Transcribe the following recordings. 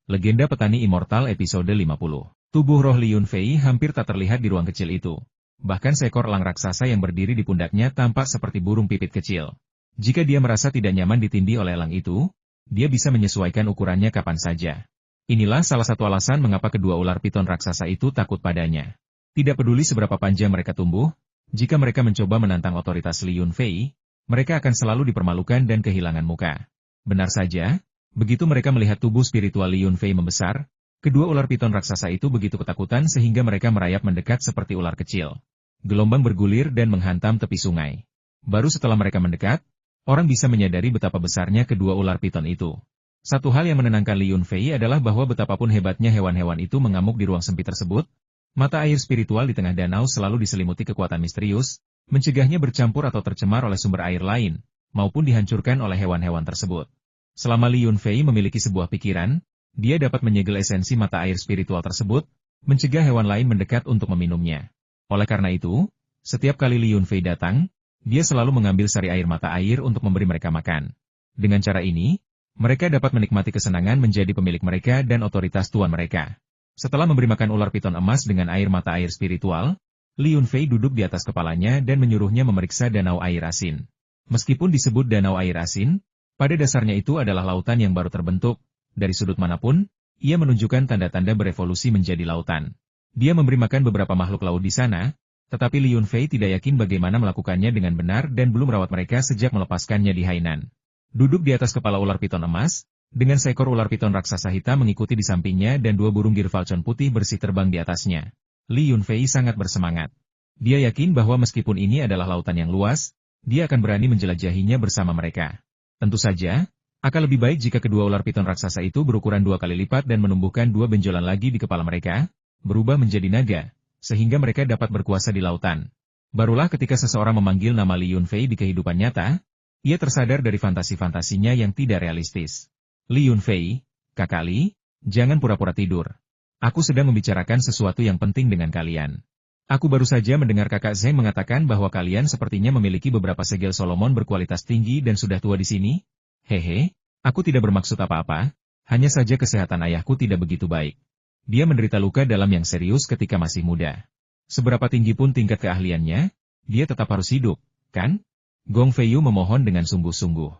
Legenda Petani Immortal episode 50. Tubuh roh Li Yunfei hampir tak terlihat di ruang kecil itu. Bahkan seekor elang raksasa yang berdiri di pundaknya tampak seperti burung pipit kecil. Jika dia merasa tidak nyaman ditindih oleh elang itu, dia bisa menyesuaikan ukurannya kapan saja. Inilah salah satu alasan mengapa kedua ular piton raksasa itu takut padanya. Tidak peduli seberapa panjang mereka tumbuh, jika mereka mencoba menantang otoritas Li Yunfei, mereka akan selalu dipermalukan dan kehilangan muka. Benar saja, begitu mereka melihat tubuh spiritual Li Yunfei membesar, kedua ular piton raksasa itu begitu ketakutan sehingga mereka merayap mendekat seperti ular kecil. Gelombang bergulir dan menghantam tepi sungai. Baru setelah mereka mendekat, orang bisa menyadari betapa besarnya kedua ular piton itu. Satu hal yang menenangkan Li Yunfei adalah bahwa betapapun hebatnya hewan-hewan itu mengamuk di ruang sempit tersebut, mata air spiritual di tengah danau selalu diselimuti kekuatan misterius, mencegahnya bercampur atau tercemar oleh sumber air lain, maupun dihancurkan oleh hewan-hewan tersebut. Selama Li Yunfei memiliki sebuah pikiran, dia dapat menyegel esensi mata air spiritual tersebut, mencegah hewan lain mendekat untuk meminumnya. Oleh karena itu, setiap kali Li Yunfei datang, dia selalu mengambil sari air mata air untuk memberi mereka makan. Dengan cara ini, mereka dapat menikmati kesenangan menjadi pemilik mereka dan otoritas tuan mereka. Setelah memberi makan ular piton emas dengan air mata air spiritual, Li Yunfei duduk di atas kepalanya dan menyuruhnya memeriksa danau air asin. Meskipun disebut danau air asin, pada dasarnya itu adalah lautan yang baru terbentuk. Dari sudut manapun, ia menunjukkan tanda-tanda berevolusi menjadi lautan. Dia memberi makan beberapa makhluk laut di sana, tetapi Li Yunfei tidak yakin bagaimana melakukannya dengan benar dan belum merawat mereka sejak melepaskannya di Hainan. Duduk di atas kepala ular piton emas, dengan seekor ular piton raksasa hitam mengikuti di sampingnya dan dua burung girfalcon putih bersih terbang di atasnya. Li Yunfei sangat bersemangat. Dia yakin bahwa meskipun ini adalah lautan yang luas, dia akan berani menjelajahinya bersama mereka. Tentu saja, akan lebih baik jika kedua ular piton raksasa itu berukuran 2 kali lipat dan menumbuhkan 2 benjolan lagi di kepala mereka, berubah menjadi naga, sehingga mereka dapat berkuasa di lautan. Barulah ketika seseorang memanggil nama Li Yunfei di kehidupan nyata, ia tersadar dari fantasi-fantasinya yang tidak realistis. Li Yunfei, kakak Li, jangan pura-pura tidur. Aku sedang membicarakan sesuatu yang penting dengan kalian. Aku baru saja mendengar kakak Zheng mengatakan bahwa kalian sepertinya memiliki beberapa segel Solomon berkualitas tinggi dan sudah tua di sini. Hehe, aku tidak bermaksud apa-apa, hanya saja kesehatan ayahku tidak begitu baik. Dia menderita luka dalam yang serius ketika masih muda. Seberapa tinggi pun tingkat keahliannya, dia tetap harus hidup, kan? Gong Feiyu memohon dengan sungguh-sungguh.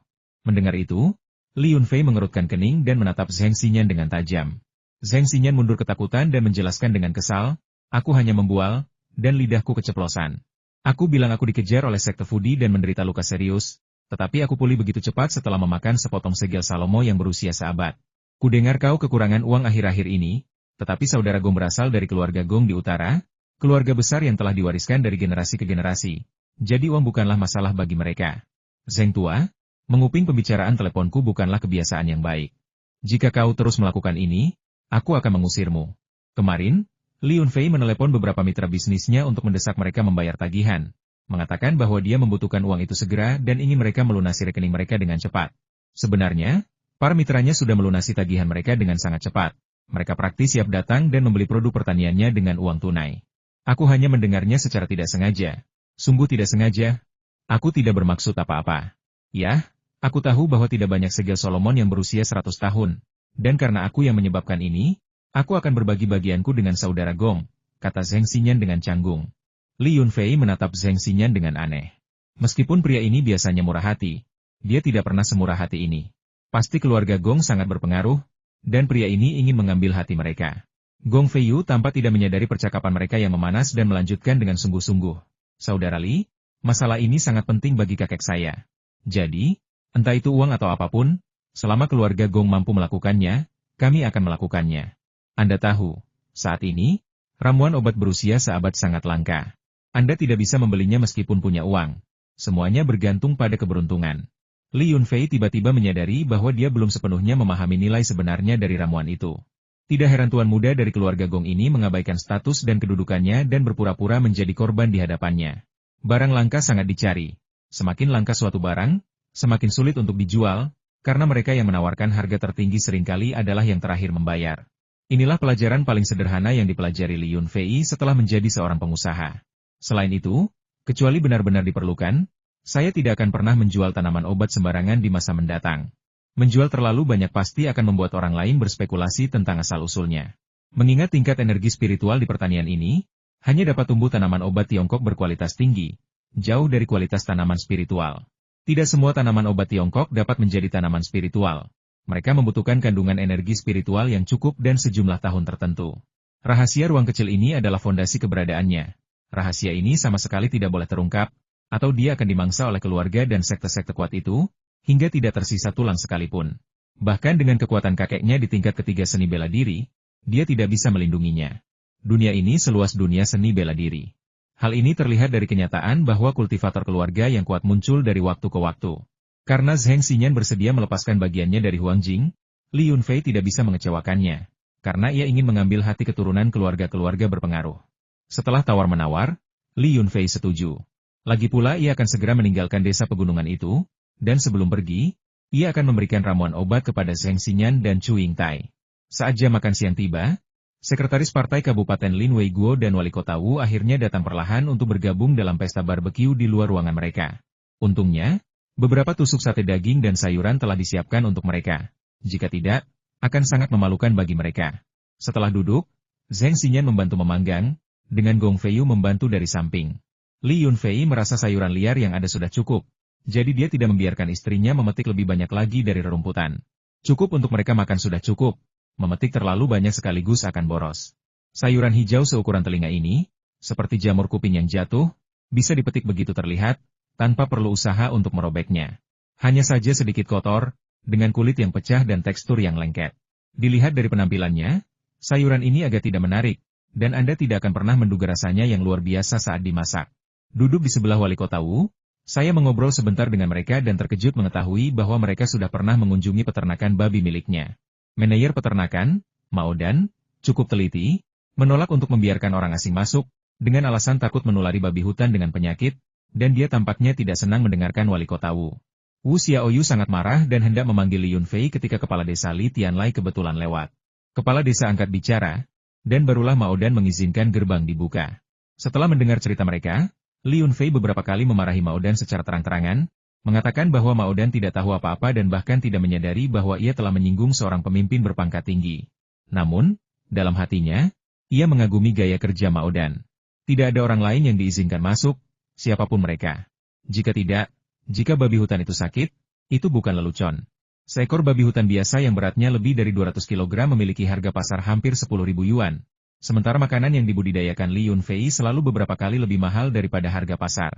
Mendengar itu, Li Yunfei mengerutkan kening dan menatap Zheng Xinyan dengan tajam. Zheng Xinyan mundur ketakutan dan menjelaskan dengan kesal, aku hanya membual, dan lidahku keceplosan. Aku bilang aku dikejar oleh sekte Fudi dan menderita luka serius, tetapi aku pulih begitu cepat setelah memakan sepotong segel Salomo yang berusia seabad. Kudengar kau kekurangan uang akhir-akhir ini, tetapi saudara Gong berasal dari keluarga Gong di utara, keluarga besar yang telah diwariskan dari generasi ke generasi. Jadi uang bukanlah masalah bagi mereka. Zheng tua, menguping pembicaraan teleponku bukanlah kebiasaan yang baik. Jika kau terus melakukan ini, aku akan mengusirmu. Kemarin, Li Yunfei menelepon beberapa mitra bisnisnya untuk mendesak mereka membayar tagihan, mengatakan bahwa dia membutuhkan uang itu segera dan ingin mereka melunasi rekening mereka dengan cepat. Sebenarnya, para mitranya sudah melunasi tagihan mereka dengan sangat cepat. Mereka praktis siap datang dan membeli produk pertaniannya dengan uang tunai. Aku hanya mendengarnya secara tidak sengaja. Sungguh tidak sengaja. Aku tidak bermaksud apa-apa. Ya, aku tahu bahwa tidak banyak segel Solomon yang berusia 100 tahun. Dan karena aku yang menyebabkan ini, aku akan berbagi bagianku dengan saudara Gong, kata Zheng Xinyan dengan canggung. Li Yunfei menatap Zheng Xinyan dengan aneh. Meskipun pria ini biasanya murah hati, dia tidak pernah semurah hati ini. Pasti keluarga Gong sangat berpengaruh, dan pria ini ingin mengambil hati mereka. Gong Feiyu tampak tidak menyadari percakapan mereka yang memanas dan melanjutkan dengan sungguh-sungguh. Saudara Li, masalah ini sangat penting bagi kakek saya. Jadi, entah itu uang atau apapun, selama keluarga Gong mampu melakukannya, kami akan melakukannya. Anda tahu, saat ini, ramuan obat berusia seabad sangat langka. Anda tidak bisa membelinya meskipun punya uang. Semuanya bergantung pada keberuntungan. Li Yunfei tiba-tiba menyadari bahwa dia belum sepenuhnya memahami nilai sebenarnya dari ramuan itu. Tidak heran tuan muda dari keluarga Gong ini mengabaikan status dan kedudukannya dan berpura-pura menjadi korban di hadapannya. Barang langka sangat dicari. Semakin langka suatu barang, semakin sulit untuk dijual, karena mereka yang menawarkan harga tertinggi seringkali adalah yang terakhir membayar. Inilah pelajaran paling sederhana yang dipelajari Li Yunfei setelah menjadi seorang pengusaha. Selain itu, kecuali benar-benar diperlukan, saya tidak akan pernah menjual tanaman obat sembarangan di masa mendatang. Menjual terlalu banyak pasti akan membuat orang lain berspekulasi tentang asal-usulnya. Mengingat tingkat energi spiritual di pertanian ini, hanya dapat tumbuh tanaman obat Tiongkok berkualitas tinggi, jauh dari kualitas tanaman spiritual. Tidak semua tanaman obat Tiongkok dapat menjadi tanaman spiritual. Mereka membutuhkan kandungan energi spiritual yang cukup dan sejumlah tahun tertentu. Rahasia ruang kecil ini adalah fondasi keberadaannya. Rahasia ini sama sekali tidak boleh terungkap, atau dia akan dimangsa oleh keluarga dan sekte-sekte kuat itu, hingga tidak tersisa tulang sekalipun. Bahkan dengan kekuatan kakeknya di tingkat ketiga seni bela diri, dia tidak bisa melindunginya. Dunia ini seluas dunia seni bela diri. Hal ini terlihat dari kenyataan bahwa kultivator keluarga yang kuat muncul dari waktu ke waktu. Karena Zheng Xinyan bersedia melepaskan bagiannya dari Huang Jing, Li Yunfei tidak bisa mengecewakannya, karena ia ingin mengambil hati keturunan keluarga-keluarga berpengaruh. Setelah tawar-menawar, Li Yunfei setuju. Lagi pula ia akan segera meninggalkan desa pegunungan itu, dan sebelum pergi, ia akan memberikan ramuan obat kepada Zheng Xinyan dan Chu Yingtai. Saat jam makan siang tiba, Sekretaris Partai Kabupaten Lin Weiguo dan Wali Kota Wu akhirnya datang perlahan untuk bergabung dalam pesta barbeque di luar ruangan mereka. Untungnya, beberapa tusuk sate daging dan sayuran telah disiapkan untuk mereka. Jika tidak, akan sangat memalukan bagi mereka. Setelah duduk, Zheng Xinyan membantu memanggang, dengan Gong Feiyu membantu dari samping. Li Yunfei merasa sayuran liar yang ada sudah cukup. Jadi dia tidak membiarkan istrinya memetik lebih banyak lagi dari rerumputan. Cukup untuk mereka makan sudah cukup. Memetik terlalu banyak sekaligus akan boros. Sayuran hijau seukuran telinga ini, seperti jamur kuping yang jatuh, bisa dipetik begitu terlihat, tanpa perlu usaha untuk merobeknya. Hanya saja sedikit kotor, dengan kulit yang pecah dan tekstur yang lengket. Dilihat dari penampilannya, sayuran ini agak tidak menarik, dan Anda tidak akan pernah menduga rasanya yang luar biasa saat dimasak. Duduk di sebelah Wali Kota Wu, saya mengobrol sebentar dengan mereka dan terkejut mengetahui bahwa mereka sudah pernah mengunjungi peternakan babi miliknya. Manajer peternakan, Mao Dan, cukup teliti, menolak untuk membiarkan orang asing masuk, dengan alasan takut menulari babi hutan dengan penyakit, dan dia tampaknya tidak senang mendengarkan Wali Kota Wu. Wu Xiaoyu sangat marah dan hendak memanggil Li Yunfei ketika Kepala Desa Li Tianlai kebetulan lewat. Kepala desa angkat bicara, dan barulah Mao Dan mengizinkan gerbang dibuka. Setelah mendengar cerita mereka, Li Yunfei beberapa kali memarahi Mao Dan secara terang-terangan, mengatakan bahwa Mao Dan tidak tahu apa-apa dan bahkan tidak menyadari bahwa ia telah menyinggung seorang pemimpin berpangkat tinggi. Namun, dalam hatinya, ia mengagumi gaya kerja Mao Dan. Tidak ada orang lain yang diizinkan masuk, siapapun mereka. Jika tidak, jika babi hutan itu sakit, itu bukan lelucon. Seekor babi hutan biasa yang beratnya lebih dari 200 kg memiliki harga pasar hampir 10.000 yuan. Sementara makanan yang dibudidayakan Li Yunfei selalu beberapa kali lebih mahal daripada harga pasar.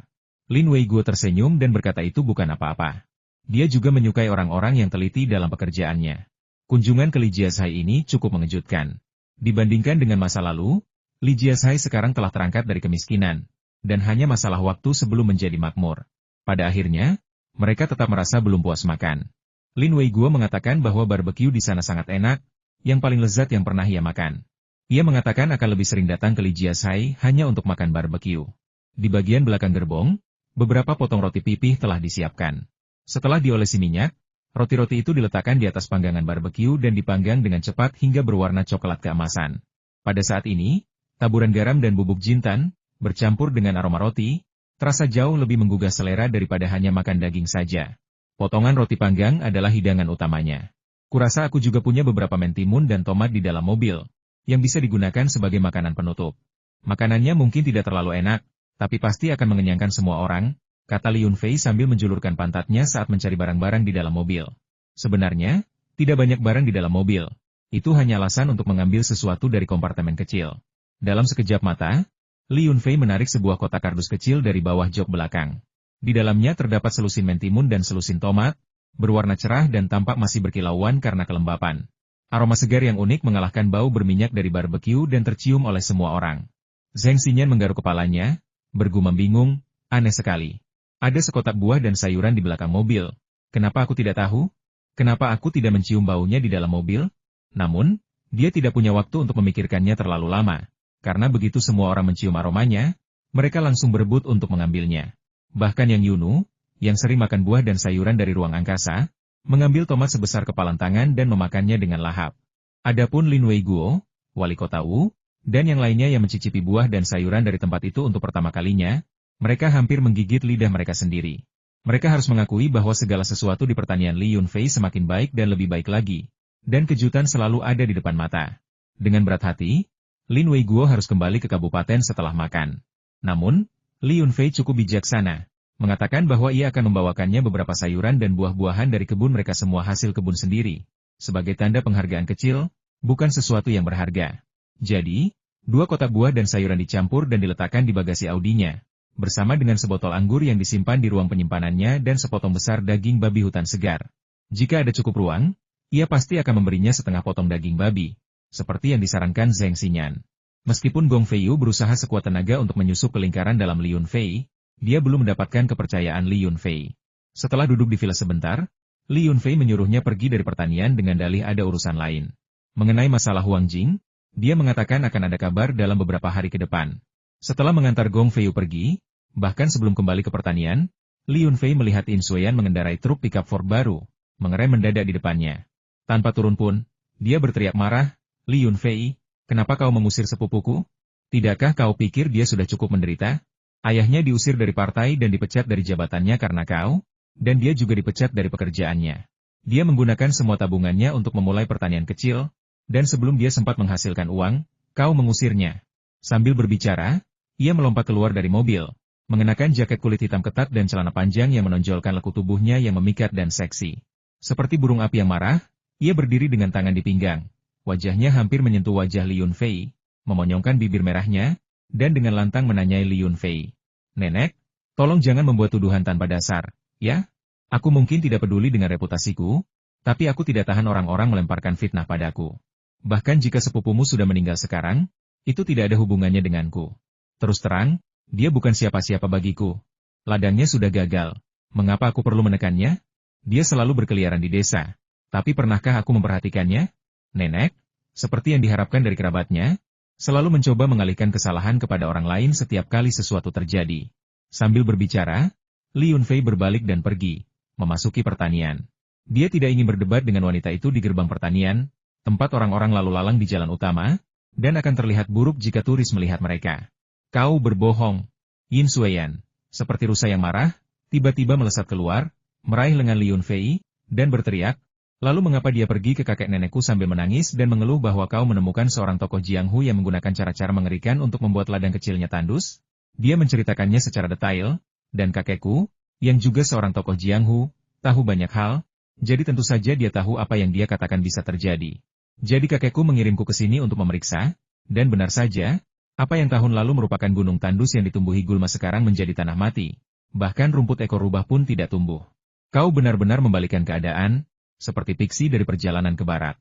Lin Weiguo tersenyum dan berkata itu bukan apa-apa. Dia juga menyukai orang-orang yang teliti dalam pekerjaannya. Kunjungan ke Li Jiazhai ini cukup mengejutkan. Dibandingkan dengan masa lalu, Li Jiazhai sekarang telah terangkat dari kemiskinan, dan hanya masalah waktu sebelum menjadi makmur. Pada akhirnya, mereka tetap merasa belum puas makan. Lin Weiguo mengatakan bahwa barbeque di sana sangat enak, yang paling lezat yang pernah ia makan. Ia mengatakan akan lebih sering datang ke Li Jiazhai hanya untuk makan barbeque. Di bagian belakang gerbong, beberapa potong roti pipih telah disiapkan. Setelah diolesi minyak, roti-roti itu diletakkan di atas panggangan barbeque dan dipanggang dengan cepat hingga berwarna coklat keemasan. Pada saat ini, taburan garam dan bubuk jintan, bercampur dengan aroma roti, terasa jauh lebih menggugah selera daripada hanya makan daging saja. Potongan roti panggang adalah hidangan utamanya. Kurasa aku juga punya beberapa mentimun dan tomat di dalam mobil, yang bisa digunakan sebagai makanan penutup. Makanannya mungkin tidak terlalu enak, tapi pasti akan mengenyangkan semua orang, kata Li Yunfei sambil menjulurkan pantatnya saat mencari barang-barang di dalam mobil. Sebenarnya, tidak banyak barang di dalam mobil. Itu hanya alasan untuk mengambil sesuatu dari kompartemen kecil. Dalam sekejap mata, Li Yunfei menarik sebuah kotak kardus kecil dari bawah jok belakang. Di dalamnya terdapat selusin mentimun dan selusin tomat, berwarna cerah dan tampak masih berkilauan karena kelembapan. Aroma segar yang unik mengalahkan bau berminyak dari barbeque dan tercium oleh semua orang. Zheng Xinyan menggaruk kepalanya, bergumam bingung, aneh sekali. Ada sekotak buah dan sayuran di belakang mobil. Kenapa aku tidak tahu? Kenapa aku tidak mencium baunya di dalam mobil? Namun, dia tidak punya waktu untuk memikirkannya terlalu lama. Karena begitu semua orang mencium aromanya, mereka langsung berebut untuk mengambilnya. Bahkan Yang Yunu, yang sering makan buah dan sayuran dari ruang angkasa, mengambil tomat sebesar kepalan tangan dan memakannya dengan lahap. Adapun Lin Weiguo, Wali Kota Wu, dan yang lainnya yang mencicipi buah dan sayuran dari tempat itu untuk pertama kalinya, mereka hampir menggigit lidah mereka sendiri. Mereka harus mengakui bahwa segala sesuatu di pertanian Li Yunfei semakin baik dan lebih baik lagi. Dan kejutan selalu ada di depan mata. Dengan berat hati, Lin Weiguo harus kembali ke kabupaten setelah makan. Namun, Li Yunfei cukup bijaksana, mengatakan bahwa ia akan membawakannya beberapa sayuran dan buah-buahan dari kebun mereka semua hasil kebun sendiri, sebagai tanda penghargaan kecil, bukan sesuatu yang berharga. Jadi, 2 kotak buah dan sayuran dicampur dan diletakkan di bagasi Audinya, bersama dengan sebotol anggur yang disimpan di ruang penyimpanannya dan sepotong besar daging babi hutan segar. Jika ada cukup ruang, ia pasti akan memberinya setengah potong daging babi, seperti yang disarankan Zheng Xinyan. Meskipun Gong Feiyu berusaha sekuat tenaga untuk menyusup ke lingkaran dalam Li Yunfei, dia belum mendapatkan kepercayaan Li Yunfei. Setelah duduk di villa sebentar, Li Yunfei menyuruhnya pergi dari pertanian dengan dalih ada urusan lain. Mengenai masalah Huang Jing, dia mengatakan akan ada kabar dalam beberapa hari ke depan. Setelah mengantar Gong Feiyu pergi, bahkan sebelum kembali ke pertanian, Li Yunfei melihat In Suyan mengendarai truk pickup Ford baru, mengerem mendadak di depannya. Tanpa turun pun, dia berteriak marah, "Li Yunfei, kenapa kau mengusir sepupuku? Tidakkah kau pikir dia sudah cukup menderita? Ayahnya diusir dari partai dan dipecat dari jabatannya karena kau, dan dia juga dipecat dari pekerjaannya. Dia menggunakan semua tabungannya untuk memulai pertanian kecil, dan sebelum dia sempat menghasilkan uang, kau mengusirnya." Sambil berbicara, ia melompat keluar dari mobil, mengenakan jaket kulit hitam ketat dan celana panjang yang menonjolkan lekuk tubuhnya yang memikat dan seksi. Seperti burung api yang marah, ia berdiri dengan tangan di pinggang. Wajahnya hampir menyentuh wajah Li Yunfei, memonyongkan bibir merahnya, dan dengan lantang menanyai Li Yunfei. "Nenek, tolong jangan membuat tuduhan tanpa dasar, ya? Aku mungkin tidak peduli dengan reputasiku, tapi aku tidak tahan orang-orang melemparkan fitnah padaku. Bahkan jika sepupumu sudah meninggal sekarang, itu tidak ada hubungannya denganku. Terus terang, dia bukan siapa-siapa bagiku. Ladangnya sudah gagal. Mengapa aku perlu menekannya? Dia selalu berkeliaran di desa. Tapi pernahkah aku memperhatikannya? Nenek, seperti yang diharapkan dari kerabatnya, selalu mencoba mengalihkan kesalahan kepada orang lain setiap kali sesuatu terjadi." Sambil berbicara, Li Yunfei berbalik dan pergi, memasuki pertanian. Dia tidak ingin berdebat dengan wanita itu di gerbang pertanian, tempat orang-orang lalu lalang di jalan utama, dan akan terlihat buruk jika turis melihat mereka. "Kau berbohong." Yin Suyan, seperti rusa yang marah, tiba-tiba melesat keluar, meraih lengan Li Yunfei, dan berteriak, "Lalu mengapa dia pergi ke kakek nenekku sambil menangis dan mengeluh bahwa kau menemukan seorang tokoh Jianghu yang menggunakan cara-cara mengerikan untuk membuat ladang kecilnya tandus?" Dia menceritakannya secara detail, dan kakekku, yang juga seorang tokoh Jianghu, tahu banyak hal, jadi tentu saja dia tahu apa yang dia katakan bisa terjadi. Jadi kakekku mengirimku ke sini untuk memeriksa, dan benar saja, apa yang tahun lalu merupakan gunung tandus yang ditumbuhi gulma sekarang menjadi tanah mati, bahkan rumput ekor rubah pun tidak tumbuh. Kau benar-benar membalikan keadaan, seperti Pixie dari perjalanan ke barat.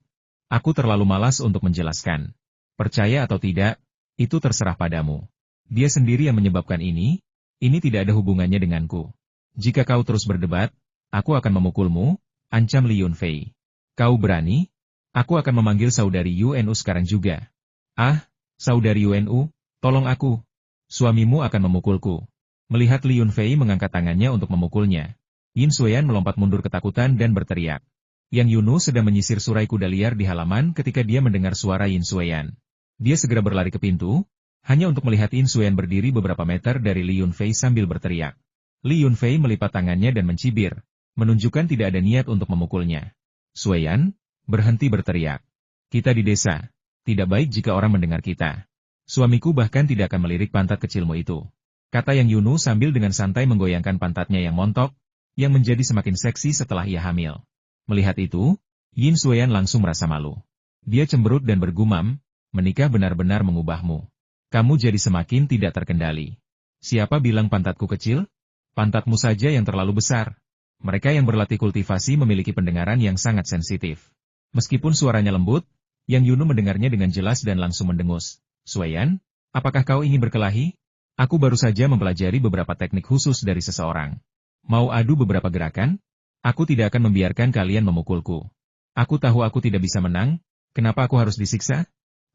Aku terlalu malas untuk menjelaskan. Percaya atau tidak, itu terserah padamu. Dia sendiri yang menyebabkan ini tidak ada hubungannya denganku. Jika kau terus berdebat, aku akan memukulmu, ancam Li Yunfei. Kau berani? Aku akan memanggil saudari Yunu sekarang juga. Ah, saudari Yunu, tolong aku. Suamimu akan memukulku. Melihat Li Yunfei mengangkat tangannya untuk memukulnya, Yin Suyan melompat mundur ketakutan dan berteriak. Yang Yunu sedang menyisir surai kuda liar di halaman ketika dia mendengar suara Yin Suyan. Dia segera berlari ke pintu, hanya untuk melihat Yin Suyan berdiri beberapa meter dari Li Yunfei sambil berteriak. Li Yunfei melipat tangannya dan mencibir, menunjukkan tidak ada niat untuk memukulnya. "Suyan, berhenti berteriak. Kita di desa. Tidak baik jika orang mendengar kita. Suamiku bahkan tidak akan melirik pantat kecilmu itu," kata Yang Yunu sambil dengan santai menggoyangkan pantatnya yang montok, yang menjadi semakin seksi setelah ia hamil. Melihat itu, Yin Suyan langsung merasa malu. Dia cemberut dan bergumam, "Menikah benar-benar mengubahmu. Kamu jadi semakin tidak terkendali. Siapa bilang pantatku kecil? Pantatmu saja yang terlalu besar." Mereka yang berlatih kultivasi memiliki pendengaran yang sangat sensitif. Meskipun suaranya lembut, Yang Yunu mendengarnya dengan jelas dan langsung mendengus. "Suyan, apakah kau ingin berkelahi? Aku baru saja mempelajari beberapa teknik khusus dari seseorang. Mau adu beberapa gerakan? Aku tidak akan membiarkan kalian memukulku. Aku tahu aku tidak bisa menang, kenapa aku harus disiksa?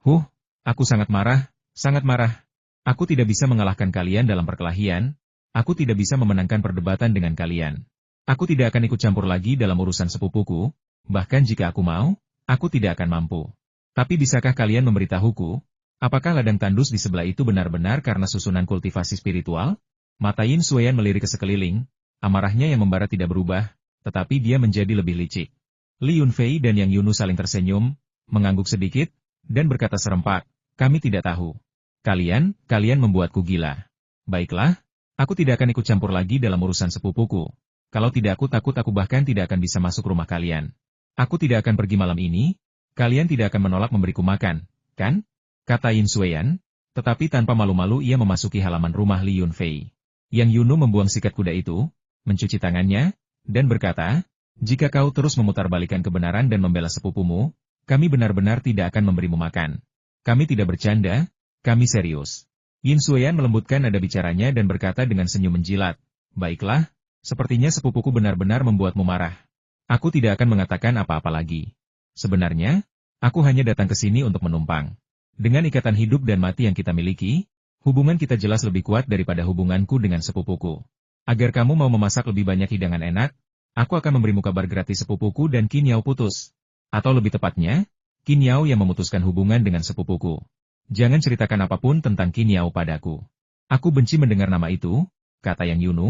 Aku sangat marah, sangat marah. Aku tidak bisa mengalahkan kalian dalam perkelahian, aku tidak bisa memenangkan perdebatan dengan kalian. Aku tidak akan ikut campur lagi dalam urusan sepupuku, bahkan jika aku mau, aku tidak akan mampu. Tapi bisakah kalian memberitahuku, apakah ladang tandus di sebelah itu benar-benar karena susunan kultivasi spiritual?" Mata Yin Suyan melirik ke sekeliling, Amarahnya yang membara tidak berubah, tetapi dia menjadi lebih licik. Li Yunfei dan Yang Yunu saling tersenyum, mengangguk sedikit, dan berkata serempak, kami tidak tahu. Kalian membuatku gila. Baiklah, aku tidak akan ikut campur lagi dalam urusan sepupuku. Kalau tidak aku takut aku bahkan tidak akan bisa masuk rumah kalian. Aku tidak akan pergi malam ini, kalian tidak akan menolak memberiku makan, kan? Kata Yin Xueyan, tetapi tanpa malu-malu ia memasuki halaman rumah Li Yunfei. Yang Yunu membuang sikat kuda itu, mencuci tangannya, dan berkata, jika kau terus memutarbalikkan kebenaran dan membela sepupumu, kami benar-benar tidak akan memberimu makan. Kami tidak bercanda, kami serius. Yin Xueyan melembutkan nada bicaranya dan berkata dengan senyum menjilat, baiklah, sepertinya sepupuku benar-benar membuatmu marah. Aku tidak akan mengatakan apa-apa lagi. Sebenarnya, aku hanya datang ke sini untuk menumpang. Dengan ikatan hidup dan mati yang kita miliki, hubungan kita jelas lebih kuat daripada hubunganku dengan sepupuku. Agar kamu mau memasak lebih banyak hidangan enak, aku akan memberimu kabar gratis sepupuku dan Qin Yao putus. Atau lebih tepatnya, Qin Yao yang memutuskan hubungan dengan sepupuku. Jangan ceritakan apapun tentang Qin Yao padaku. Aku benci mendengar nama itu, kata Yang Yunu,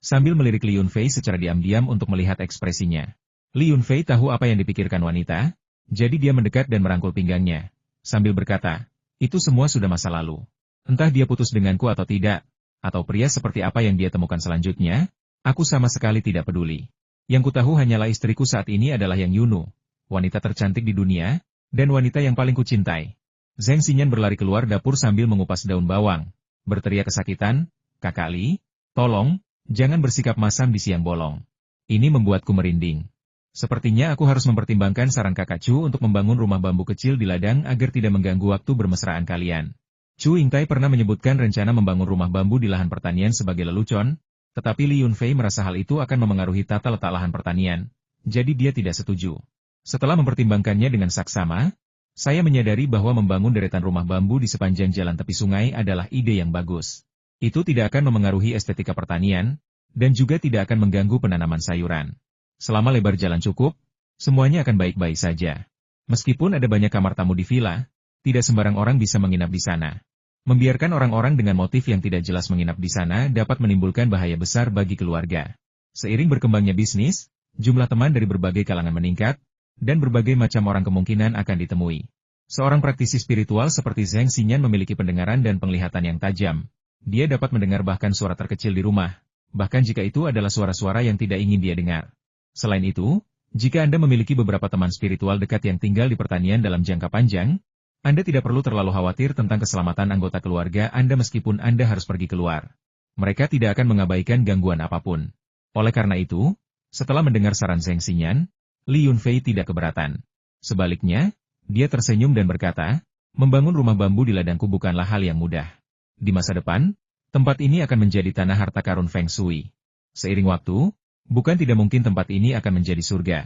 sambil melirik Li Yunfei secara diam-diam untuk melihat ekspresinya. Li Yunfei tahu apa yang dipikirkan wanita, jadi dia mendekat dan merangkul pinggangnya, sambil berkata, itu semua sudah masa lalu. Entah dia putus denganku atau tidak, atau pria seperti apa yang dia temukan selanjutnya, aku sama sekali tidak peduli. Yang kutahu hanyalah istriku saat ini adalah Yang Yunu, wanita tercantik di dunia, dan wanita yang paling kucintai. Zheng Xinyan berlari keluar dapur sambil mengupas daun bawang, berteriak kesakitan, Kakak Li, tolong, jangan bersikap masam di siang bolong. Ini membuatku merinding. Sepertinya aku harus mempertimbangkan saran kakak Chu untuk membangun rumah bambu kecil di ladang agar tidak mengganggu waktu bermesraan kalian. Chu Yingtai pernah menyebutkan rencana membangun rumah bambu di lahan pertanian sebagai lelucon, tetapi Li Yunfei merasa hal itu akan memengaruhi tata letak lahan pertanian, jadi dia tidak setuju. Setelah mempertimbangkannya dengan saksama, saya menyadari bahwa membangun deretan rumah bambu di sepanjang jalan tepi sungai adalah ide yang bagus. Itu tidak akan memengaruhi estetika pertanian, dan juga tidak akan mengganggu penanaman sayuran. Selama lebar jalan cukup, semuanya akan baik-baik saja. Meskipun ada banyak kamar tamu di villa, tidak sembarang orang bisa menginap di sana. Membiarkan orang-orang dengan motif yang tidak jelas menginap di sana dapat menimbulkan bahaya besar bagi keluarga. Seiring berkembangnya bisnis, jumlah teman dari berbagai kalangan meningkat, dan berbagai macam orang kemungkinan akan ditemui. Seorang praktisi spiritual seperti Zheng Xinyan memiliki pendengaran dan penglihatan yang tajam. Dia dapat mendengar bahkan suara terkecil di rumah, bahkan jika itu adalah suara-suara yang tidak ingin dia dengar. Selain itu, jika Anda memiliki beberapa teman spiritual dekat yang tinggal di pertanian dalam jangka panjang, Anda tidak perlu terlalu khawatir tentang keselamatan anggota keluarga Anda meskipun Anda harus pergi keluar. Mereka tidak akan mengabaikan gangguan apapun. Oleh karena itu, setelah mendengar saran Zheng Xinyan, Li Yunfei tidak keberatan. Sebaliknya, dia tersenyum dan berkata, membangun rumah bambu di ladangku bukanlah hal yang mudah. Di masa depan, tempat ini akan menjadi tanah harta karun Feng Shui. Seiring waktu, bukan tidak mungkin tempat ini akan menjadi surga.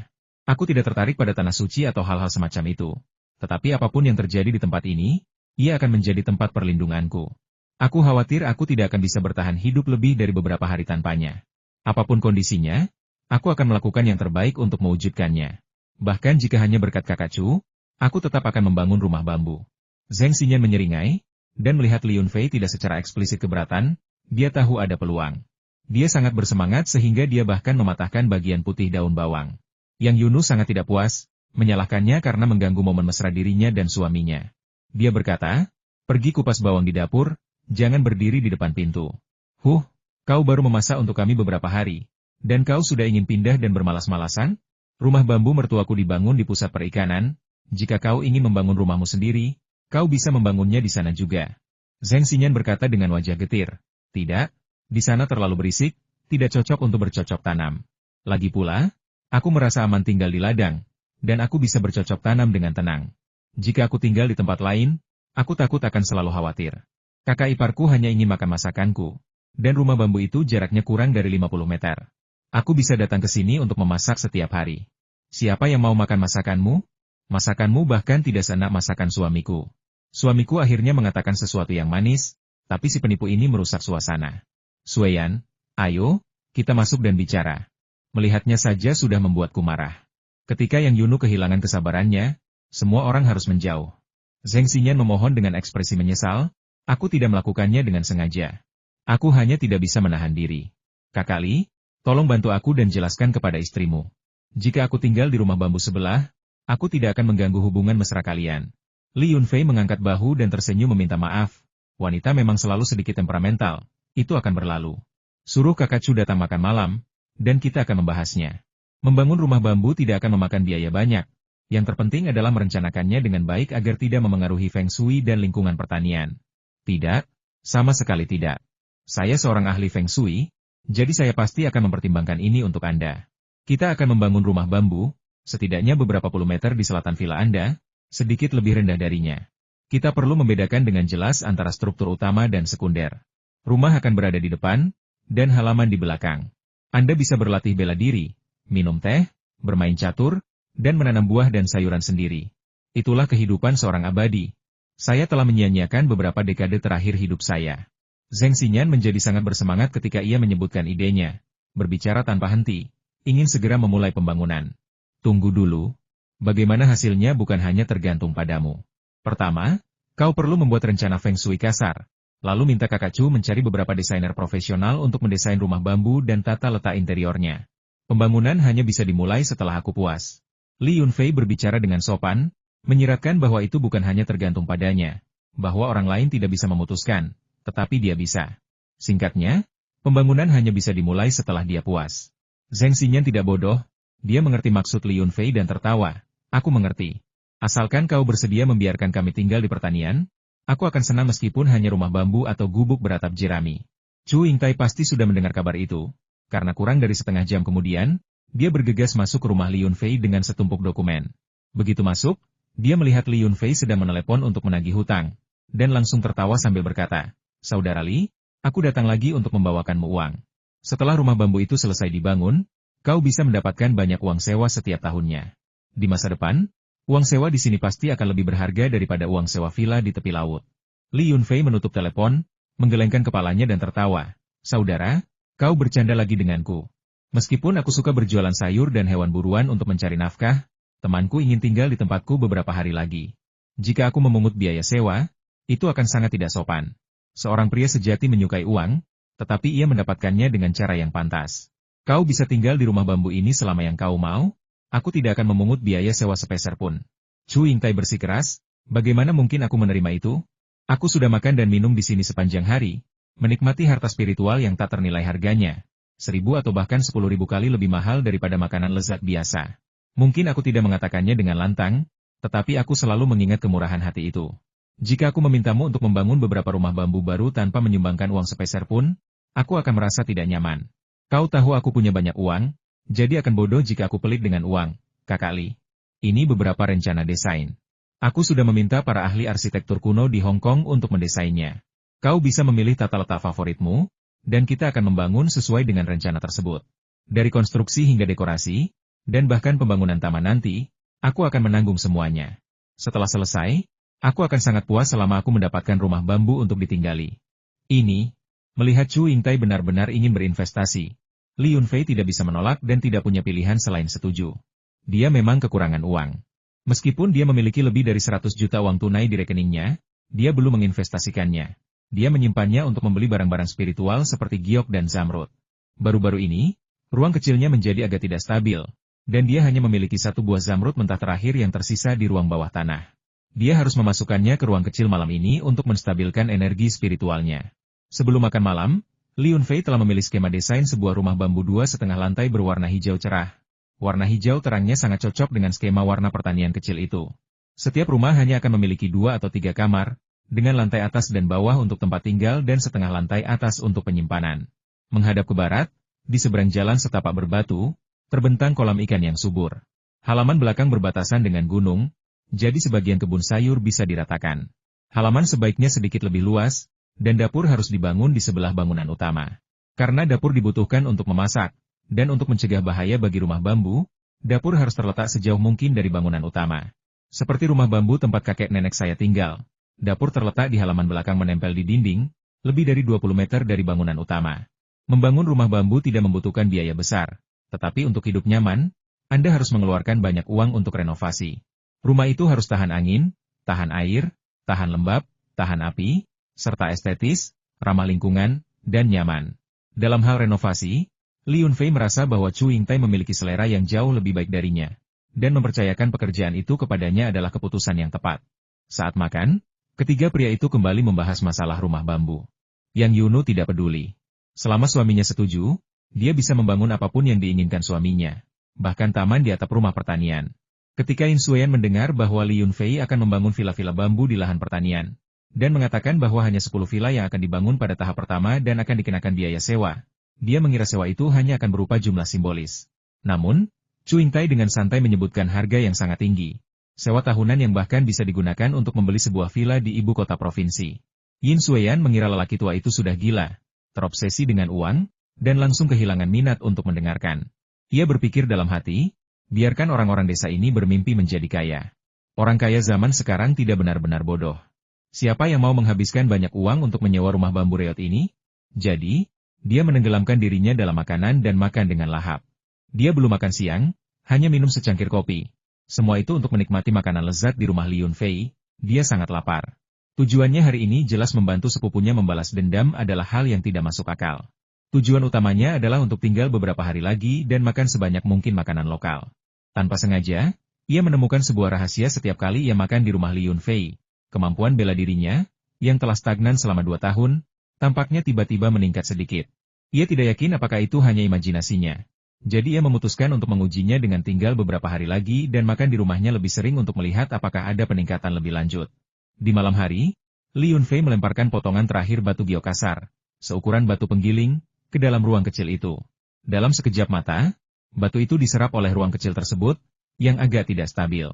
Aku tidak tertarik pada tanah suci atau hal-hal semacam itu. Tetapi apapun yang terjadi di tempat ini, ia akan menjadi tempat perlindunganku. Aku khawatir aku tidak akan bisa bertahan hidup lebih dari beberapa hari tanpanya. Apapun kondisinya, aku akan melakukan yang terbaik untuk mewujudkannya. Bahkan jika hanya berkat kakak Chu, aku tetap akan membangun rumah bambu. Zheng Xinyan menyeringai, dan melihat Li Yunfei tidak secara eksplisit keberatan, dia tahu ada peluang. Dia sangat bersemangat sehingga dia bahkan mematahkan bagian putih daun bawang. Yang Yunu sangat tidak puas, menyalahkannya karena mengganggu momen mesra dirinya dan suaminya. Dia berkata, pergi kupas bawang di dapur, jangan berdiri di depan pintu. Kau baru memasak untuk kami beberapa hari, dan kau sudah ingin pindah dan bermalas-malasan? Rumah bambu mertuaku dibangun di pusat perikanan, jika kau ingin membangun rumahmu sendiri, kau bisa membangunnya di sana juga. Zheng Xinyan berkata dengan wajah getir, tidak. Di sana terlalu berisik, tidak cocok untuk bercocok tanam. Lagi pula, aku merasa aman tinggal di ladang, dan aku bisa bercocok tanam dengan tenang. Jika aku tinggal di tempat lain, aku takut akan selalu khawatir. Kakak iparku hanya ingin makan masakanku, dan rumah bambu itu jaraknya kurang dari 50 meter. Aku bisa datang ke sini untuk memasak setiap hari. Siapa yang mau makan masakanmu? Masakanmu bahkan tidak seenak masakan suamiku. Suamiku akhirnya mengatakan sesuatu yang manis, tapi si penipu ini merusak suasana. Xueyan, ayo, kita masuk dan bicara. Melihatnya saja sudah membuatku marah. Ketika Yang Yunu kehilangan kesabarannya, semua orang harus menjauh. Zheng Xinyan memohon dengan ekspresi menyesal, aku tidak melakukannya dengan sengaja. Aku hanya tidak bisa menahan diri. Kakak Li, Tolong bantu aku dan jelaskan kepada istrimu. Jika aku tinggal di rumah bambu sebelah, aku tidak akan mengganggu hubungan mesra kalian. Li Yunfei mengangkat bahu dan tersenyum meminta maaf. Wanita memang selalu sedikit temperamental. Itu akan berlalu. Suruh kakak Chu datang makan malam, dan kita akan membahasnya. Membangun rumah bambu tidak akan memakan biaya banyak. Yang terpenting adalah merencanakannya dengan baik agar tidak memengaruhi feng shui dan lingkungan pertanian. Tidak, sama sekali tidak. Saya seorang ahli feng shui, jadi saya pasti akan mempertimbangkan ini untuk Anda. Kita akan membangun rumah bambu, setidaknya beberapa puluh meter di selatan villa Anda, sedikit lebih rendah darinya. Kita perlu membedakan dengan jelas antara struktur utama dan sekunder. Rumah akan berada di depan, dan halaman di belakang. Anda bisa berlatih bela diri, minum teh, bermain catur, dan menanam buah dan sayuran sendiri. Itulah kehidupan seorang abadi. Saya telah menyia-nyiakan beberapa dekade terakhir hidup saya. Zheng Xinyan menjadi sangat bersemangat ketika ia menyebutkan idenya. Berbicara tanpa henti, ingin segera memulai pembangunan. Tunggu dulu. Bagaimana hasilnya bukan hanya tergantung padamu. Pertama, kau perlu membuat rencana feng shui kasar. Lalu minta kakak Chu mencari beberapa desainer profesional untuk mendesain rumah bambu dan tata letak interiornya. Pembangunan hanya bisa dimulai setelah aku puas. Li Yunfei berbicara dengan sopan, menyiratkan bahwa itu bukan hanya tergantung padanya, bahwa orang lain tidak bisa memutuskan, tetapi dia bisa. Singkatnya, pembangunan hanya bisa dimulai setelah dia puas. Zheng Xinyan tidak bodoh, dia mengerti maksud Li Yunfei dan tertawa. Aku mengerti. Asalkan kau bersedia membiarkan kami tinggal di pertanian, aku akan senang meskipun hanya rumah bambu atau gubuk beratap jerami. Chu Yingtai pasti sudah mendengar kabar itu, karena kurang dari setengah jam kemudian, dia bergegas masuk ke rumah Li Yunfei dengan setumpuk dokumen. Begitu masuk, dia melihat Li Yunfei sedang menelepon untuk menagih hutang, dan langsung tertawa sambil berkata, "Saudara Li, aku datang lagi untuk membawakanmu uang. Setelah rumah bambu itu selesai dibangun, kau bisa mendapatkan banyak uang sewa setiap tahunnya. Di masa depan, uang sewa di sini pasti akan lebih berharga daripada uang sewa villa di tepi laut." Li Yunfei menutup telepon, menggelengkan kepalanya dan tertawa. "Saudara, kau bercanda lagi denganku. Meskipun aku suka berjualan sayur dan hewan buruan untuk mencari nafkah, temanku ingin tinggal di tempatku beberapa hari lagi. Jika aku memungut biaya sewa, itu akan sangat tidak sopan. Seorang pria sejati menyukai uang, tetapi ia mendapatkannya dengan cara yang pantas. Kau bisa tinggal di rumah bambu ini selama yang kau mau, aku tidak akan memungut biaya sewa sepeser pun." Chu Yingtai bersikeras, "Bagaimana mungkin aku menerima itu? Aku sudah makan dan minum di sini sepanjang hari, menikmati harta spiritual yang tak ternilai harganya. 1.000 atau bahkan 10.000 kali lebih mahal daripada makanan lezat biasa. Mungkin aku tidak mengatakannya dengan lantang, tetapi aku selalu mengingat kemurahan hati itu. Jika aku memintamu untuk membangun beberapa rumah bambu baru tanpa menyumbangkan uang sepeser pun, aku akan merasa tidak nyaman. Kau tahu aku punya banyak uang, jadi akan bodoh jika aku pelit dengan uang, Kakak Li. Ini beberapa rencana desain. Aku sudah meminta para ahli arsitektur kuno di Hong Kong untuk mendesainnya. Kau bisa memilih tata letak favoritmu, dan kita akan membangun sesuai dengan rencana tersebut. Dari konstruksi hingga dekorasi, dan bahkan pembangunan taman nanti, aku akan menanggung semuanya. Setelah selesai, aku akan sangat puas selama aku mendapatkan rumah bambu untuk ditinggali." Ini, melihat Chu Yingtai benar-benar ingin berinvestasi, Li Yunfei tidak bisa menolak dan tidak punya pilihan selain setuju. Dia memang kekurangan uang. Meskipun dia memiliki lebih dari 100 juta uang tunai di rekeningnya, dia belum menginvestasikannya. Dia menyimpannya untuk membeli barang-barang spiritual seperti giok dan zamrud. Baru-baru ini, ruang kecilnya menjadi agak tidak stabil, dan dia hanya memiliki satu buah zamrud mentah terakhir yang tersisa di ruang bawah tanah. Dia harus memasukkannya ke ruang kecil malam ini untuk menstabilkan energi spiritualnya. Sebelum makan malam, Li Yunfei telah memilih skema desain sebuah rumah bambu 2,5 lantai berwarna hijau cerah. Warna hijau terangnya sangat cocok dengan skema warna pertanian kecil itu. Setiap rumah hanya akan memiliki 2 atau 3 kamar, dengan lantai atas dan bawah untuk tempat tinggal dan setengah lantai atas untuk penyimpanan. Menghadap ke barat, di seberang jalan setapak berbatu, terbentang kolam ikan yang subur. Halaman belakang berbatasan dengan gunung, jadi sebagian kebun sayur bisa diratakan. Halaman sebaiknya sedikit lebih luas, dan dapur harus dibangun di sebelah bangunan utama. Karena dapur dibutuhkan untuk memasak, dan untuk mencegah bahaya bagi rumah bambu, dapur harus terletak sejauh mungkin dari bangunan utama. Seperti rumah bambu tempat kakek nenek saya tinggal. Dapur terletak di halaman belakang menempel di dinding, lebih dari 20 meter dari bangunan utama. Membangun rumah bambu tidak membutuhkan biaya besar, tetapi untuk hidup nyaman, Anda harus mengeluarkan banyak uang untuk renovasi. Rumah itu harus tahan angin, tahan air, tahan lembab, tahan api, serta estetis, ramah lingkungan, dan nyaman. Dalam hal renovasi, Li Yunfei merasa bahwa Chu Yingtai memiliki selera yang jauh lebih baik darinya, dan mempercayakan pekerjaan itu kepadanya adalah keputusan yang tepat. Saat makan, ketiga pria itu kembali membahas masalah rumah bambu. Yang Yunu tidak peduli. Selama suaminya setuju, dia bisa membangun apapun yang diinginkan suaminya, bahkan taman di atap rumah pertanian. Ketika In Suyan mendengar bahwa Li Yunfei akan membangun vila-vila bambu di lahan pertanian, dan mengatakan bahwa hanya 10 vila yang akan dibangun pada tahap pertama dan akan dikenakan biaya sewa, dia mengira sewa itu hanya akan berupa jumlah simbolis. Namun, Chu Yingtai dengan santai menyebutkan harga yang sangat tinggi. Sewa tahunan yang bahkan bisa digunakan untuk membeli sebuah vila di ibu kota provinsi. Yin Suyan mengira lelaki tua itu sudah gila, terobsesi dengan uang, dan langsung kehilangan minat untuk mendengarkan. Ia berpikir dalam hati, biarkan orang-orang desa ini bermimpi menjadi kaya. Orang kaya zaman sekarang tidak benar-benar bodoh. Siapa yang mau menghabiskan banyak uang untuk menyewa rumah bambu reot ini? Jadi, dia menenggelamkan dirinya dalam makanan dan makan dengan lahap. Dia belum makan siang, hanya minum secangkir kopi. Semua itu untuk menikmati makanan lezat di rumah Li Yunfei. Dia sangat lapar. Tujuannya hari ini jelas membantu sepupunya membalas dendam adalah hal yang tidak masuk akal. Tujuan utamanya adalah untuk tinggal beberapa hari lagi dan makan sebanyak mungkin makanan lokal. Tanpa sengaja, ia menemukan sebuah rahasia setiap kali ia makan di rumah Li Yunfei. Kemampuan bela dirinya, yang telah stagnan selama 2 tahun, tampaknya tiba-tiba meningkat sedikit. Ia tidak yakin apakah itu hanya imajinasinya. Jadi ia memutuskan untuk mengujinya dengan tinggal beberapa hari lagi dan makan di rumahnya lebih sering untuk melihat apakah ada peningkatan lebih lanjut. Di malam hari, Li Yunfei melemparkan potongan terakhir batu giok kasar, seukuran batu penggiling, ke dalam ruang kecil itu. Dalam sekejap mata, batu itu diserap oleh ruang kecil tersebut, yang agak tidak stabil.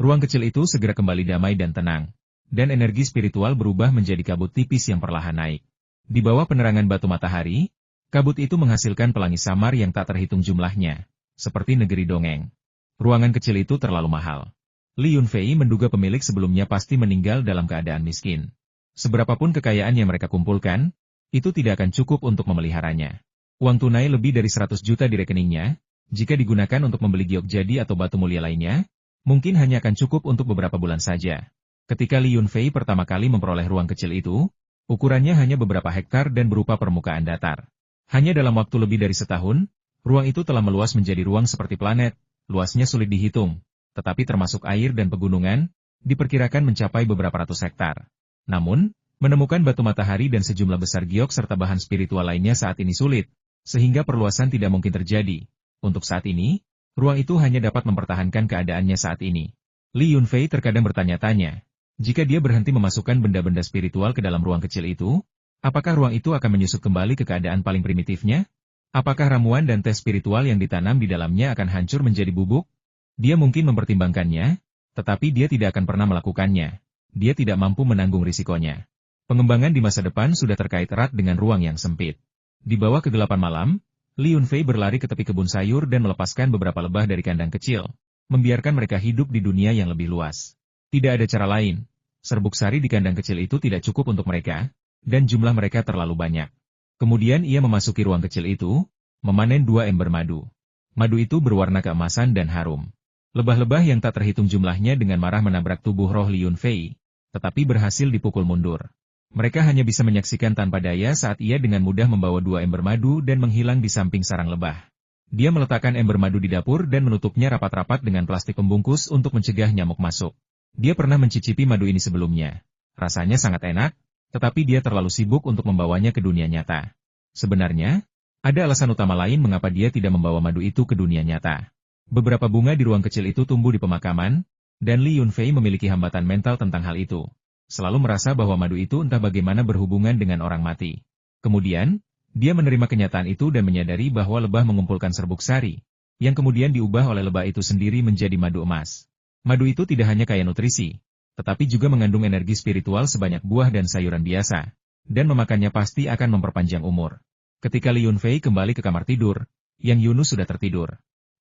Ruang kecil itu segera kembali damai dan tenang, dan energi spiritual berubah menjadi kabut tipis yang perlahan naik. Di bawah penerangan batu matahari, kabut itu menghasilkan pelangi samar yang tak terhitung jumlahnya, seperti negeri dongeng. Ruangan kecil itu terlalu mahal. Li Yunfei menduga pemilik sebelumnya pasti meninggal dalam keadaan miskin. Seberapapun kekayaan yang mereka kumpulkan, itu tidak akan cukup untuk memeliharanya. Uang tunai lebih dari 100 juta di rekeningnya, jika digunakan untuk membeli giok jadi atau batu mulia lainnya, mungkin hanya akan cukup untuk beberapa bulan saja. Ketika Li Yunfei pertama kali memperoleh ruang kecil itu, ukurannya hanya beberapa hektar dan berupa permukaan datar. Hanya dalam waktu lebih dari setahun, ruang itu telah meluas menjadi ruang seperti planet, luasnya sulit dihitung, tetapi termasuk air dan pegunungan, diperkirakan mencapai beberapa ratus hektar. Namun, menemukan batu matahari dan sejumlah besar giok serta bahan spiritual lainnya saat ini sulit, sehingga perluasan tidak mungkin terjadi. Untuk saat ini, ruang itu hanya dapat mempertahankan keadaannya saat ini. Li Yunfei terkadang bertanya-tanya, jika dia berhenti memasukkan benda-benda spiritual ke dalam ruang kecil itu, apakah ruang itu akan menyusut kembali ke keadaan paling primitifnya? Apakah ramuan dan tes spiritual yang ditanam di dalamnya akan hancur menjadi bubuk? Dia mungkin mempertimbangkannya, tetapi dia tidak akan pernah melakukannya. Dia tidak mampu menanggung risikonya. Pengembangan di masa depan sudah terkait erat dengan ruang yang sempit. Di bawah kegelapan malam, Li Yunfei berlari ke tepi kebun sayur dan melepaskan beberapa lebah dari kandang kecil, membiarkan mereka hidup di dunia yang lebih luas. Tidak ada cara lain. Serbuk sari di kandang kecil itu tidak cukup untuk mereka, dan jumlah mereka terlalu banyak. Kemudian ia memasuki ruang kecil itu, memanen 2 ember madu. Madu itu berwarna keemasan dan harum. Lebah-lebah yang tak terhitung jumlahnya dengan marah menabrak tubuh roh Li Yunfei, tetapi berhasil dipukul mundur. Mereka hanya bisa menyaksikan tanpa daya saat ia dengan mudah membawa 2 ember madu dan menghilang di samping sarang lebah. Dia meletakkan ember madu di dapur dan menutupnya rapat-rapat dengan plastik pembungkus untuk mencegah nyamuk masuk. Dia pernah mencicipi madu ini sebelumnya. Rasanya sangat enak, tetapi dia terlalu sibuk untuk membawanya ke dunia nyata. Sebenarnya, ada alasan utama lain mengapa dia tidak membawa madu itu ke dunia nyata. Beberapa bunga di ruang kecil itu tumbuh di pemakaman, dan Li Yunfei memiliki hambatan mental tentang hal itu. Selalu merasa bahwa madu itu entah bagaimana berhubungan dengan orang mati. Kemudian, dia menerima kenyataan itu dan menyadari bahwa lebah mengumpulkan serbuk sari, yang kemudian diubah oleh lebah itu sendiri menjadi madu emas. Madu itu tidak hanya kaya nutrisi, tetapi juga mengandung energi spiritual sebanyak buah dan sayuran biasa, dan memakannya pasti akan memperpanjang umur. Ketika Li Yunfei kembali ke kamar tidur, Yang Yunus sudah tertidur.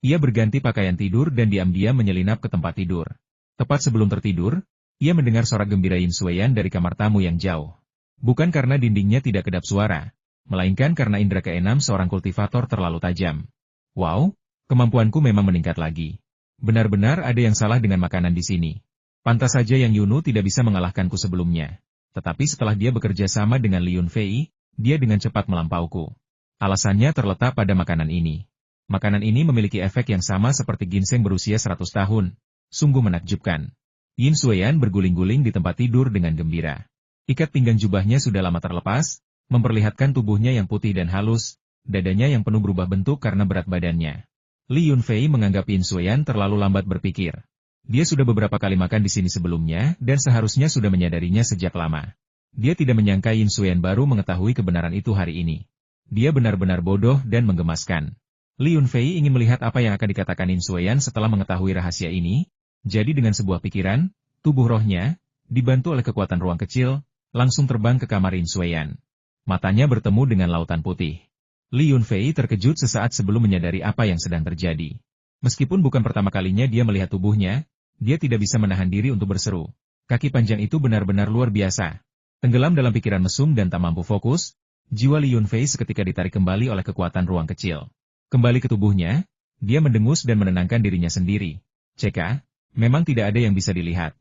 Ia berganti pakaian tidur dan diam-diam menyelinap ke tempat tidur. Tepat sebelum tertidur, ia mendengar sorak gembira Yin Suyan dari kamar tamu yang jauh. Bukan karena dindingnya tidak kedap suara, melainkan karena indera keenam seorang kultivator terlalu tajam. Wow, kemampuanku memang meningkat lagi. Benar-benar ada yang salah dengan makanan di sini. Pantas saja Yang Yunu tidak bisa mengalahkanku sebelumnya. Tetapi setelah dia bekerja sama dengan Li Yunfei, dia dengan cepat melampauku. Alasannya terletak pada makanan ini. Makanan ini memiliki efek yang sama seperti ginseng berusia 100 tahun. Sungguh menakjubkan. Yin Xueyan berguling-guling di tempat tidur dengan gembira. Ikat pinggang jubahnya sudah lama terlepas, memperlihatkan tubuhnya yang putih dan halus, dadanya yang penuh berubah bentuk karena berat badannya. Li Yunfei menganggap Yin Xueyan terlalu lambat berpikir. Dia sudah beberapa kali makan di sini sebelumnya dan seharusnya sudah menyadarinya sejak lama. Dia tidak menyangka Yin Xueyan baru mengetahui kebenaran itu hari ini. Dia benar-benar bodoh dan menggemaskan. Li Yunfei ingin melihat apa yang akan dikatakan Yin Xueyan setelah mengetahui rahasia ini. Jadi dengan sebuah pikiran, tubuh rohnya, dibantu oleh kekuatan ruang kecil, langsung terbang ke kamar Yin Xueyan. Matanya bertemu dengan lautan putih. Li Yunfei terkejut sesaat sebelum menyadari apa yang sedang terjadi. Meskipun bukan pertama kalinya dia melihat tubuhnya, dia tidak bisa menahan diri untuk berseru. Kaki panjang itu benar-benar luar biasa. Tenggelam dalam pikiran mesum dan tak mampu fokus, jiwa Li Yunfei seketika ditarik kembali oleh kekuatan ruang kecil. Kembali ke tubuhnya, dia mendengus dan menenangkan dirinya sendiri. Ceka, memang tidak ada yang bisa dilihat.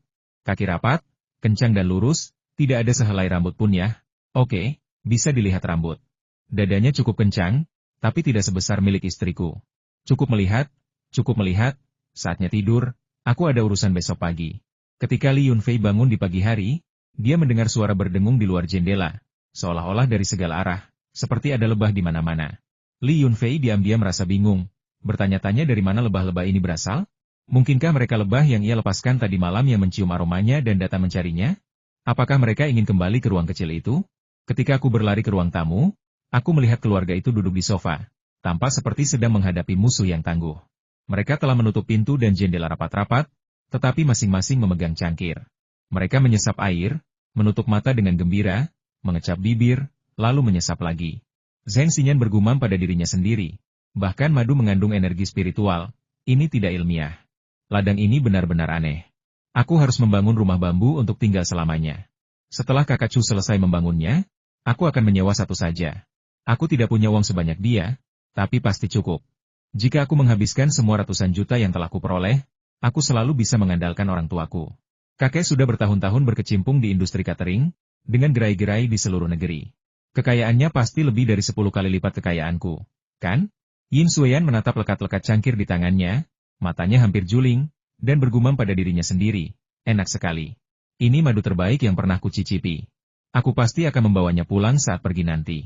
Kaki rapat, kencang dan lurus, tidak ada sehelai rambut pun ya. Oke, bisa dilihat rambut. Dadanya cukup kencang, tapi tidak sebesar milik istriku. Cukup melihat, saatnya tidur, aku ada urusan besok pagi. Ketika Li Yunfei bangun di pagi hari, dia mendengar suara berdengung di luar jendela, seolah-olah dari segala arah, seperti ada lebah di mana-mana. Li Yunfei diam-diam merasa bingung, bertanya-tanya dari mana lebah-lebah ini berasal? Mungkinkah mereka lebah yang ia lepaskan tadi malam yang mencium aromanya dan datang mencarinya? Apakah mereka ingin kembali ke ruang kecil itu? Ketika aku berlari ke ruang tamu, aku melihat keluarga itu duduk di sofa, tampak seperti sedang menghadapi musuh yang tangguh. Mereka telah menutup pintu dan jendela rapat-rapat, tetapi masing-masing memegang cangkir. Mereka menyesap air, menutup mata dengan gembira, mengecap bibir, lalu menyesap lagi. Zheng Xinyan bergumam pada dirinya sendiri. Bahkan madu mengandung energi spiritual. Ini tidak ilmiah. Ladang ini benar-benar aneh. Aku harus membangun rumah bambu untuk tinggal selamanya. Setelah kakak Chu selesai membangunnya, aku akan menyewa satu saja. Aku tidak punya uang sebanyak dia, tapi pasti cukup. Jika aku menghabiskan semua ratusan juta yang telah kuperoleh, aku selalu bisa mengandalkan orang tuaku. Kakek sudah bertahun-tahun berkecimpung di industri catering, dengan gerai-gerai di seluruh negeri. Kekayaannya pasti lebih dari 10 kali lipat kekayaanku, kan? Yin Xueyan menatap lekat-lekat cangkir di tangannya, matanya hampir juling, dan bergumam pada dirinya sendiri, enak sekali. Ini madu terbaik yang pernah kucicipi. Aku pasti akan membawanya pulang saat pergi nanti.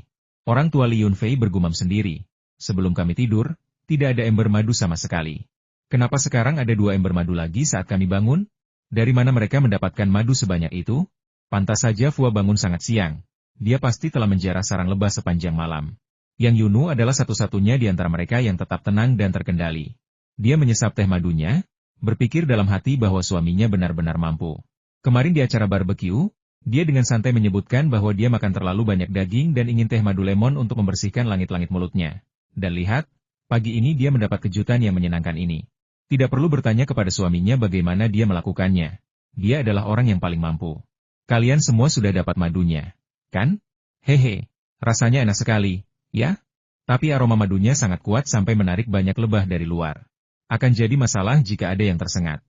Orang tua Li Yunfei bergumam sendiri. Sebelum kami tidur, tidak ada ember madu sama sekali. Kenapa sekarang ada 2 ember madu lagi saat kami bangun? Dari mana mereka mendapatkan madu sebanyak itu? Pantas saja Fua bangun sangat siang. Dia pasti telah menjarah sarang lebah sepanjang malam. Yang Yunu adalah satu-satunya di antara mereka yang tetap tenang dan terkendali. Dia menyesap teh madunya, berpikir dalam hati bahwa suaminya benar-benar mampu. Kemarin di acara barbecue, dia dengan santai menyebutkan bahwa dia makan terlalu banyak daging dan ingin teh madu lemon untuk membersihkan langit-langit mulutnya. Dan lihat, pagi ini dia mendapat kejutan yang menyenangkan ini. Tidak perlu bertanya kepada suaminya bagaimana dia melakukannya. Dia adalah orang yang paling mampu. Kalian semua sudah dapat madunya, kan? Hehe, rasanya enak sekali, ya? Tapi aroma madunya sangat kuat sampai menarik banyak lebah dari luar. Akan jadi masalah jika ada yang tersengat.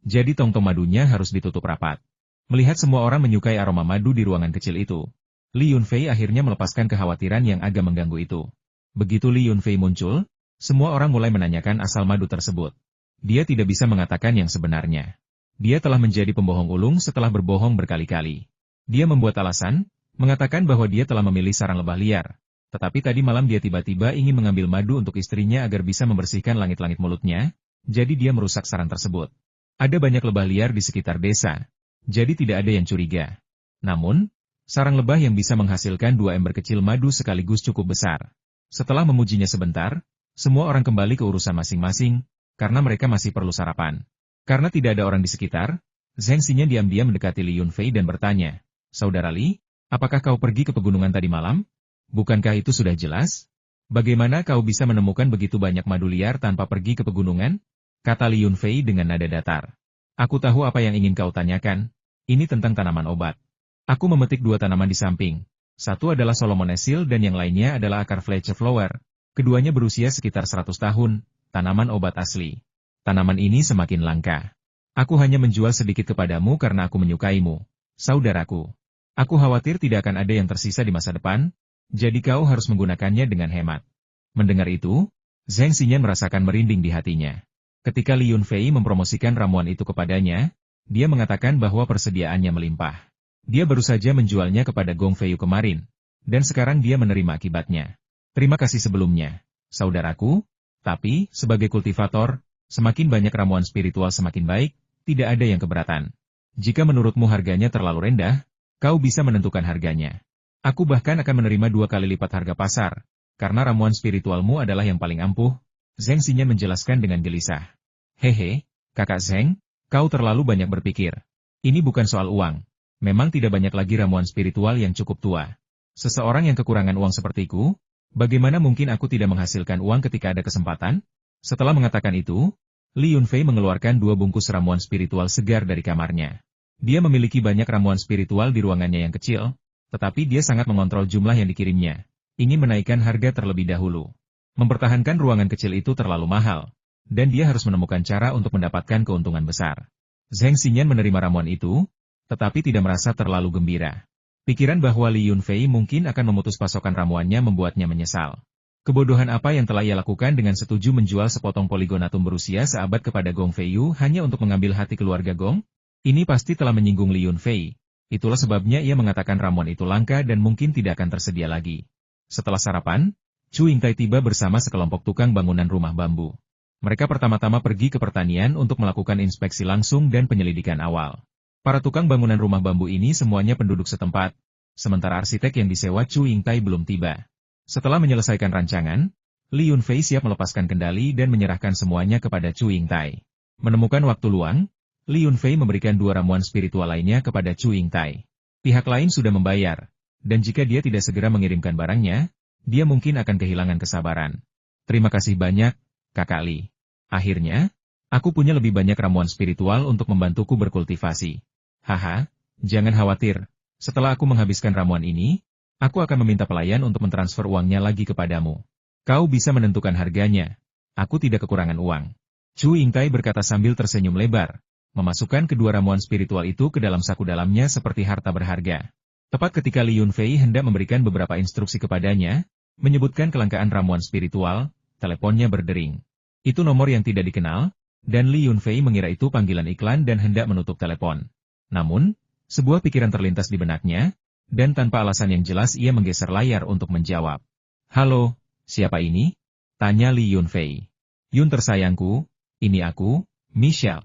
Jadi tong-tong madunya harus ditutup rapat. Melihat semua orang menyukai aroma madu di ruangan kecil itu, Li Yunfei akhirnya melepaskan kekhawatiran yang agak mengganggu itu. Begitu Li Yunfei muncul, semua orang mulai menanyakan asal madu tersebut. Dia tidak bisa mengatakan yang sebenarnya. Dia telah menjadi pembohong ulung setelah berbohong berkali-kali. Dia membuat alasan, mengatakan bahwa dia telah memilih sarang lebah liar. Tetapi tadi malam dia tiba-tiba ingin mengambil madu untuk istrinya agar bisa membersihkan langit-langit mulutnya, jadi dia merusak sarang tersebut. Ada banyak lebah liar di sekitar desa, jadi tidak ada yang curiga. Namun, sarang lebah yang bisa menghasilkan 2 ember kecil madu sekaligus cukup besar. Setelah memujinya sebentar, semua orang kembali ke urusan masing-masing, karena mereka masih perlu sarapan. Karena tidak ada orang di sekitar, Zheng Xinyan diam-diam mendekati Li Yunfei dan bertanya, "Saudara Li, apakah kau pergi ke pegunungan tadi malam? Bukankah itu sudah jelas? Bagaimana kau bisa menemukan begitu banyak madu liar tanpa pergi ke pegunungan?" Kata Li Yunfei dengan nada datar. "Aku tahu apa yang ingin kau tanyakan. Ini tentang tanaman obat. Aku memetik 2 tanaman di samping. Satu adalah Solomon Esil dan yang lainnya adalah akar Fletcher Flower. Keduanya berusia sekitar 100 tahun, tanaman obat asli. Tanaman ini semakin langka. Aku hanya menjual sedikit kepadamu karena aku menyukaimu, saudaraku. Aku khawatir tidak akan ada yang tersisa di masa depan, Jadi kau harus menggunakannya dengan hemat. Mendengar itu, Zheng Xinyan merasakan merinding di hatinya. Ketika Li Yunfei mempromosikan ramuan itu kepadanya, dia mengatakan bahwa persediaannya melimpah. Dia baru saja menjualnya kepada Gong Feiyu kemarin, dan sekarang dia menerima akibatnya. Terima kasih sebelumnya, saudaraku, tapi, sebagai kultivator, semakin banyak ramuan spiritual semakin baik, tidak ada yang keberatan. Jika menurutmu harganya terlalu rendah, kau bisa menentukan harganya. Aku bahkan akan menerima 2 kali lipat harga pasar, karena ramuan spiritualmu adalah yang paling ampuh, Zheng Xinyan menjelaskan dengan gelisah. Hehe, kakak Zheng, kau terlalu banyak berpikir. Ini bukan soal uang. Memang tidak banyak lagi ramuan spiritual yang cukup tua. Seseorang yang kekurangan uang sepertiku, bagaimana mungkin aku tidak menghasilkan uang ketika ada kesempatan? Setelah mengatakan itu, Li Yunfei mengeluarkan 2 bungkus ramuan spiritual segar dari kamarnya. Dia memiliki banyak ramuan spiritual di ruangannya yang kecil, tetapi dia sangat mengontrol jumlah yang dikirimnya. Ingin menaikkan harga terlebih dahulu. Mempertahankan ruangan kecil itu terlalu mahal, dan dia harus menemukan cara untuk mendapatkan keuntungan besar. Zheng Xinyan menerima ramuan itu, tetapi tidak merasa terlalu gembira. Pikiran bahwa Li Yunfei mungkin akan memutus pasokan ramuannya membuatnya menyesal. Kebodohan apa yang telah ia lakukan dengan setuju menjual sepotong poligonatum berusia seabad kepada Gong Feiyu hanya untuk mengambil hati keluarga Gong? Ini pasti telah menyinggung Li Yunfei. Itulah sebabnya ia mengatakan ramuan itu langka dan mungkin tidak akan tersedia lagi. Setelah sarapan, Chu Yingtai tiba bersama sekelompok tukang bangunan rumah bambu. Mereka pertama-tama pergi ke pertanian untuk melakukan inspeksi langsung dan penyelidikan awal. Para tukang bangunan rumah bambu ini semuanya penduduk setempat, sementara arsitek yang disewa Chu Yingtai belum tiba. Setelah menyelesaikan rancangan, Li Yunfei siap melepaskan kendali dan menyerahkan semuanya kepada Chu Yingtai. Menemukan waktu luang, Li Yunfei memberikan 2 ramuan spiritual lainnya kepada Chu Yingtai. Pihak lain sudah membayar, dan jika dia tidak segera mengirimkan barangnya, dia mungkin akan kehilangan kesabaran. Terima kasih banyak, Kakak Li. Akhirnya, aku punya lebih banyak ramuan spiritual untuk membantuku berkultivasi. Haha, jangan khawatir. Setelah aku menghabiskan ramuan ini, aku akan meminta pelayan untuk mentransfer uangnya lagi kepadamu. Kau bisa menentukan harganya. Aku tidak kekurangan uang. Chu Yingtai berkata sambil tersenyum lebar, memasukkan kedua ramuan spiritual itu ke dalam saku dalamnya seperti harta berharga. Tepat ketika Li Yunfei hendak memberikan beberapa instruksi kepadanya, menyebutkan kelangkaan ramuan spiritual, teleponnya berdering. Itu nomor yang tidak dikenal, dan Li Yunfei mengira itu panggilan iklan dan hendak menutup telepon. Namun, sebuah pikiran terlintas di benaknya, dan tanpa alasan yang jelas ia menggeser layar untuk menjawab. Halo, siapa ini? Tanya Li Yunfei. Yun tersayangku, ini aku, Michelle.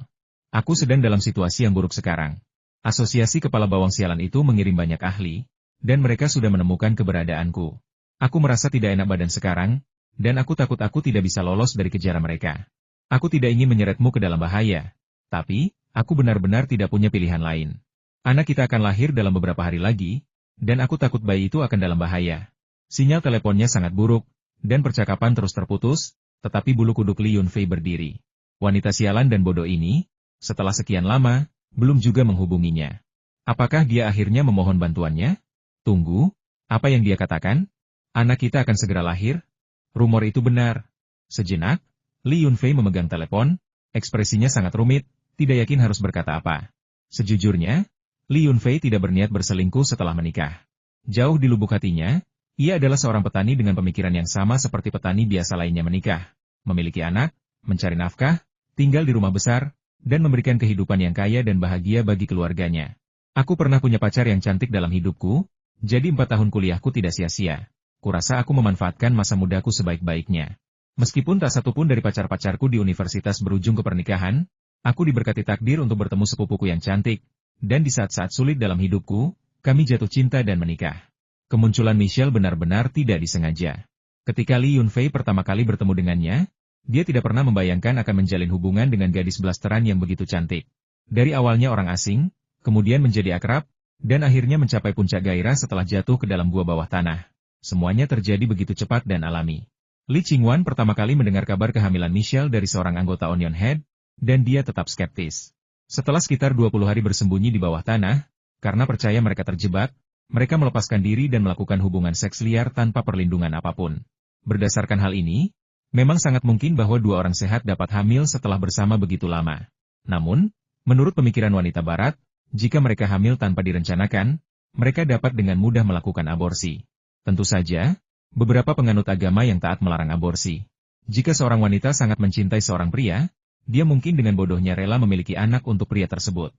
Aku sedang dalam situasi yang buruk sekarang. Asosiasi Kepala Bawang Sialan itu mengirim banyak ahli, dan mereka sudah menemukan keberadaanku. Aku merasa tidak enak badan sekarang, dan aku takut aku tidak bisa lolos dari kejaran mereka. Aku tidak ingin menyeretmu ke dalam bahaya, tapi, aku benar-benar tidak punya pilihan lain. Anak kita akan lahir dalam beberapa hari lagi, dan aku takut bayi itu akan dalam bahaya. Sinyal teleponnya sangat buruk, dan percakapan terus terputus, tetapi bulu kuduk Li Yunfei berdiri. Wanita sialan dan bodoh ini, setelah sekian lama, belum juga menghubunginya. Apakah dia akhirnya memohon bantuannya? Tunggu, apa yang dia katakan? Anak kita akan segera lahir? Rumor itu benar. Sejenak, Li Yunfei memegang telepon, ekspresinya sangat rumit, tidak yakin harus berkata apa. Sejujurnya, Li Yunfei tidak berniat berselingkuh setelah menikah. Jauh di lubuk hatinya, ia adalah seorang petani dengan pemikiran yang sama seperti petani biasa lainnya menikah, memiliki anak, mencari nafkah, tinggal di rumah besar, dan memberikan kehidupan yang kaya dan bahagia bagi keluarganya. Aku pernah punya pacar yang cantik dalam hidupku, jadi 4 tahun kuliahku tidak sia-sia. Kurasa aku memanfaatkan masa mudaku sebaik-baiknya. Meskipun tak satupun dari pacar-pacarku di universitas berujung ke pernikahan, aku diberkati takdir untuk bertemu sepupuku yang cantik, dan di saat-saat sulit dalam hidupku, kami jatuh cinta dan menikah. Kemunculan Michelle benar-benar tidak disengaja. Ketika Li Yunfei pertama kali bertemu dengannya, dia tidak pernah membayangkan akan menjalin hubungan dengan gadis blasteran yang begitu cantik. Dari awalnya orang asing, kemudian menjadi akrab, dan akhirnya mencapai puncak gairah setelah jatuh ke dalam gua bawah tanah. Semuanya terjadi begitu cepat dan alami. Li Qingwan pertama kali mendengar kabar kehamilan Michelle dari seorang anggota Onion Head, dan dia tetap skeptis. Setelah sekitar 20 hari bersembunyi di bawah tanah, karena percaya mereka terjebak, mereka melepaskan diri dan melakukan hubungan seks liar tanpa perlindungan apapun. Berdasarkan hal ini, memang sangat mungkin bahwa 2 orang sehat dapat hamil setelah bersama begitu lama. Namun, menurut pemikiran wanita barat, jika mereka hamil tanpa direncanakan, mereka dapat dengan mudah melakukan aborsi. Tentu saja, beberapa penganut agama yang taat melarang aborsi. Jika seorang wanita sangat mencintai seorang pria, dia mungkin dengan bodohnya rela memiliki anak untuk pria tersebut.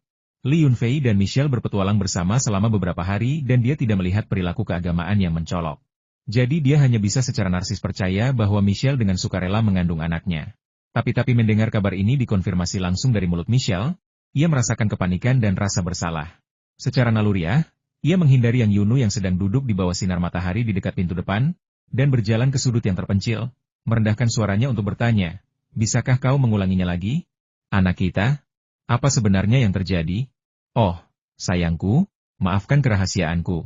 Li Yunfei dan Michelle berpetualang bersama selama beberapa hari dan dia tidak melihat perilaku keagamaan yang mencolok. Jadi dia hanya bisa secara narsis percaya bahwa Michelle dengan sukarela mengandung anaknya. Tapi mendengar kabar ini dikonfirmasi langsung dari mulut Michelle, ia merasakan kepanikan dan rasa bersalah. Secara naluriah, ia menghindari Yang Yunu yang sedang duduk di bawah sinar matahari di dekat pintu depan, dan berjalan ke sudut yang terpencil, merendahkan suaranya untuk bertanya, "Bisakah kau mengulanginya lagi? Anak kita? Apa sebenarnya yang terjadi? Oh, sayangku, maafkan kerahasiaanku.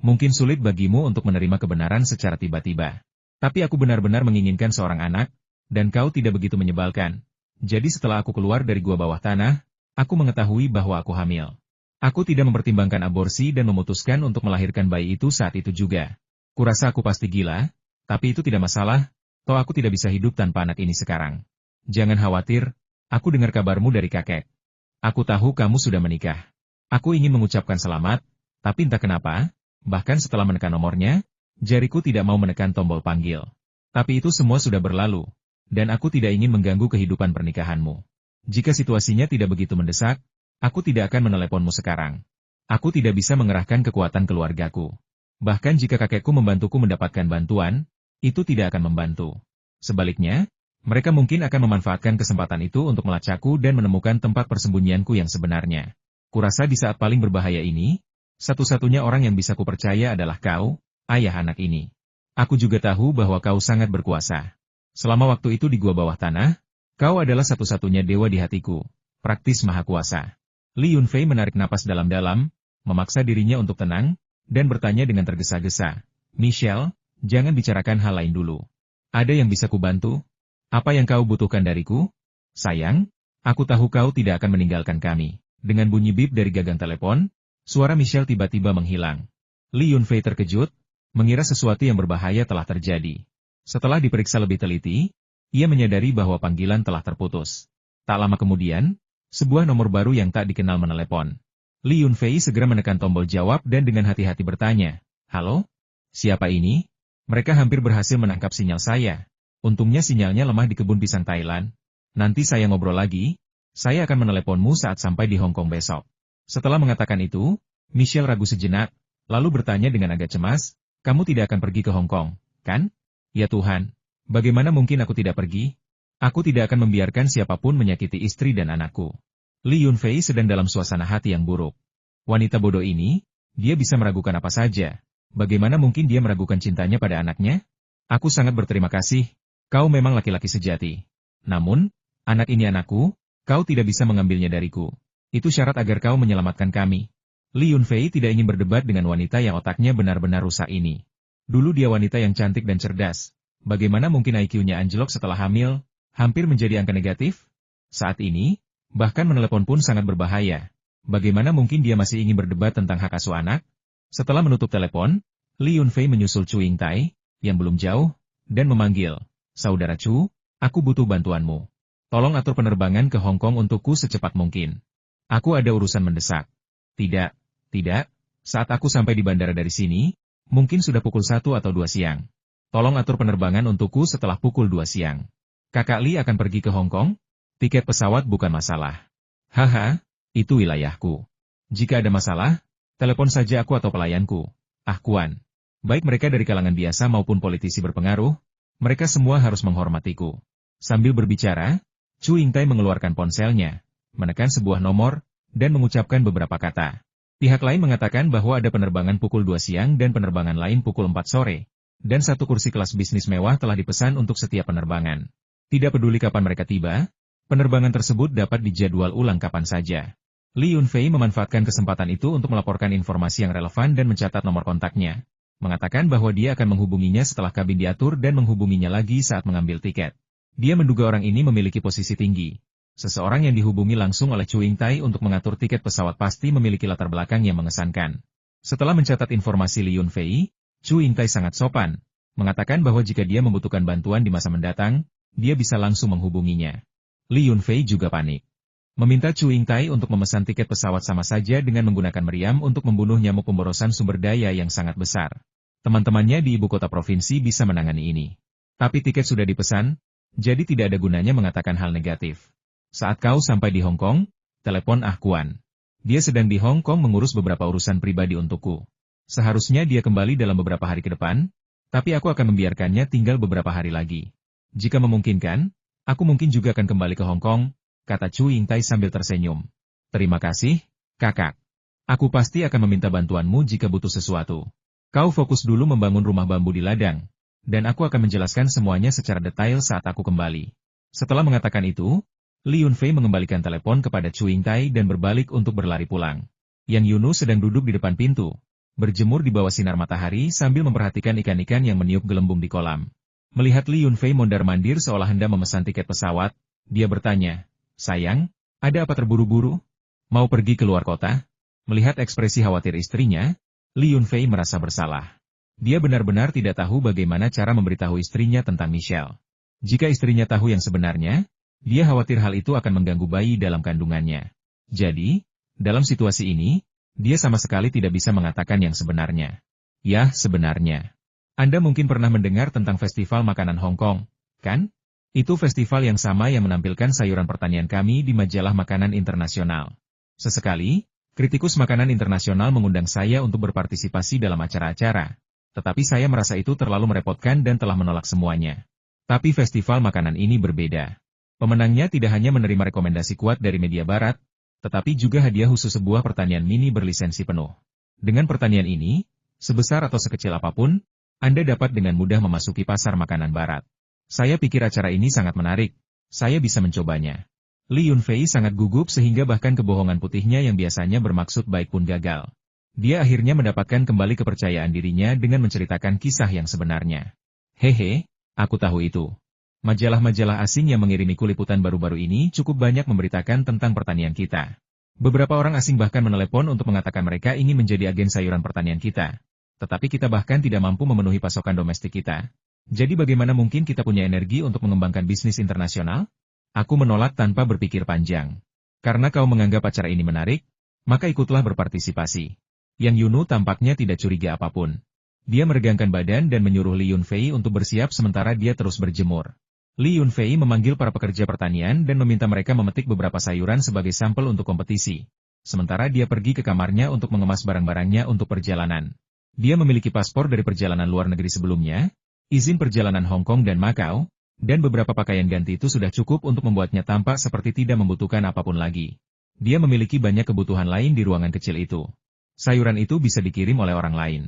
Mungkin sulit bagimu untuk menerima kebenaran secara tiba-tiba. Tapi aku benar-benar menginginkan seorang anak, dan kau tidak begitu menyebalkan. Jadi setelah aku keluar dari gua bawah tanah, aku mengetahui bahwa aku hamil. Aku tidak mempertimbangkan aborsi dan memutuskan untuk melahirkan bayi itu saat itu juga. Kurasa aku pasti gila, tapi itu tidak masalah, toh aku tidak bisa hidup tanpa anak ini sekarang. Jangan khawatir, aku dengar kabarmu dari kakek. Aku tahu kamu sudah menikah. Aku ingin mengucapkan selamat, tapi entah kenapa, bahkan setelah menekan nomornya, jariku tidak mau menekan tombol panggil. Tapi itu semua sudah berlalu, dan aku tidak ingin mengganggu kehidupan pernikahanmu. Jika situasinya tidak begitu mendesak, aku tidak akan meneleponmu sekarang. Aku tidak bisa mengerahkan kekuatan keluargaku. Bahkan jika kakekku membantuku mendapatkan bantuan, itu tidak akan membantu. Sebaliknya, mereka mungkin akan memanfaatkan kesempatan itu untuk melacakku dan menemukan tempat persembunyianku yang sebenarnya. Kurasa di saat paling berbahaya ini, satu-satunya orang yang bisa kupercaya adalah kau, ayah anak ini. Aku juga tahu bahwa kau sangat berkuasa. Selama waktu itu di gua bawah tanah, kau adalah satu-satunya dewa di hatiku, praktis maha kuasa. Li Yunfei menarik napas dalam-dalam, memaksa dirinya untuk tenang, dan bertanya dengan tergesa-gesa, "Michelle, jangan bicarakan hal lain dulu. Ada yang bisa kubantu? Apa yang kau butuhkan dariku? Sayang, aku tahu kau tidak akan meninggalkan kami." Dengan bunyi bip dari gagang telepon, suara Michelle tiba-tiba menghilang. Li Yunfei terkejut, mengira sesuatu yang berbahaya telah terjadi. Setelah diperiksa lebih teliti, ia menyadari bahwa panggilan telah terputus. Tak lama kemudian, sebuah nomor baru yang tak dikenal menelepon. Li Yunfei segera menekan tombol jawab dan dengan hati-hati bertanya, "Halo? Siapa ini?" Mereka hampir berhasil menangkap sinyal saya. Untungnya sinyalnya lemah di kebun pisang Thailand. Nanti saya ngobrol lagi. Saya akan meneleponmu saat sampai di Hong Kong besok. Setelah mengatakan itu, Michelle ragu sejenak, lalu bertanya dengan agak cemas, "Kamu tidak akan pergi ke Hong Kong, kan?" "Ya Tuhan, bagaimana mungkin aku tidak pergi? Aku tidak akan membiarkan siapapun menyakiti istri dan anakku." Li Yunfei sedang dalam suasana hati yang buruk. Wanita bodoh ini, dia bisa meragukan apa saja. Bagaimana mungkin dia meragukan cintanya pada anaknya? "Aku sangat berterima kasih, kau memang laki-laki sejati. Namun, anak ini anakku. Kau tidak bisa mengambilnya dariku. Itu syarat agar kau menyelamatkan kami." Li Yunfei tidak ingin berdebat dengan wanita yang otaknya benar-benar rusak ini. Dulu dia wanita yang cantik dan cerdas. Bagaimana mungkin IQ-nya anjlok setelah hamil, hampir menjadi angka negatif? Saat ini, bahkan menelepon pun sangat berbahaya. Bagaimana mungkin dia masih ingin berdebat tentang hak asuh anak? Setelah menutup telepon, Li Yunfei menyusul Chu Yingtai, yang belum jauh, dan memanggil, "Saudara Chu, aku butuh bantuanmu. Tolong atur penerbangan ke Hong Kong untukku secepat mungkin. Aku ada urusan mendesak." Tidak, saat aku sampai di bandara dari sini, mungkin sudah pukul 1 atau 2 siang. Tolong atur penerbangan untukku setelah pukul 2 siang. Kakak Li akan pergi ke Hong Kong? Tiket pesawat bukan masalah. Haha, itu wilayahku. Jika ada masalah, telepon saja aku atau pelayanku. Ah Kuan. Baik mereka dari kalangan biasa maupun politisi berpengaruh, mereka semua harus menghormatiku. Sambil berbicara, Chu Yingtai mengeluarkan ponselnya, menekan sebuah nomor, dan mengucapkan beberapa kata. Pihak lain mengatakan bahwa ada penerbangan pukul 2 siang dan penerbangan lain pukul 4 sore, dan satu kursi kelas bisnis mewah telah dipesan untuk setiap penerbangan. Tidak peduli kapan mereka tiba, penerbangan tersebut dapat dijadwal ulang kapan saja. Li Yunfei memanfaatkan kesempatan itu untuk melaporkan informasi yang relevan dan mencatat nomor kontaknya, mengatakan bahwa dia akan menghubunginya setelah kabin diatur dan menghubunginya lagi saat mengambil tiket. Dia menduga orang ini memiliki posisi tinggi. Seseorang yang dihubungi langsung oleh Chu Yingtai untuk mengatur tiket pesawat pasti memiliki latar belakang yang mengesankan. Setelah mencatat informasi Li Yunfei, Chu Yingtai sangat sopan, mengatakan bahwa jika dia membutuhkan bantuan di masa mendatang, dia bisa langsung menghubunginya. Li Yunfei juga panik. Meminta Chu Yingtai untuk memesan tiket pesawat sama saja dengan menggunakan meriam untuk membunuh nyamuk pemborosan sumber daya yang sangat besar. Teman-temannya di ibu kota provinsi bisa menangani ini. Tapi tiket sudah dipesan, jadi tidak ada gunanya mengatakan hal negatif. Saat kau sampai di Hong Kong, telepon Ah Kuan. Dia sedang di Hong Kong mengurus beberapa urusan pribadi untukku. Seharusnya dia kembali dalam beberapa hari ke depan, tapi aku akan membiarkannya tinggal beberapa hari lagi. Jika memungkinkan, aku mungkin juga akan kembali ke Hong Kong, kata Chu Yingtai sambil tersenyum. Terima kasih, kakak. Aku pasti akan meminta bantuanmu jika butuh sesuatu. Kau fokus dulu membangun rumah bambu di ladang, dan aku akan menjelaskan semuanya secara detail saat aku kembali. Setelah mengatakan itu, Li Yunfei mengembalikan telepon kepada Chu Yingtai dan berbalik untuk berlari pulang. Yang Yunu sedang duduk di depan pintu, berjemur di bawah sinar matahari sambil memperhatikan ikan-ikan yang meniup gelembung di kolam. Melihat Li Yunfei mondar-mandir seolah hendak memesan tiket pesawat, dia bertanya, "Sayang, ada apa terburu-buru? Mau pergi ke luar kota?" Melihat ekspresi khawatir istrinya, Li Yunfei merasa bersalah. Dia benar-benar tidak tahu bagaimana cara memberitahu istrinya tentang Michelle. Jika istrinya tahu yang sebenarnya, dia khawatir hal itu akan mengganggu bayi dalam kandungannya. Jadi, dalam situasi ini, dia sama sekali tidak bisa mengatakan yang sebenarnya. Ya, sebenarnya. Anda mungkin pernah mendengar tentang festival makanan Hong Kong, kan? Itu festival yang sama yang menampilkan sayuran pertanian kami di majalah makanan internasional. Sesekali, kritikus makanan internasional mengundang saya untuk berpartisipasi dalam acara-acara. Tetapi saya merasa itu terlalu merepotkan dan telah menolak semuanya. Tapi festival makanan ini berbeda. Pemenangnya tidak hanya menerima rekomendasi kuat dari media barat, tetapi juga hadiah khusus sebuah pertanian mini berlisensi penuh. Dengan pertanian ini, sebesar atau sekecil apapun, Anda dapat dengan mudah memasuki pasar makanan barat. Saya pikir acara ini sangat menarik. Saya bisa mencobanya. Li Yunfei sangat gugup sehingga bahkan kebohongan putihnya yang biasanya bermaksud baik pun gagal. Dia akhirnya mendapatkan kembali kepercayaan dirinya dengan menceritakan kisah yang sebenarnya. Hehe, aku tahu itu. Majalah-majalah asing yang mengirimiku liputan baru-baru ini cukup banyak memberitakan tentang pertanian kita. Beberapa orang asing bahkan menelepon untuk mengatakan mereka ingin menjadi agen sayuran pertanian kita. Tetapi kita bahkan tidak mampu memenuhi pasokan domestik kita. Jadi bagaimana mungkin kita punya energi untuk mengembangkan bisnis internasional? Aku menolak tanpa berpikir panjang. Karena kau menganggap acara ini menarik, maka ikutlah berpartisipasi. Yang Yunu tampaknya tidak curiga apapun. Dia meregangkan badan dan menyuruh Li Yunfei untuk bersiap sementara dia terus berjemur. Li Yunfei memanggil para pekerja pertanian dan meminta mereka memetik beberapa sayuran sebagai sampel untuk kompetisi. Sementara dia pergi ke kamarnya untuk mengemas barang-barangnya untuk perjalanan. Dia memiliki paspor dari perjalanan luar negeri sebelumnya, izin perjalanan Hong Kong dan Macau, dan beberapa pakaian ganti itu sudah cukup untuk membuatnya tampak seperti tidak membutuhkan apapun lagi. Dia memiliki banyak kebutuhan lain di ruangan kecil itu. Sayuran itu bisa dikirim oleh orang lain.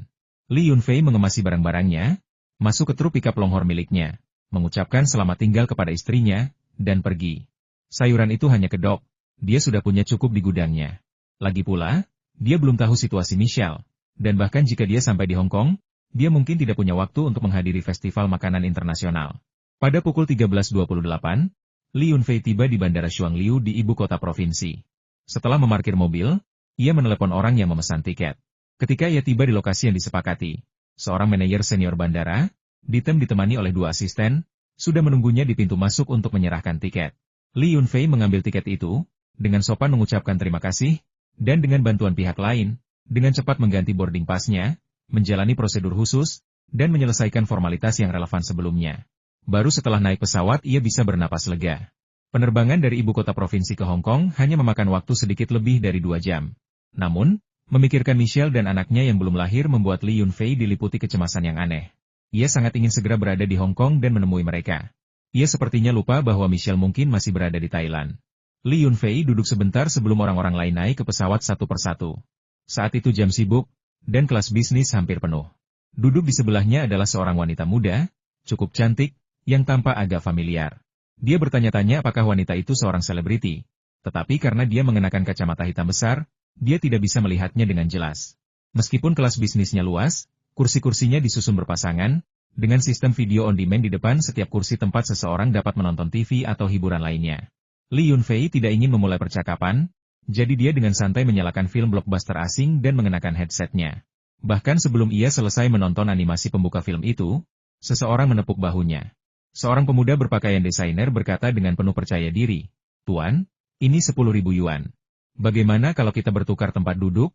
Li Yunfei mengemasi barang-barangnya, masuk ke truk pickup Longhorn miliknya, mengucapkan selamat tinggal kepada istrinya, dan pergi. Sayuran itu hanya kedok, dia sudah punya cukup di gudangnya. Lagi pula, dia belum tahu situasi Michelle. Dan bahkan jika dia sampai di Hong Kong, dia mungkin tidak punya waktu untuk menghadiri festival makanan internasional. Pada pukul 13.28, Li Yunfei tiba di Bandara Shuangliu di ibu kota provinsi. Setelah memarkir mobil, ia menelepon orang yang memesan tiket. Ketika ia tiba di lokasi yang disepakati, seorang manajer senior bandara, ditemani oleh 2 asisten, sudah menunggunya di pintu masuk untuk menyerahkan tiket. Li Yunfei mengambil tiket itu, dengan sopan mengucapkan terima kasih, dan dengan bantuan pihak lain, dengan cepat mengganti boarding pass-nya, menjalani prosedur khusus, dan menyelesaikan formalitas yang relevan sebelumnya. Baru setelah naik pesawat ia bisa bernapas lega. Penerbangan dari ibu kota provinsi ke Hong Kong hanya memakan waktu sedikit lebih dari 2 jam. Namun, memikirkan Michelle dan anaknya yang belum lahir membuat Li Yunfei diliputi kecemasan yang aneh. Ia sangat ingin segera berada di Hong Kong dan menemui mereka. Ia sepertinya lupa bahwa Michelle mungkin masih berada di Thailand. Li Yunfei duduk sebentar sebelum orang-orang lain naik ke pesawat satu persatu. Saat itu jam sibuk, dan kelas bisnis hampir penuh. Duduk di sebelahnya adalah seorang wanita muda, cukup cantik, yang tampak agak familiar. Dia bertanya-tanya apakah wanita itu seorang selebriti. Tetapi karena dia mengenakan kacamata hitam besar, dia tidak bisa melihatnya dengan jelas. Meskipun kelas bisnisnya luas, kursi-kursinya disusun berpasangan, dengan sistem video on demand di depan setiap kursi tempat seseorang dapat menonton TV atau hiburan lainnya. Li Yunfei tidak ingin memulai percakapan, jadi dia dengan santai menyalakan film blockbuster asing dan mengenakan headsetnya. Bahkan sebelum ia selesai menonton animasi pembuka film itu, seseorang menepuk bahunya. Seorang pemuda berpakaian desainer berkata dengan penuh percaya diri, "Tuan, ini 10.000 yuan. Bagaimana kalau kita bertukar tempat duduk?"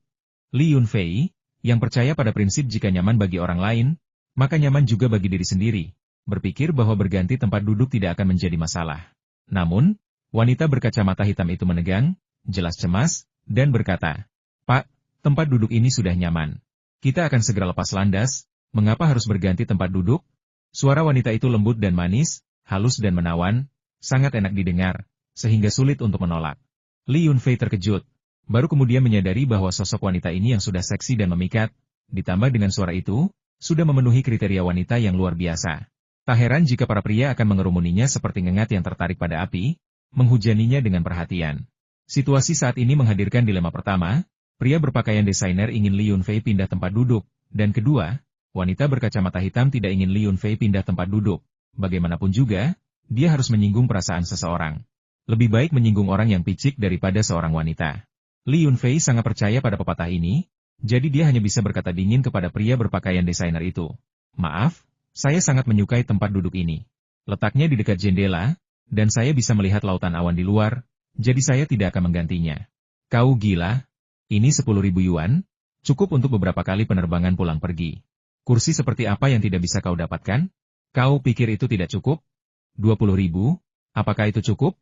Li Yunfei, yang percaya pada prinsip jika nyaman bagi orang lain, maka nyaman juga bagi diri sendiri, berpikir bahwa berganti tempat duduk tidak akan menjadi masalah. Namun, wanita berkacamata hitam itu menegang, jelas cemas, dan berkata, "Pak, tempat duduk ini sudah nyaman. Kita akan segera lepas landas, mengapa harus berganti tempat duduk?" Suara wanita itu lembut dan manis, halus dan menawan, sangat enak didengar, sehingga sulit untuk menolak. Li Yunfei terkejut, baru kemudian menyadari bahwa sosok wanita ini yang sudah seksi dan memikat, ditambah dengan suara itu, sudah memenuhi kriteria wanita yang luar biasa. Tak heran jika para pria akan mengerumuninya seperti ngengat yang tertarik pada api, menghujaninya dengan perhatian. Situasi saat ini menghadirkan dilema pertama, pria berpakaian desainer ingin Li Yunfei pindah tempat duduk, dan kedua, wanita berkacamata hitam tidak ingin Li Yunfei pindah tempat duduk. Bagaimanapun juga, dia harus menyinggung perasaan seseorang. Lebih baik menyinggung orang yang picik daripada seorang wanita. Li Yunfei sangat percaya pada pepatah ini, jadi dia hanya bisa berkata dingin kepada pria berpakaian desainer itu. "Maaf, saya sangat menyukai tempat duduk ini. Letaknya di dekat jendela, dan saya bisa melihat lautan awan di luar, jadi saya tidak akan menggantinya." "Kau gila? Ini 10.000 yuan, cukup untuk beberapa kali penerbangan pulang pergi. Kursi seperti apa yang tidak bisa kau dapatkan? Kau pikir itu tidak cukup? 20.000, apakah itu cukup?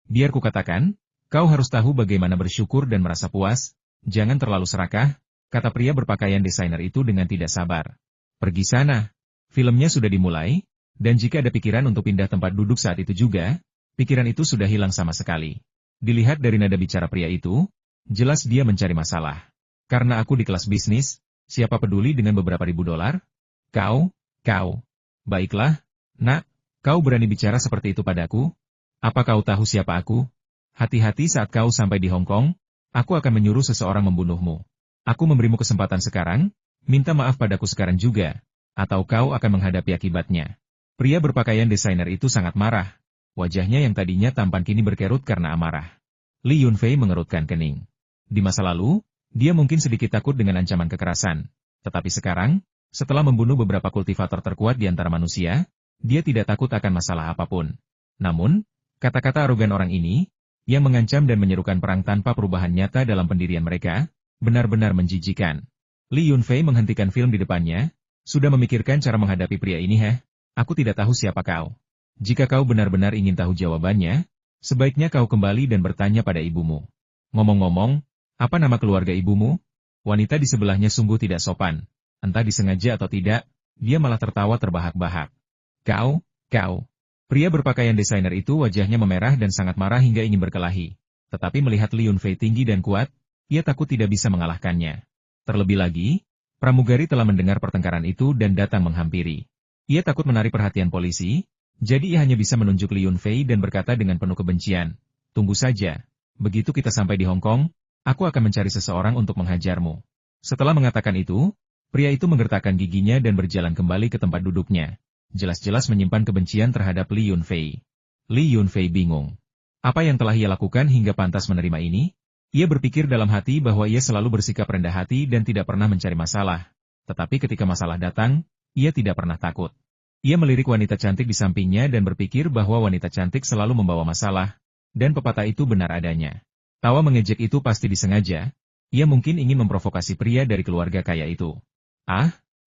Biar kukatakan, kau harus tahu bagaimana bersyukur dan merasa puas, jangan terlalu serakah," kata pria berpakaian desainer itu dengan tidak sabar. "Pergi sana. Filmnya sudah dimulai, dan jika ada pikiran untuk pindah tempat duduk saat itu juga, pikiran itu sudah hilang sama sekali." Dilihat dari nada bicara pria itu, jelas dia mencari masalah. "Karena aku di kelas bisnis, siapa peduli dengan beberapa ribu dolar? Kau. Baiklah, nak, kau berani bicara seperti itu padaku? Apa kau tahu siapa aku? Hati-hati saat kau sampai di Hong Kong, aku akan menyuruh seseorang membunuhmu. Aku memberimu kesempatan sekarang, minta maaf padaku sekarang juga, atau kau akan menghadapi akibatnya." Pria berpakaian desainer itu sangat marah. Wajahnya yang tadinya tampan kini berkerut karena amarah. Li Yunfei mengerutkan kening. Di masa lalu, dia mungkin sedikit takut dengan ancaman kekerasan. Tetapi sekarang, setelah membunuh beberapa kultivator terkuat di antara manusia, dia tidak takut akan masalah apapun. Namun, kata-kata arogan orang ini, yang mengancam dan menyerukan perang tanpa perubahan nyata dalam pendirian mereka, benar-benar menjijikan. Li Yunfei menghentikan film di depannya, sudah memikirkan cara menghadapi pria ini. Aku tidak tahu siapa kau. Jika kau benar-benar ingin tahu jawabannya, sebaiknya kau kembali dan bertanya pada ibumu. Ngomong-ngomong, apa nama keluarga ibumu?" Wanita di sebelahnya sungguh tidak sopan. Entah disengaja atau tidak, dia malah tertawa terbahak-bahak. Kau. Pria berpakaian desainer itu wajahnya memerah dan sangat marah hingga ingin berkelahi. Tetapi melihat Li Yunfei tinggi dan kuat, ia takut tidak bisa mengalahkannya. Terlebih lagi, pramugari telah mendengar pertengkaran itu dan datang menghampiri. Ia takut menarik perhatian polisi, jadi ia hanya bisa menunjuk Li Yunfei dan berkata dengan penuh kebencian, "Tunggu saja, begitu kita sampai di Hong Kong, aku akan mencari seseorang untuk menghajarmu." Setelah mengatakan itu, pria itu menggertakkan giginya dan berjalan kembali ke tempat duduknya. Jelas-jelas menyimpan kebencian terhadap Li Yunfei. Li Yunfei bingung. Apa yang telah ia lakukan hingga pantas menerima ini? Ia berpikir dalam hati bahwa ia selalu bersikap rendah hati dan tidak pernah mencari masalah. Tetapi ketika masalah datang, ia tidak pernah takut. Ia melirik wanita cantik di sampingnya dan berpikir bahwa wanita cantik selalu membawa masalah, dan pepatah itu benar adanya. Tawa mengejek itu pasti disengaja. Ia mungkin ingin memprovokasi pria dari keluarga kaya itu.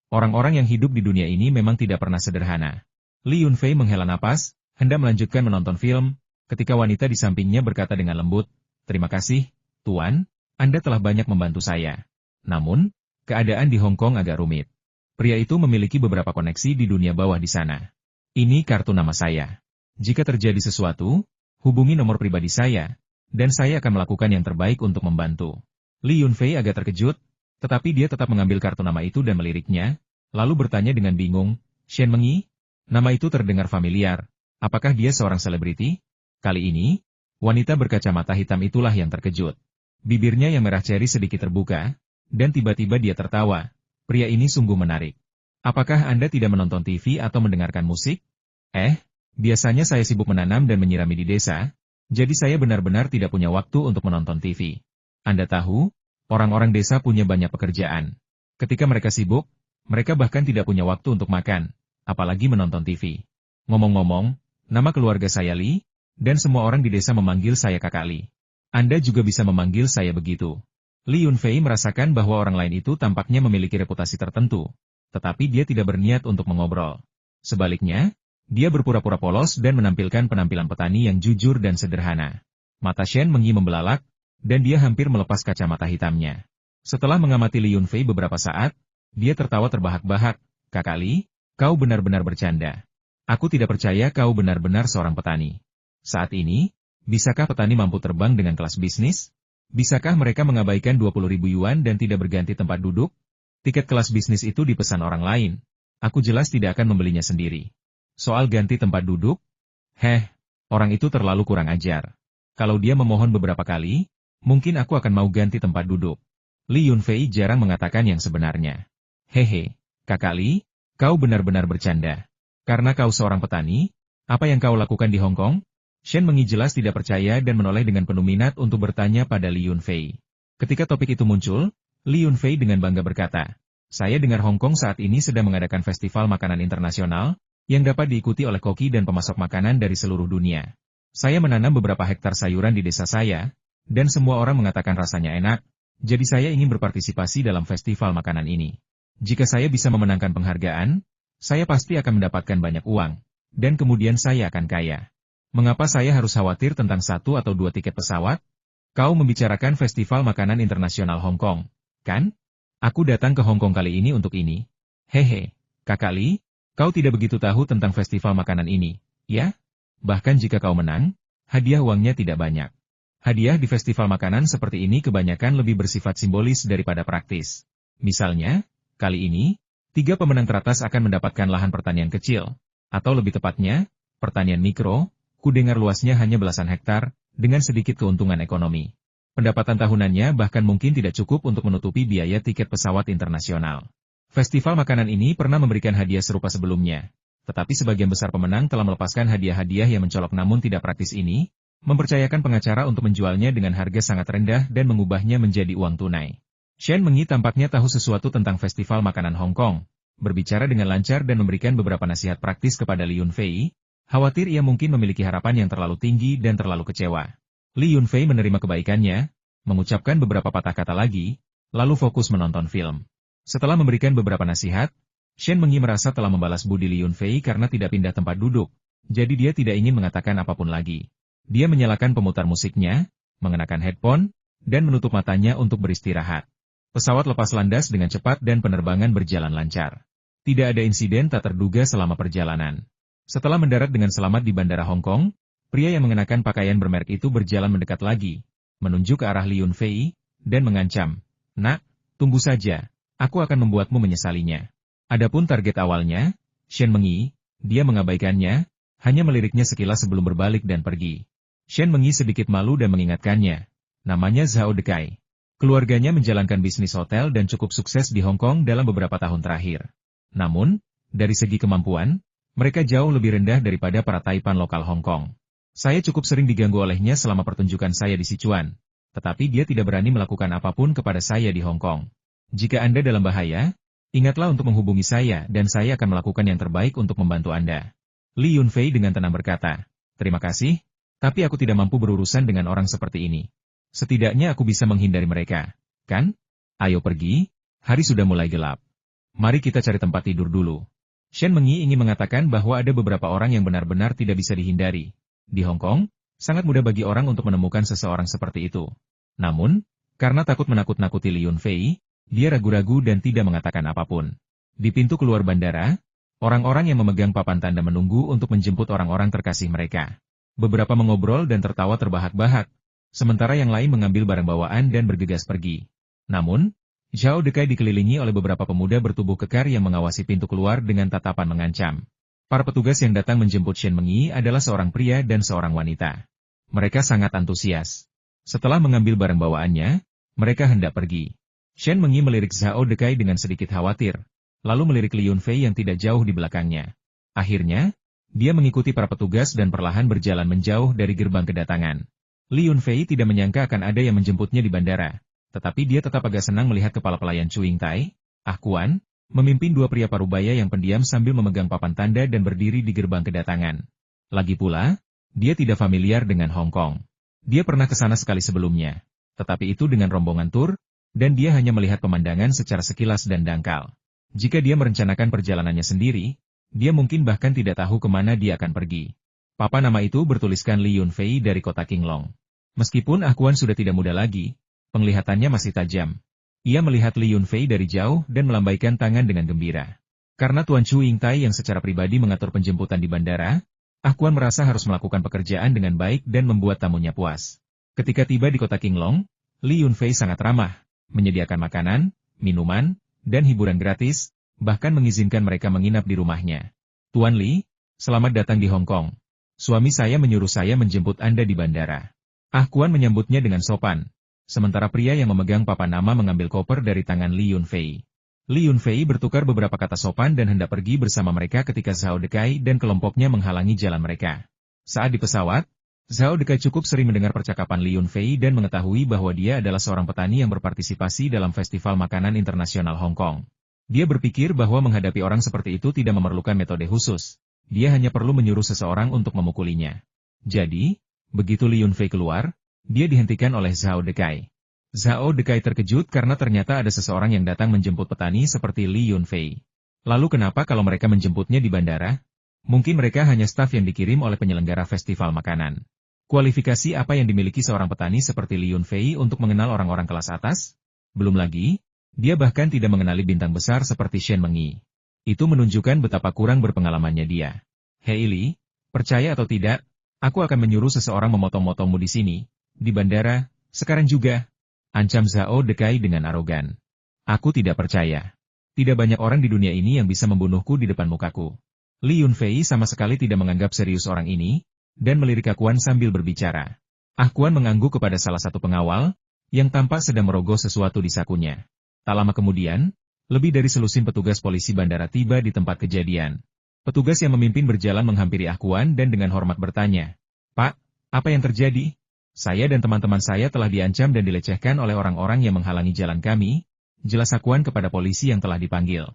Orang-orang yang hidup di dunia ini memang tidak pernah sederhana. Li Yunfei menghela napas, hendak melanjutkan menonton film, ketika wanita di sampingnya berkata dengan lembut, "Terima kasih, Tuan, Anda telah banyak membantu saya. Namun, keadaan di Hong Kong agak rumit. Pria itu memiliki beberapa koneksi di dunia bawah di sana. Ini kartu nama saya. Jika terjadi sesuatu, hubungi nomor pribadi saya, dan saya akan melakukan yang terbaik untuk membantu." Li Yunfei agak terkejut, tetapi dia tetap mengambil kartu nama itu dan meliriknya, lalu bertanya dengan bingung, "Shen Mengyi?" Nama itu terdengar familiar. Apakah dia seorang selebriti? Kali ini, wanita berkacamata hitam itulah yang terkejut. Bibirnya yang merah ceri sedikit terbuka, dan tiba-tiba dia tertawa. Pria ini sungguh menarik. "Apakah Anda tidak menonton TV atau mendengarkan musik?" Biasanya saya sibuk menanam dan menyirami di desa, jadi saya benar-benar tidak punya waktu untuk menonton TV. Anda tahu, orang-orang desa punya banyak pekerjaan. Ketika mereka sibuk, mereka bahkan tidak punya waktu untuk makan, apalagi menonton TV. Ngomong-ngomong, nama keluarga saya Li, dan semua orang di desa memanggil saya Kakak Li. Anda juga bisa memanggil saya begitu. Li Yunfei merasakan bahwa orang lain itu tampaknya memiliki reputasi tertentu, tetapi dia tidak berniat untuk mengobrol. Sebaliknya, dia berpura-pura polos dan menampilkan penampilan petani yang jujur dan sederhana. Mata Shen Mengyi membelalak, dan dia hampir melepas kacamata hitamnya. Setelah mengamati Li Yunfei beberapa saat, dia tertawa terbahak-bahak. "Kakak Li, kau benar-benar bercanda. Aku tidak percaya kau benar-benar seorang petani. Saat ini, bisakah petani mampu terbang dengan kelas bisnis? Bisakah mereka mengabaikan 20.000 yuan dan tidak berganti tempat duduk? Tiket kelas bisnis itu dipesan orang lain. Aku jelas tidak akan membelinya sendiri. Soal ganti tempat duduk? Orang itu terlalu kurang ajar. Kalau dia memohon beberapa kali, mungkin aku akan mau ganti tempat duduk." Li Yunfei jarang mengatakan yang sebenarnya. Kakak Li, kau benar-benar bercanda. Karena kau seorang petani, apa yang kau lakukan di Hong Kong? Shen Mengyi jelas tidak percaya dan menoleh dengan penuh minat untuk bertanya pada Li Yunfei. Ketika topik itu muncul, Li Yunfei dengan bangga berkata, "Saya dengar Hong Kong saat ini sedang mengadakan festival makanan internasional, yang dapat diikuti oleh koki dan pemasok makanan dari seluruh dunia. Saya menanam beberapa hektar sayuran di desa saya, dan semua orang mengatakan rasanya enak, jadi saya ingin berpartisipasi dalam festival makanan ini. Jika saya bisa memenangkan penghargaan, saya pasti akan mendapatkan banyak uang, dan kemudian saya akan kaya. Mengapa saya harus khawatir tentang 1 atau 2 tiket pesawat? Kau membicarakan festival makanan internasional Hong Kong, kan? Aku datang ke Hong Kong kali ini untuk ini. Kakak Li, kau tidak begitu tahu tentang festival makanan ini, ya? Bahkan jika kau menang, hadiah uangnya tidak banyak. Hadiah di festival makanan seperti ini kebanyakan lebih bersifat simbolis daripada praktis. Misalnya, kali ini, 3 pemenang teratas akan mendapatkan lahan pertanian kecil, atau lebih tepatnya, pertanian mikro. Kudengar luasnya hanya belasan hektar, dengan sedikit keuntungan ekonomi. Pendapatan tahunannya bahkan mungkin tidak cukup untuk menutupi biaya tiket pesawat internasional. Festival makanan ini pernah memberikan hadiah serupa sebelumnya, tetapi sebagian besar pemenang telah melepaskan hadiah-hadiah yang mencolok namun tidak praktis ini, mempercayakan pengacara untuk menjualnya dengan harga sangat rendah dan mengubahnya menjadi uang tunai. Shen Mengyi tampaknya tahu sesuatu tentang festival makanan Hong Kong, berbicara dengan lancar dan memberikan beberapa nasihat praktis kepada Li Yunfei. Khawatir ia mungkin memiliki harapan yang terlalu tinggi dan terlalu kecewa. Li Yunfei menerima kebaikannya, mengucapkan beberapa patah kata lagi, lalu fokus menonton film. Setelah memberikan beberapa nasihat, Shen Mengyi merasa telah membalas budi Li Yunfei karena tidak pindah tempat duduk, jadi dia tidak ingin mengatakan apapun lagi. Dia menyalakan pemutar musiknya, mengenakan headphone, dan menutup matanya untuk beristirahat. Pesawat lepas landas dengan cepat dan penerbangan berjalan lancar. Tidak ada insiden tak terduga selama perjalanan. Setelah mendarat dengan selamat di Bandara Hong Kong, pria yang mengenakan pakaian bermerek itu berjalan mendekat lagi, menunjuk ke arah Li Yunfei, dan mengancam, "Nak, tunggu saja, aku akan membuatmu menyesalinya." Adapun target awalnya, Shen Mengyi, dia mengabaikannya, hanya meliriknya sekilas sebelum berbalik dan pergi. Shen Mengyi sedikit malu dan mengingatkannya, namanya Zhao Dekai. Keluarganya menjalankan bisnis hotel dan cukup sukses di Hong Kong dalam beberapa tahun terakhir. Namun, dari segi kemampuan, mereka jauh lebih rendah daripada para taipan lokal Hong Kong. Saya cukup sering diganggu olehnya selama pertunjukan saya di Sichuan, tetapi dia tidak berani melakukan apapun kepada saya di Hong Kong. Jika Anda dalam bahaya, ingatlah untuk menghubungi saya dan saya akan melakukan yang terbaik untuk membantu Anda. Li Yunfei dengan tenang berkata, "Terima kasih, tapi aku tidak mampu berurusan dengan orang seperti ini. Setidaknya aku bisa menghindari mereka, kan? Ayo pergi, hari sudah mulai gelap. Mari kita cari tempat tidur dulu." Shen Mengyi ingin mengatakan bahwa ada beberapa orang yang benar-benar tidak bisa dihindari. Di Hong Kong, sangat mudah bagi orang untuk menemukan seseorang seperti itu. Namun, karena takut menakut-nakuti Li Yunfei, dia ragu-ragu dan tidak mengatakan apapun. Di pintu keluar bandara, orang-orang yang memegang papan tanda menunggu untuk menjemput orang-orang terkasih mereka. Beberapa mengobrol dan tertawa terbahak-bahak, sementara yang lain mengambil barang bawaan dan bergegas pergi. Namun, Zhao Dekai dikelilingi oleh beberapa pemuda bertubuh kekar yang mengawasi pintu keluar dengan tatapan mengancam. Para petugas yang datang menjemput Shen Mengyi adalah seorang pria dan seorang wanita. Mereka sangat antusias. Setelah mengambil barang bawaannya, mereka hendak pergi. Shen Mengyi melirik Zhao Dekai dengan sedikit khawatir, lalu melirik Li Yunfei yang tidak jauh di belakangnya. Akhirnya, dia mengikuti para petugas dan perlahan berjalan menjauh dari gerbang kedatangan. Li Yunfei tidak menyangka akan ada yang menjemputnya di bandara. Tetapi dia tetap agak senang melihat kepala pelayan Chu Yingtai, Kuan, memimpin 2 pria parubaya yang pendiam sambil memegang papan tanda dan berdiri di gerbang kedatangan. Lagi pula, dia tidak familiar dengan Hong Kong. Dia pernah ke sana sekali sebelumnya. Tetapi itu dengan rombongan tur, dan dia hanya melihat pemandangan secara sekilas dan dangkal. Jika dia merencanakan perjalanannya sendiri, dia mungkin bahkan tidak tahu kemana dia akan pergi. Papan nama itu bertuliskan Li Yunfei dari kota Qinglong. Meskipun Ah Kuan sudah tidak muda lagi, penglihatannya masih tajam. Ia melihat Li Yunfei dari jauh dan melambaikan tangan dengan gembira. Karena Tuan Chu Yingtai yang secara pribadi mengatur penjemputan di bandara, Ah Kuan merasa harus melakukan pekerjaan dengan baik dan membuat tamunya puas. Ketika tiba di kota Qinglong, Li Yunfei sangat ramah, menyediakan makanan, minuman, dan hiburan gratis, bahkan mengizinkan mereka menginap di rumahnya. Tuan Li, selamat datang di Hong Kong. Suami saya menyuruh saya menjemput Anda di bandara. Ah Kuan menyambutnya dengan sopan, sementara pria yang memegang papan nama mengambil koper dari tangan Li Yunfei. Li Yunfei bertukar beberapa kata sopan dan hendak pergi bersama mereka ketika Zhao Dekai dan kelompoknya menghalangi jalan mereka. Saat di pesawat, Zhao Dekai cukup sering mendengar percakapan Li Yunfei dan mengetahui bahwa dia adalah seorang petani yang berpartisipasi dalam Festival Makanan Internasional Hong Kong. Dia berpikir bahwa menghadapi orang seperti itu tidak memerlukan metode khusus. Dia hanya perlu menyuruh seseorang untuk memukulinya. Jadi, begitu Li Yunfei keluar, dia dihentikan oleh Zhao Dekai. Zhao Dekai terkejut karena ternyata ada seseorang yang datang menjemput petani seperti Li Yunfei. Lalu kenapa kalau mereka menjemputnya di bandara? Mungkin mereka hanya staf yang dikirim oleh penyelenggara festival makanan. Kualifikasi apa yang dimiliki seorang petani seperti Li Yunfei untuk mengenal orang-orang kelas atas? Belum lagi, dia bahkan tidak mengenali bintang besar seperti Shen Mengyi. Itu menunjukkan betapa kurang berpengalamannya dia. Hei Li, percaya atau tidak, aku akan menyuruh seseorang memotong-motongmu di sini, di bandara, sekarang juga. Ancam Zhao Dekai dengan arogan. Aku tidak percaya. Tidak banyak orang di dunia ini yang bisa membunuhku di depan mukaku. Li Yunfei sama sekali tidak menganggap serius orang ini, dan melirik Ah Kuan sambil berbicara. Ah Kuan mengangguk kepada salah satu pengawal, yang tampak sedang merogoh sesuatu di sakunya. Tak lama kemudian, lebih dari selusin petugas polisi bandara tiba di tempat kejadian. Petugas yang memimpin berjalan menghampiri Ah Kuan dan dengan hormat bertanya, "Pak, apa yang terjadi? Saya dan teman-teman saya telah diancam dan dilecehkan oleh orang-orang yang menghalangi jalan kami," jelas Ah Kuan kepada polisi yang telah dipanggil.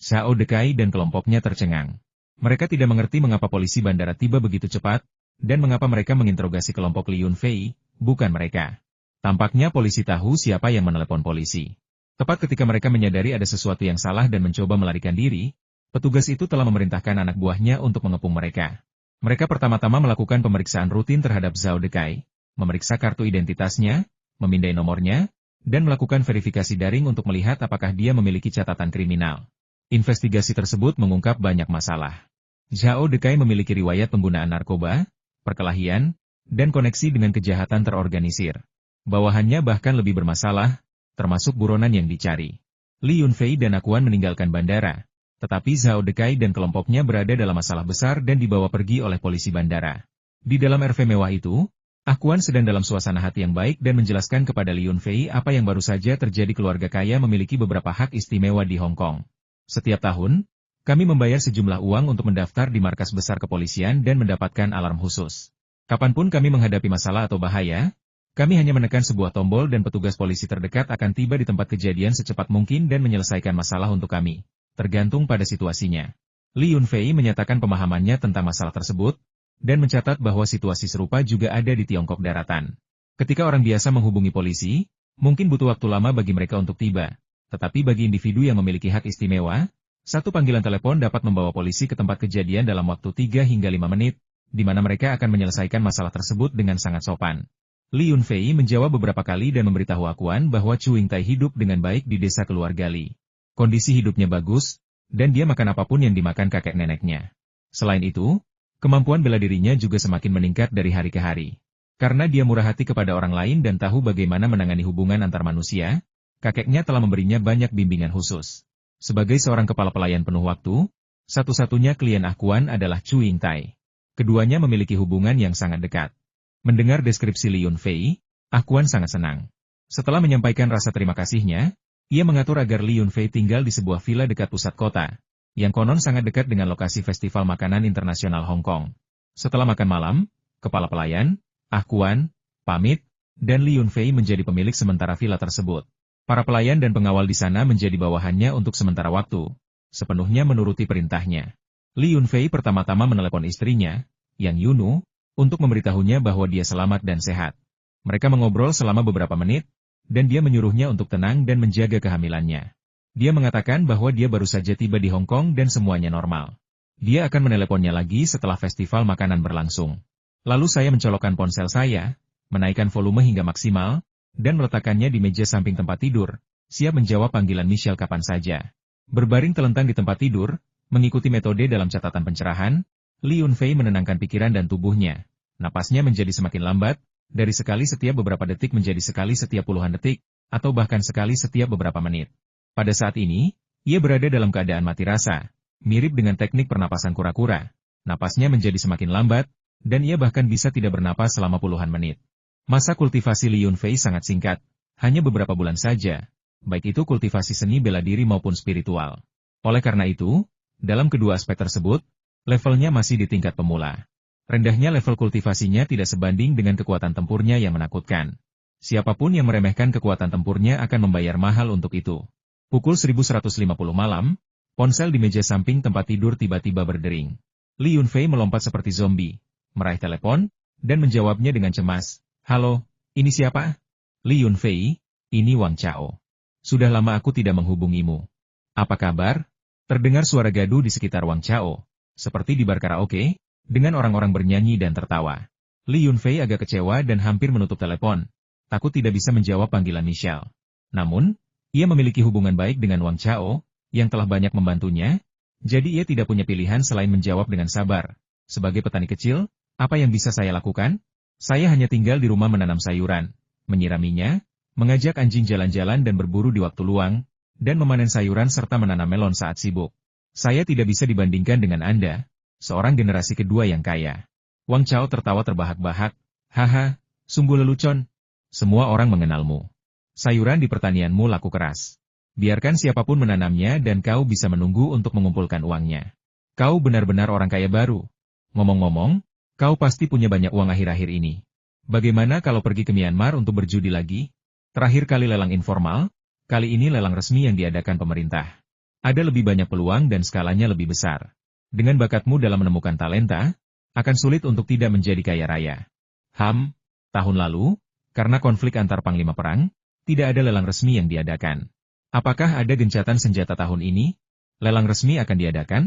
Zhao Dekai dan kelompoknya tercengang. Mereka tidak mengerti mengapa polisi bandara tiba begitu cepat, dan mengapa mereka menginterogasi kelompok Li Yunfei, bukan mereka. Tampaknya polisi tahu siapa yang menelepon polisi. Tepat ketika mereka menyadari ada sesuatu yang salah dan mencoba melarikan diri, petugas itu telah memerintahkan anak buahnya untuk mengepung mereka. Mereka pertama-tama melakukan pemeriksaan rutin terhadap Zhao Dekai, memeriksa kartu identitasnya, memindai nomornya, dan melakukan verifikasi daring untuk melihat apakah dia memiliki catatan kriminal. Investigasi tersebut mengungkap banyak masalah. Zhao Dekai memiliki riwayat penggunaan narkoba, perkelahian, dan koneksi dengan kejahatan terorganisir. Bawahannya bahkan lebih bermasalah, termasuk buronan yang dicari. Li Yunfei dan Ah Kuan meninggalkan bandara, tetapi Zhao Dekai dan kelompoknya berada dalam masalah besar dan dibawa pergi oleh polisi bandara. Di dalam RV mewah itu, Ah Kuan sedang dalam suasana hati yang baik dan menjelaskan kepada Li Yunfei apa yang baru saja terjadi. Keluarga kaya memiliki beberapa hak istimewa di Hong Kong. Setiap tahun, kami membayar sejumlah uang untuk mendaftar di markas besar kepolisian dan mendapatkan alarm khusus. Kapanpun kami menghadapi masalah atau bahaya, kami hanya menekan sebuah tombol dan petugas polisi terdekat akan tiba di tempat kejadian secepat mungkin dan menyelesaikan masalah untuk kami, tergantung pada situasinya. Li Yunfei menyatakan pemahamannya tentang masalah tersebut, dan mencatat bahwa situasi serupa juga ada di Tiongkok daratan. Ketika orang biasa menghubungi polisi, mungkin butuh waktu lama bagi mereka untuk tiba. Tetapi bagi individu yang memiliki hak istimewa, satu panggilan telepon dapat membawa polisi ke tempat kejadian dalam waktu 3 hingga 5 menit, di mana mereka akan menyelesaikan masalah tersebut dengan sangat sopan. Li Yunfei menjawab beberapa kali dan memberitahu Ah Kuan bahwa Chu Yingtai hidup dengan baik di desa keluarga Li. Kondisi hidupnya bagus, dan dia makan apapun yang dimakan kakek neneknya. Selain itu, kemampuan bela dirinya juga semakin meningkat dari hari ke hari. Karena dia murah hati kepada orang lain dan tahu bagaimana menangani hubungan antar manusia, kakeknya telah memberinya banyak bimbingan khusus. Sebagai seorang kepala pelayan penuh waktu, satu-satunya klien Ah Kuan adalah Chu Yingtai. Keduanya memiliki hubungan yang sangat dekat. Mendengar deskripsi Li Yunfei, Ah Kuan sangat senang. Setelah menyampaikan rasa terima kasihnya, ia mengatur agar Li Yunfei tinggal di sebuah villa dekat pusat kota, yang konon sangat dekat dengan lokasi Festival Makanan Internasional Hong Kong. Setelah makan malam, kepala pelayan, Ah Kuan, pamit, dan Li Yunfei menjadi pemilik sementara villa tersebut. Para pelayan dan pengawal di sana menjadi bawahannya untuk sementara waktu, sepenuhnya menuruti perintahnya. Li Yunfei pertama-tama menelepon istrinya, Yang Yunu, untuk memberitahunya bahwa dia selamat dan sehat. Mereka mengobrol selama beberapa menit, dan dia menyuruhnya untuk tenang dan menjaga kehamilannya. Dia mengatakan bahwa dia baru saja tiba di Hong Kong dan semuanya normal. Dia akan meneleponnya lagi setelah festival makanan berlangsung. Lalu saya mencolokkan ponsel saya, menaikkan volume hingga maksimal, dan meletakkannya di meja samping tempat tidur, siap menjawab panggilan Michelle kapan saja. Berbaring telentang di tempat tidur, mengikuti metode dalam catatan pencerahan, Li Yunfei menenangkan pikiran dan tubuhnya. Napasnya menjadi semakin lambat, dari sekali setiap beberapa detik menjadi sekali setiap puluhan detik, atau bahkan sekali setiap beberapa menit. Pada saat ini, ia berada dalam keadaan mati rasa, mirip dengan teknik pernapasan kura-kura. Napasnya menjadi semakin lambat, dan ia bahkan bisa tidak bernapas selama puluhan menit. Masa kultivasi Li Yunfei sangat singkat, hanya beberapa bulan saja, baik itu kultivasi seni bela diri maupun spiritual. Oleh karena itu, dalam kedua aspek tersebut, levelnya masih di tingkat pemula. Rendahnya level kultivasinya tidak sebanding dengan kekuatan tempurnya yang menakutkan. Siapapun yang meremehkan kekuatan tempurnya akan membayar mahal untuk itu. Pukul 1150 malam, ponsel di meja samping tempat tidur tiba-tiba berdering. Li Yunfei melompat seperti zombie, meraih telepon, dan menjawabnya dengan cemas. Halo, ini siapa? Li Yunfei, ini Wang Chao. Sudah lama aku tidak menghubungimu. Apa kabar? Terdengar suara gaduh di sekitar Wang Chao, seperti di bar karaoke, dengan orang-orang bernyanyi dan tertawa. Li Yunfei agak kecewa dan hampir menutup telepon, takut tidak bisa menjawab panggilan Michelle. Namun, ia memiliki hubungan baik dengan Wang Chao, yang telah banyak membantunya, jadi ia tidak punya pilihan selain menjawab dengan sabar. Sebagai petani kecil, apa yang bisa saya lakukan? Saya hanya tinggal di rumah menanam sayuran, menyiraminya, mengajak anjing jalan-jalan dan berburu di waktu luang, dan memanen sayuran serta menanam melon saat sibuk. Saya tidak bisa dibandingkan dengan Anda, seorang generasi kedua yang kaya. Wang Chao tertawa terbahak-bahak. Haha, sumbu lelucon. Semua orang mengenalmu. Sayuran di pertanianmu laku keras. Biarkan siapapun menanamnya dan kau bisa menunggu untuk mengumpulkan uangnya. Kau benar-benar orang kaya baru. Ngomong-ngomong, kau pasti punya banyak uang akhir-akhir ini. Bagaimana kalau pergi ke Myanmar untuk berjudi lagi? Terakhir kali lelang informal, kali ini lelang resmi yang diadakan pemerintah. Ada lebih banyak peluang dan skalanya lebih besar. Dengan bakatmu dalam menemukan talenta, akan sulit untuk tidak menjadi kaya raya. Tahun lalu, karena konflik antar panglima perang, tidak ada lelang resmi yang diadakan. Apakah ada gencatan senjata tahun ini? Lelang resmi akan diadakan?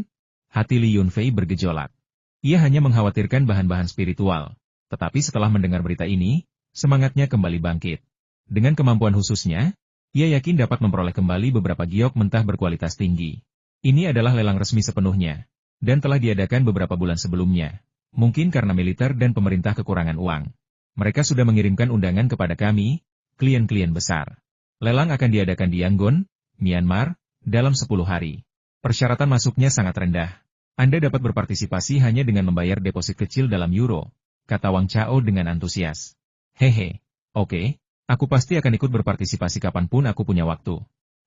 Hati Li Yunfei bergejolak. Ia hanya mengkhawatirkan bahan-bahan spiritual. Tetapi setelah mendengar berita ini, semangatnya kembali bangkit. Dengan kemampuan khususnya, ia yakin dapat memperoleh kembali beberapa giok mentah berkualitas tinggi. Ini adalah lelang resmi sepenuhnya, dan telah diadakan beberapa bulan sebelumnya. Mungkin karena militer dan pemerintah kekurangan uang. Mereka sudah mengirimkan undangan kepada kami, klien-klien besar. Lelang akan diadakan di Yangon, Myanmar, dalam 10 hari. Persyaratan masuknya sangat rendah. Anda dapat berpartisipasi hanya dengan membayar deposit kecil dalam euro, kata Wang Chao dengan antusias. Hehe, oke, aku pasti akan ikut berpartisipasi kapanpun aku punya waktu.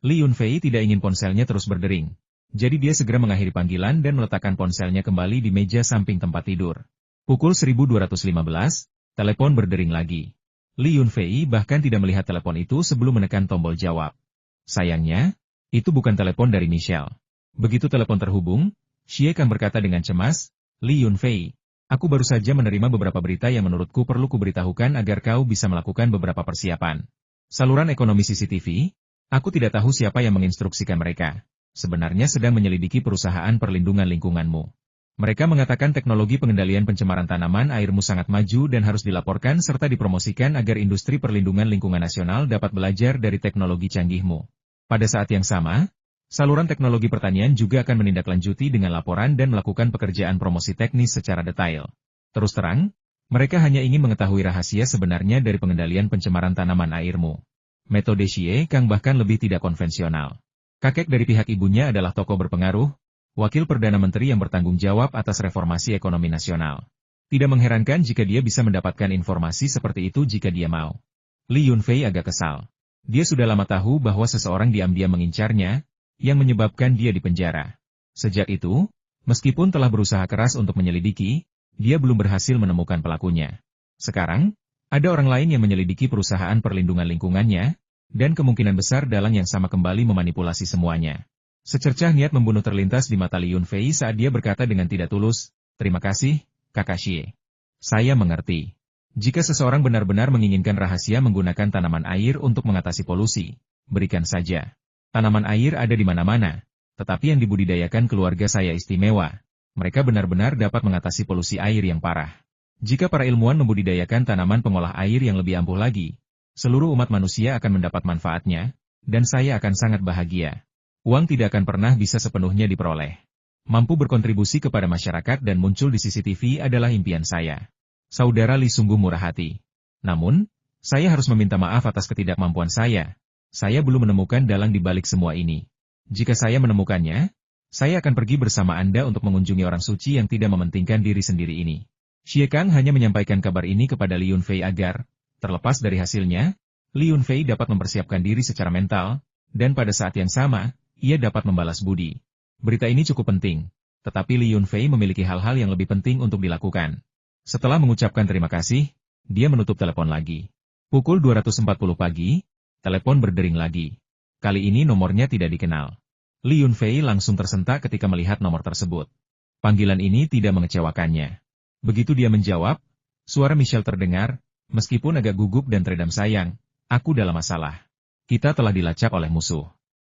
Li Yunfei tidak ingin ponselnya terus berdering. Jadi dia segera mengakhiri panggilan dan meletakkan ponselnya kembali di meja samping tempat tidur. Pukul 1215, telepon berdering lagi. Li Yunfei bahkan tidak melihat telepon itu sebelum menekan tombol jawab. Sayangnya, itu bukan telepon dari Michelle. Begitu telepon terhubung, Xie Kang berkata dengan cemas, Li Yunfei, aku baru saja menerima beberapa berita yang menurutku perlu kuberitahukan agar kau bisa melakukan beberapa persiapan. Saluran ekonomi CCTV, aku tidak tahu siapa yang menginstruksikan mereka. Sebenarnya sedang menyelidiki perusahaan perlindungan lingkunganmu. Mereka mengatakan teknologi pengendalian pencemaran tanaman airmu sangat maju dan harus dilaporkan serta dipromosikan agar industri perlindungan lingkungan nasional dapat belajar dari teknologi canggihmu. Pada saat yang sama, saluran teknologi pertanian juga akan menindaklanjuti dengan laporan dan melakukan pekerjaan promosi teknis secara detail. Terus terang, mereka hanya ingin mengetahui rahasia sebenarnya dari pengendalian pencemaran tanaman airmu. Metode Xie Kang bahkan lebih tidak konvensional. Kakek dari pihak ibunya adalah tokoh berpengaruh, wakil Perdana Menteri yang bertanggung jawab atas reformasi ekonomi nasional. Tidak mengherankan jika dia bisa mendapatkan informasi seperti itu jika dia mau. Li Yunfei agak kesal. Dia sudah lama tahu bahwa seseorang diam-diam mengincarnya, yang menyebabkan dia dipenjara. Sejak itu, meskipun telah berusaha keras untuk menyelidiki, dia belum berhasil menemukan pelakunya. Sekarang, ada orang lain yang menyelidiki perusahaan perlindungan lingkungannya, dan kemungkinan besar dalang yang sama kembali memanipulasi semuanya. Secercah niat membunuh terlintas di mata Li Yunfei saat dia berkata dengan tidak tulus, terima kasih, Kakak Xie. Saya mengerti. Jika seseorang benar-benar menginginkan rahasia menggunakan tanaman air untuk mengatasi polusi, berikan saja. Tanaman air ada di mana-mana, tetapi yang dibudidayakan keluarga saya istimewa. Mereka benar-benar dapat mengatasi polusi air yang parah. Jika para ilmuwan membudidayakan tanaman pengolah air yang lebih ampuh lagi, seluruh umat manusia akan mendapat manfaatnya, dan saya akan sangat bahagia. Uang tidak akan pernah bisa sepenuhnya diperoleh. Mampu berkontribusi kepada masyarakat dan muncul di CCTV adalah impian saya. Saudara Lee sungguh murah hati. Namun, saya harus meminta maaf atas ketidakmampuan saya. Saya belum menemukan dalang di balik semua ini. Jika saya menemukannya, saya akan pergi bersama Anda untuk mengunjungi orang suci yang tidak mementingkan diri sendiri ini. Xie Kang hanya menyampaikan kabar ini kepada Li Yunfei agar, terlepas dari hasilnya, Li Yunfei dapat mempersiapkan diri secara mental, dan pada saat yang sama, ia dapat membalas budi. Berita ini cukup penting, tetapi Li Yunfei memiliki hal-hal yang lebih penting untuk dilakukan. Setelah mengucapkan terima kasih, dia menutup telepon lagi. Pukul 240 pagi, telepon berdering lagi. Kali ini nomornya tidak dikenal. Li Yunfei langsung tersentak ketika melihat nomor tersebut. Panggilan ini tidak mengecewakannya. Begitu dia menjawab, suara Michelle terdengar, meskipun agak gugup dan teredam sayang, aku dalam masalah. Kita telah dilacak oleh musuh.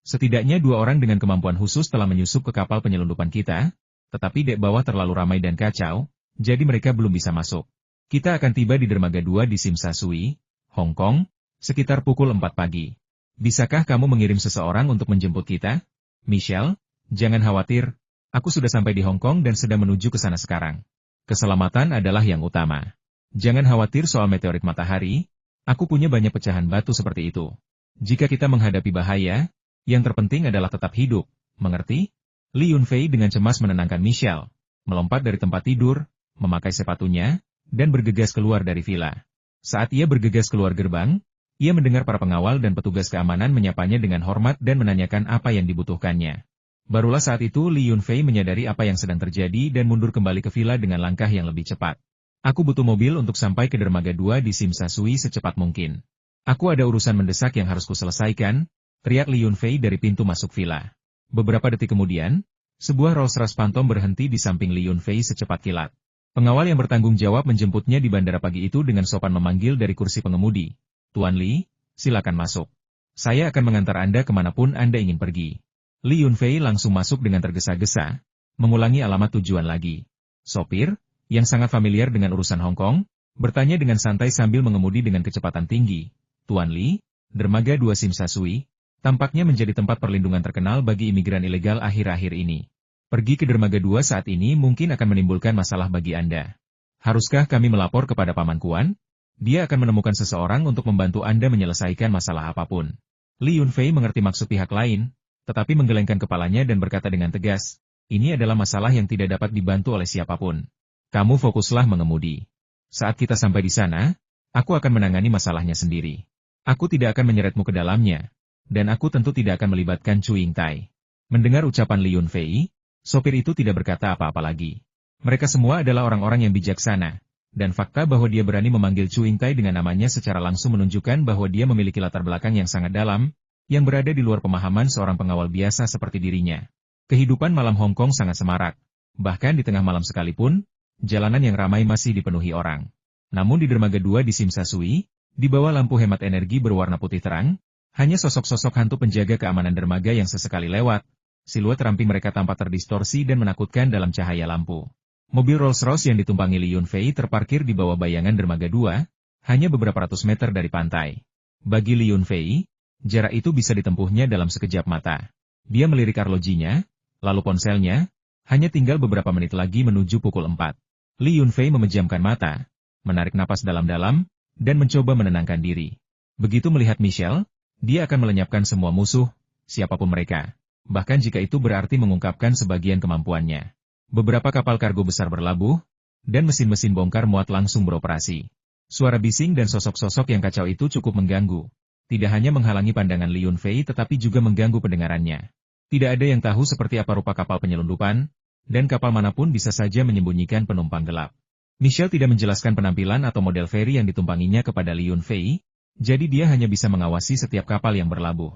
Setidaknya 2 orang dengan kemampuan khusus telah menyusup ke kapal penyelundupan kita, tetapi dek bawah terlalu ramai dan kacau, jadi mereka belum bisa masuk. Kita akan tiba di dermaga 2 di Simsasui, Hong Kong, sekitar pukul 4 pagi. Bisakah kamu mengirim seseorang untuk menjemput kita? Michelle, jangan khawatir, aku sudah sampai di Hong Kong dan sedang menuju ke sana sekarang. Keselamatan adalah yang utama. Jangan khawatir soal meteorit matahari, aku punya banyak pecahan batu seperti itu. Jika kita menghadapi bahaya, yang terpenting adalah tetap hidup, mengerti? Li Yunfei dengan cemas menenangkan Michelle, melompat dari tempat tidur, memakai sepatunya, dan bergegas keluar dari villa. Saat ia bergegas keluar gerbang, ia mendengar para pengawal dan petugas keamanan menyapanya dengan hormat dan menanyakan apa yang dibutuhkannya. Barulah saat itu Li Yunfei menyadari apa yang sedang terjadi dan mundur kembali ke villa dengan langkah yang lebih cepat. Aku butuh mobil untuk sampai ke dermaga 2 di Simsasui secepat mungkin. Aku ada urusan mendesak yang harus kuselesaikan, teriak Li Yunfei dari pintu masuk villa. Beberapa detik kemudian, sebuah Rolls-Royce Phantom berhenti di samping Li Yunfei secepat kilat. Pengawal yang bertanggung jawab menjemputnya di bandara pagi itu dengan sopan memanggil dari kursi pengemudi. Tuan Li, silakan masuk. Saya akan mengantar Anda kemanapun Anda ingin pergi. Li Yunfei langsung masuk dengan tergesa-gesa, mengulangi alamat tujuan lagi. Sopir, yang sangat familiar dengan urusan Hong Kong, bertanya dengan santai sambil mengemudi dengan kecepatan tinggi. Tuan Li, dermaga 2 Simsasui, tampaknya menjadi tempat perlindungan terkenal bagi imigran ilegal akhir-akhir ini. Pergi ke dermaga 2 saat ini mungkin akan menimbulkan masalah bagi Anda. Haruskah kami melapor kepada Paman Kuan? Dia akan menemukan seseorang untuk membantu Anda menyelesaikan masalah apapun. Li Yunfei mengerti maksud pihak lain, tetapi menggelengkan kepalanya dan berkata dengan tegas, ini adalah masalah yang tidak dapat dibantu oleh siapapun. Kamu fokuslah mengemudi. Saat kita sampai di sana, aku akan menangani masalahnya sendiri. Aku tidak akan menyeretmu ke dalamnya, dan aku tentu tidak akan melibatkan Chu Yingtai. Mendengar ucapan Li Yunfei, sopir itu tidak berkata apa-apa lagi. Mereka semua adalah orang-orang yang bijaksana, dan fakta bahwa dia berani memanggil Chu Yingtai dengan namanya secara langsung menunjukkan bahwa dia memiliki latar belakang yang sangat dalam, yang berada di luar pemahaman seorang pengawal biasa seperti dirinya. Kehidupan malam Hong Kong sangat semarak, bahkan di tengah malam sekalipun, jalanan yang ramai masih dipenuhi orang. Namun di dermaga 2 di Simsasui, di bawah lampu hemat energi berwarna putih terang, hanya sosok-sosok hantu penjaga keamanan dermaga yang sesekali lewat. Siluet ramping mereka tampak terdistorsi dan menakutkan dalam cahaya lampu. Mobil Rolls-Royce yang ditumpangi Li Yunfei terparkir di bawah bayangan dermaga 2, hanya beberapa ratus meter dari pantai. Bagi Li Yunfei, jarak itu bisa ditempuhnya dalam sekejap mata. Dia melirik arlojinya, lalu ponselnya, hanya tinggal beberapa menit lagi menuju pukul 4. Li Yunfei memejamkan mata, menarik napas dalam-dalam, dan mencoba menenangkan diri. Begitu melihat Michelle, dia akan melenyapkan semua musuh, siapapun mereka. Bahkan jika itu berarti mengungkapkan sebagian kemampuannya. Beberapa kapal kargo besar berlabuh, dan mesin-mesin bongkar muat langsung beroperasi. Suara bising dan sosok-sosok yang kacau itu cukup mengganggu. Tidak hanya menghalangi pandangan Li Yunfei tetapi juga mengganggu pendengarannya. Tidak ada yang tahu seperti apa rupa kapal penyelundupan, dan kapal manapun bisa saja menyembunyikan penumpang gelap. Michelle tidak menjelaskan penampilan atau model feri yang ditumpanginya kepada Li Yunfei, jadi dia hanya bisa mengawasi setiap kapal yang berlabuh.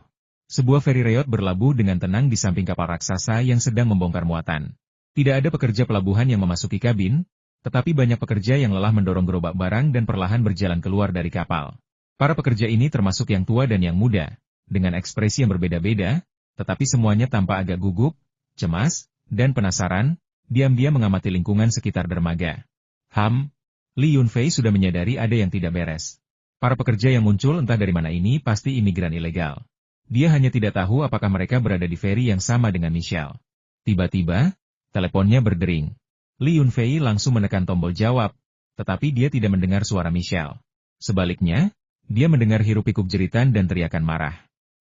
Sebuah feri reot berlabuh dengan tenang di samping kapal raksasa yang sedang membongkar muatan. Tidak ada pekerja pelabuhan yang memasuki kabin, Tetapi banyak pekerja yang lelah mendorong gerobak barang dan perlahan berjalan keluar dari kapal. Para pekerja ini termasuk yang tua dan yang muda, dengan ekspresi yang berbeda-beda, tetapi semuanya tampak agak gugup, cemas, dan penasaran, diam-diam mengamati lingkungan sekitar dermaga. Li Yunfei sudah menyadari ada yang tidak beres. Para pekerja yang muncul entah dari mana ini pasti imigran ilegal. Dia hanya tidak tahu apakah mereka berada di feri yang sama dengan Michelle. Tiba-tiba, teleponnya berdering. Li Yunfei langsung menekan tombol jawab, tetapi dia tidak mendengar suara Michelle. Sebaliknya, dia mendengar hiruk-pikuk jeritan dan teriakan marah.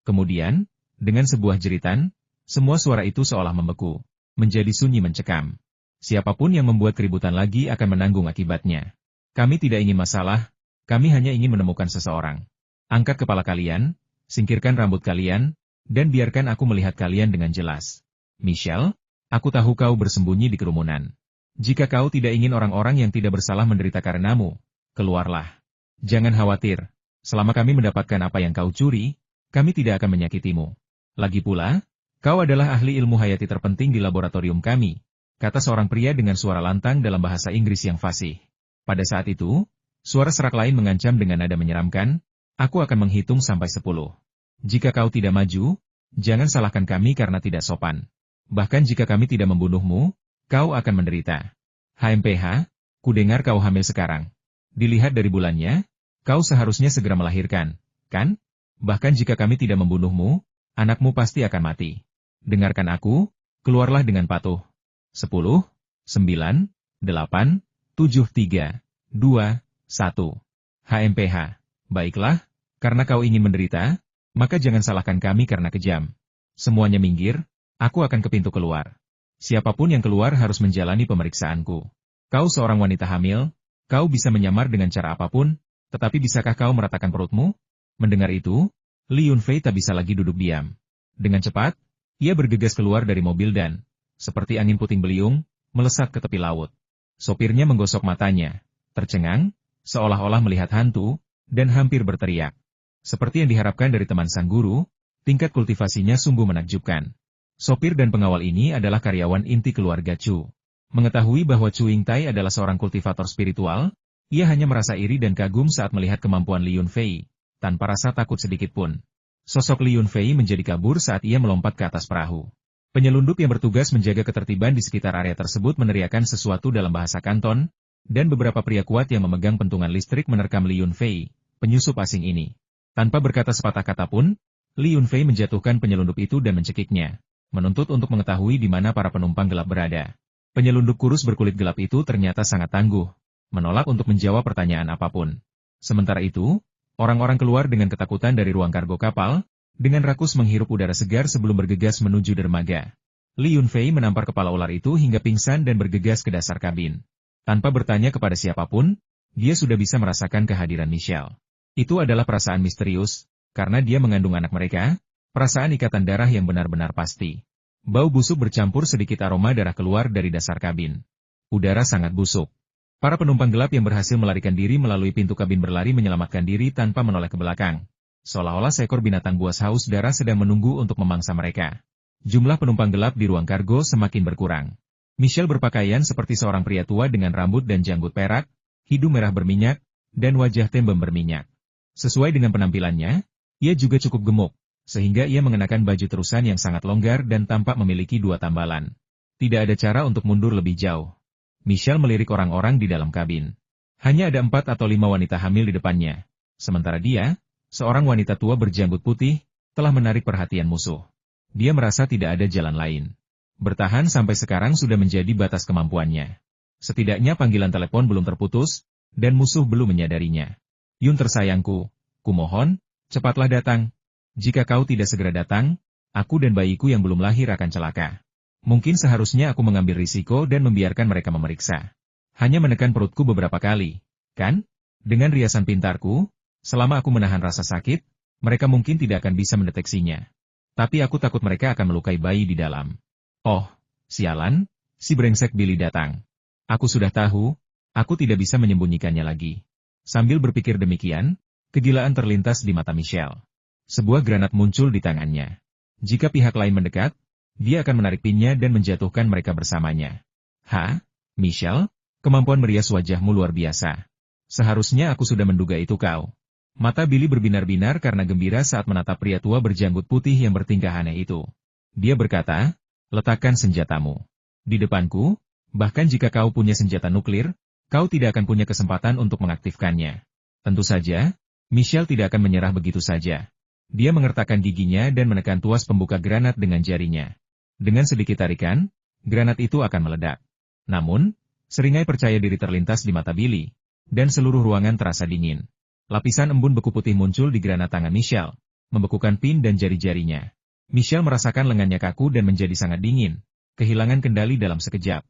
Kemudian, dengan sebuah jeritan, semua suara itu seolah membeku, menjadi sunyi mencekam. Siapapun yang membuat keributan lagi akan menanggung akibatnya. Kami tidak ingin masalah, kami hanya ingin menemukan seseorang. Angkat kepala kalian, singkirkan rambut kalian, dan biarkan aku melihat kalian dengan jelas. Michelle, aku tahu kau bersembunyi di kerumunan. Jika kau tidak ingin orang-orang yang tidak bersalah menderita karenamu, keluarlah. Jangan khawatir, selama kami mendapatkan apa yang kau curi, kami tidak akan menyakitimu. Lagi pula, kau adalah ahli ilmu hayati terpenting di laboratorium kami, kata seorang pria dengan suara lantang dalam bahasa Inggris yang fasih. Pada saat itu, suara serak lain mengancam dengan nada menyeramkan, aku akan menghitung sampai 10. Jika kau tidak maju, jangan salahkan kami karena tidak sopan. Bahkan jika kami tidak membunuhmu, kau akan menderita. HMPH, ku dengar kau hamil sekarang. Dilihat dari bulannya, kau seharusnya segera melahirkan, kan? Bahkan jika kami tidak membunuhmu, anakmu pasti akan mati. Dengarkan aku, keluarlah dengan patuh. 10, 9, 8, 7, 3, 2, 1. HMPH, baiklah, karena kau ingin menderita, maka jangan salahkan kami karena kejam. Semuanya minggir, aku akan ke pintu keluar. Siapapun yang keluar harus menjalani pemeriksaanku. Kau seorang wanita hamil, kau bisa menyamar dengan cara apapun, tetapi bisakah kau meratakan perutmu? Mendengar itu, Li Yunfei tak bisa lagi duduk diam. Dengan cepat, ia bergegas keluar dari mobil dan, seperti angin puting beliung, melesat ke tepi laut. Sopirnya menggosok matanya, tercengang, seolah-olah melihat hantu, dan hampir berteriak. Seperti yang diharapkan dari teman sang guru, tingkat kultivasinya sungguh menakjubkan. Sopir dan pengawal ini adalah karyawan inti keluarga Chu. Mengetahui bahwa Chu Yingtai adalah seorang kultivator spiritual, ia hanya merasa iri dan kagum saat melihat kemampuan Li Yunfei, tanpa rasa takut sedikitpun. Sosok Li Yunfei menjadi kabur saat ia melompat ke atas perahu. Penyelundup yang bertugas menjaga ketertiban di sekitar area tersebut meneriakkan sesuatu dalam bahasa Kanton, dan beberapa pria kuat yang memegang pentungan listrik menerkam Li Yunfei, penyusup asing ini. Tanpa berkata sepatah kata pun, Li Yunfei menjatuhkan penyelundup itu dan mencekiknya, menuntut untuk mengetahui di mana para penumpang gelap berada. Penyelundup kurus berkulit gelap itu ternyata sangat tangguh, menolak untuk menjawab pertanyaan apapun. Sementara itu, orang-orang keluar dengan ketakutan dari ruang kargo kapal, dengan rakus menghirup udara segar sebelum bergegas menuju dermaga. Li Yunfei menampar kepala ular itu hingga pingsan dan bergegas ke dasar kabin. Tanpa bertanya kepada siapapun, dia sudah bisa merasakan kehadiran Michelle. Itu adalah perasaan misterius, karena dia mengandung anak mereka, perasaan ikatan darah yang benar-benar pasti. Bau busuk bercampur sedikit aroma darah keluar dari dasar kabin. Udara sangat busuk. Para penumpang gelap yang berhasil melarikan diri melalui pintu kabin berlari menyelamatkan diri tanpa menoleh ke belakang. Seolah-olah seekor binatang buas haus darah sedang menunggu untuk memangsa mereka. Jumlah penumpang gelap di ruang kargo semakin berkurang. Michelle berpakaian seperti seorang pria tua dengan rambut dan janggut perak, hidung merah berminyak, dan wajah tembem berminyak. Sesuai dengan penampilannya, ia juga cukup gemuk, sehingga ia mengenakan baju terusan yang sangat longgar dan tampak memiliki 2 tambalan. Tidak ada cara untuk mundur lebih jauh. Michelle melirik orang-orang di dalam kabin. Hanya ada 4 atau 5 wanita hamil di depannya. Sementara dia, seorang wanita tua berjanggut putih, telah menarik perhatian musuh. Dia merasa tidak ada jalan lain. Bertahan sampai sekarang sudah menjadi batas kemampuannya. Setidaknya panggilan telepon belum terputus, dan musuh belum menyadarinya. Yun tersayangku, kumohon, cepatlah datang. Jika kau tidak segera datang, aku dan bayiku yang belum lahir akan celaka. Mungkin seharusnya aku mengambil risiko dan membiarkan mereka memeriksa. Hanya menekan perutku beberapa kali, kan? Dengan riasan pintarku, selama aku menahan rasa sakit, mereka mungkin tidak akan bisa mendeteksinya. Tapi aku takut mereka akan melukai bayi di dalam. Oh, sialan, si brengsek Billy datang. Aku sudah tahu, aku tidak bisa menyembunyikannya lagi. Sambil berpikir demikian, kegilaan terlintas di mata Michelle. Sebuah granat muncul di tangannya. Jika pihak lain mendekat, dia akan menarik pinnya dan menjatuhkan mereka bersamanya. Michelle, Kemampuan merias wajahmu luar biasa. Seharusnya aku sudah menduga itu kau. Mata Billy berbinar-binar karena gembira saat menatap pria tua berjanggut putih yang bertingkah aneh itu. Dia berkata, letakkan senjatamu di depanku, bahkan jika kau punya senjata nuklir, kau tidak akan punya kesempatan untuk mengaktifkannya. Tentu saja, Michelle tidak akan menyerah begitu saja. Dia mengertakkan giginya dan menekan tuas pembuka granat dengan jarinya. Dengan sedikit tarikan, granat itu akan meledak. Namun, seringai percaya diri terlintas di mata Billy, dan seluruh ruangan terasa dingin. Lapisan embun beku putih muncul di granat tangan Michelle, membekukan pin dan jari-jarinya. Michelle merasakan lengannya kaku dan menjadi sangat dingin, kehilangan kendali dalam sekejap.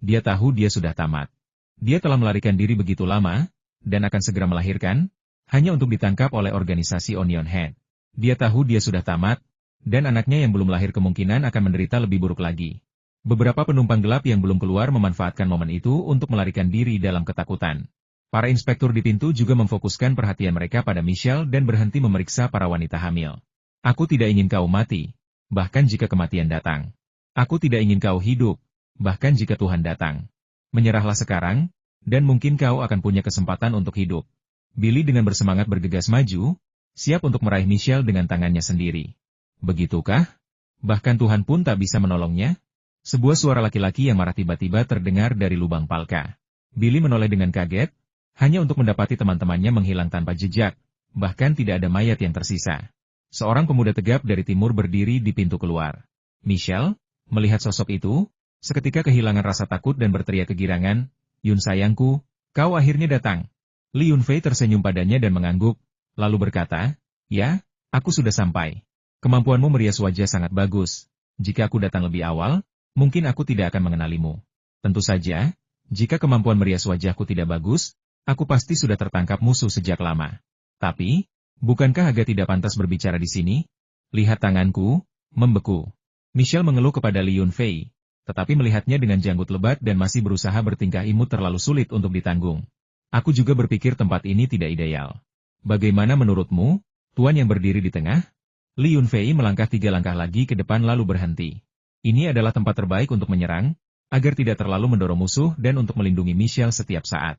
Dia tahu dia sudah tamat. Dia telah melarikan diri begitu lama, dan akan segera melahirkan, hanya untuk ditangkap oleh organisasi Onion Head. Dia tahu dia sudah tamat, dan anaknya yang belum lahir kemungkinan akan menderita lebih buruk lagi. Beberapa penumpang gelap yang belum keluar memanfaatkan momen itu untuk melarikan diri dalam ketakutan. Para inspektur di pintu juga memfokuskan perhatian mereka pada Michelle dan berhenti memeriksa para wanita hamil. Aku tidak ingin kau mati, bahkan jika kematian datang. Aku tidak ingin kau hidup, bahkan jika Tuhan datang. Menyerahlah sekarang, dan mungkin kau akan punya kesempatan untuk hidup. Billy dengan bersemangat bergegas maju, siap untuk meraih Michelle dengan tangannya sendiri. Begitukah? Bahkan Tuhan pun tak bisa menolongnya? Sebuah suara laki-laki yang marah tiba-tiba terdengar dari lubang palka. Billy menoleh dengan kaget, hanya untuk mendapati teman-temannya menghilang tanpa jejak, bahkan tidak ada mayat yang tersisa. Seorang pemuda tegap dari timur berdiri di pintu keluar. Michelle, melihat sosok itu, seketika kehilangan rasa takut dan berteriak kegirangan, "Yun sayangku, kau akhirnya datang." Li Yunfei tersenyum padanya dan mengangguk, lalu berkata, "Ya, aku sudah sampai. Kemampuanmu merias wajah sangat bagus. Jika aku datang lebih awal, mungkin aku tidak akan mengenalimu. Tentu saja, jika kemampuan merias wajahku tidak bagus, aku pasti sudah tertangkap musuh sejak lama. Tapi, bukankah agak tidak pantas berbicara di sini? Lihat tanganku, membeku." Michelle mengeluh kepada Li Yunfei, tetapi melihatnya dengan janggut lebat dan masih berusaha bertingkah imut terlalu sulit untuk ditanggung. "Aku juga berpikir tempat ini tidak ideal. Bagaimana menurutmu, tuan yang berdiri di tengah?" Li Yunfei melangkah 3 langkah lagi ke depan lalu berhenti. Ini adalah tempat terbaik untuk menyerang, agar tidak terlalu mendorong musuh dan untuk melindungi Michelle setiap saat.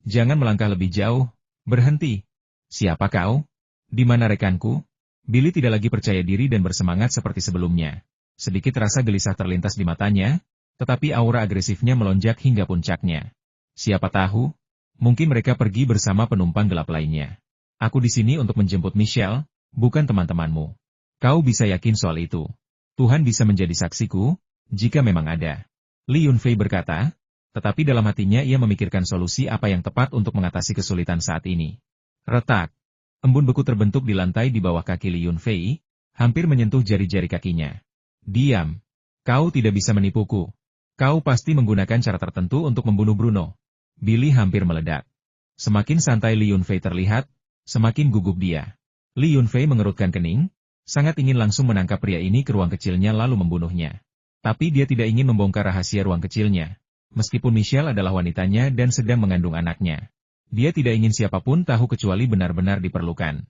"Jangan melangkah lebih jauh, berhenti." "Siapa kau? Di mana rekanku?" Billy tidak lagi percaya diri dan bersemangat seperti sebelumnya. Sedikit rasa gelisah terlintas di matanya, tetapi aura agresifnya melonjak hingga puncaknya. "Siapa tahu, mungkin mereka pergi bersama penumpang gelap lainnya. Aku di sini untuk menjemput Michelle, bukan teman-temanmu. Kau bisa yakin soal itu. Tuhan bisa menjadi saksiku, jika memang ada." Li Yunfei berkata, tetapi dalam hatinya ia memikirkan solusi apa yang tepat untuk mengatasi kesulitan saat ini. Retak. Embun beku terbentuk di lantai di bawah kaki Li Yunfei, hampir menyentuh jari-jari kakinya. "Diam. Kau tidak bisa menipuku. Kau pasti menggunakan cara tertentu untuk membunuh Bruno." Billy hampir meledak. Semakin santai Li Yunfei terlihat, semakin gugup dia. Li Yunfei mengerutkan kening, sangat ingin langsung menangkap pria ini ke ruang kecilnya lalu membunuhnya. Tapi dia tidak ingin membongkar rahasia ruang kecilnya. Meskipun Michelle adalah wanitanya dan sedang mengandung anaknya. Dia tidak ingin siapapun tahu kecuali benar-benar diperlukan.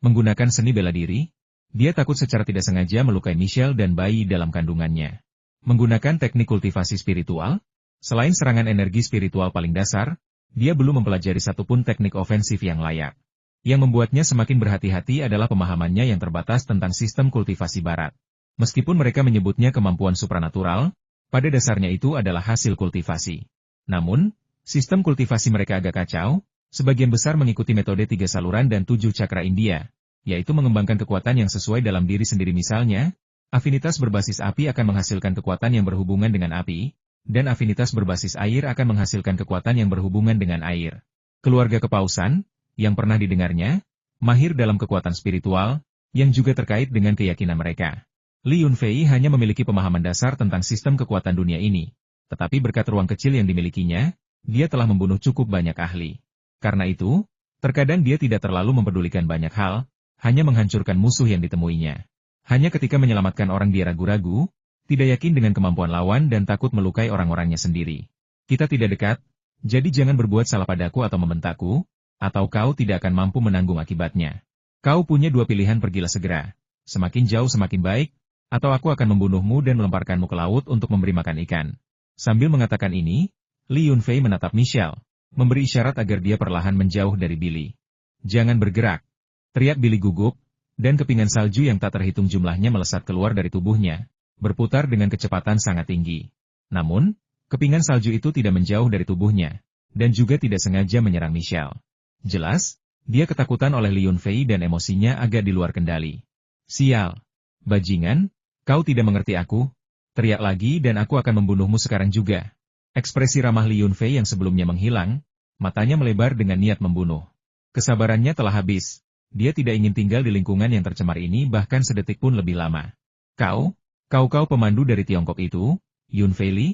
Menggunakan seni bela diri, dia takut secara tidak sengaja melukai Michelle dan bayi dalam kandungannya. Menggunakan teknik kultivasi spiritual, selain serangan energi spiritual paling dasar, dia belum mempelajari satupun teknik ofensif yang layak. Yang membuatnya semakin berhati-hati adalah pemahamannya yang terbatas tentang sistem kultivasi barat. Meskipun mereka menyebutnya kemampuan supranatural, pada dasarnya itu adalah hasil kultivasi. Namun, sistem kultivasi mereka agak kacau, sebagian besar mengikuti metode 3 saluran dan 7 cakra India, yaitu mengembangkan kekuatan yang sesuai dalam diri sendiri misalnya, afinitas berbasis api akan menghasilkan kekuatan yang berhubungan dengan api, dan afinitas berbasis air akan menghasilkan kekuatan yang berhubungan dengan air. Keluarga kepausan, yang pernah didengarnya, mahir dalam kekuatan spiritual, yang juga terkait dengan keyakinan mereka. Li Yunfei hanya memiliki pemahaman dasar tentang sistem kekuatan dunia ini, tetapi berkat ruang kecil yang dimilikinya, dia telah membunuh cukup banyak ahli. Karena itu, terkadang dia tidak terlalu mempedulikan banyak hal, hanya menghancurkan musuh yang ditemuinya. Hanya ketika menyelamatkan orang dia ragu-ragu, tidak yakin dengan kemampuan lawan dan takut melukai orang-orangnya sendiri. "Kita tidak dekat, jadi jangan berbuat salah padaku atau membentakku, atau kau tidak akan mampu menanggung akibatnya. Kau punya 2 pilihan, pergilah segera. Semakin jauh semakin baik, atau aku akan membunuhmu dan melemparkanmu ke laut untuk memberi makan ikan." Sambil mengatakan ini, Li Yunfei menatap Michelle, memberi isyarat agar dia perlahan menjauh dari Billy. Jangan bergerak, teriak Billy gugup, dan kepingan salju yang tak terhitung jumlahnya melesat keluar dari tubuhnya, berputar dengan kecepatan sangat tinggi. Namun, kepingan salju itu tidak menjauh dari tubuhnya, dan juga tidak sengaja menyerang Michelle. Jelas, dia ketakutan oleh Li Yunfei dan emosinya agak di luar kendali. Sial! Bajingan, kau tidak mengerti aku? Teriak lagi dan aku akan membunuhmu sekarang juga. Ekspresi ramah Li Yunfei yang sebelumnya menghilang, matanya melebar dengan niat membunuh. Kesabarannya telah habis. Dia tidak ingin tinggal di lingkungan yang tercemar ini bahkan sedetik pun lebih lama. Kau pemandu dari Tiongkok itu, Yunfei Li?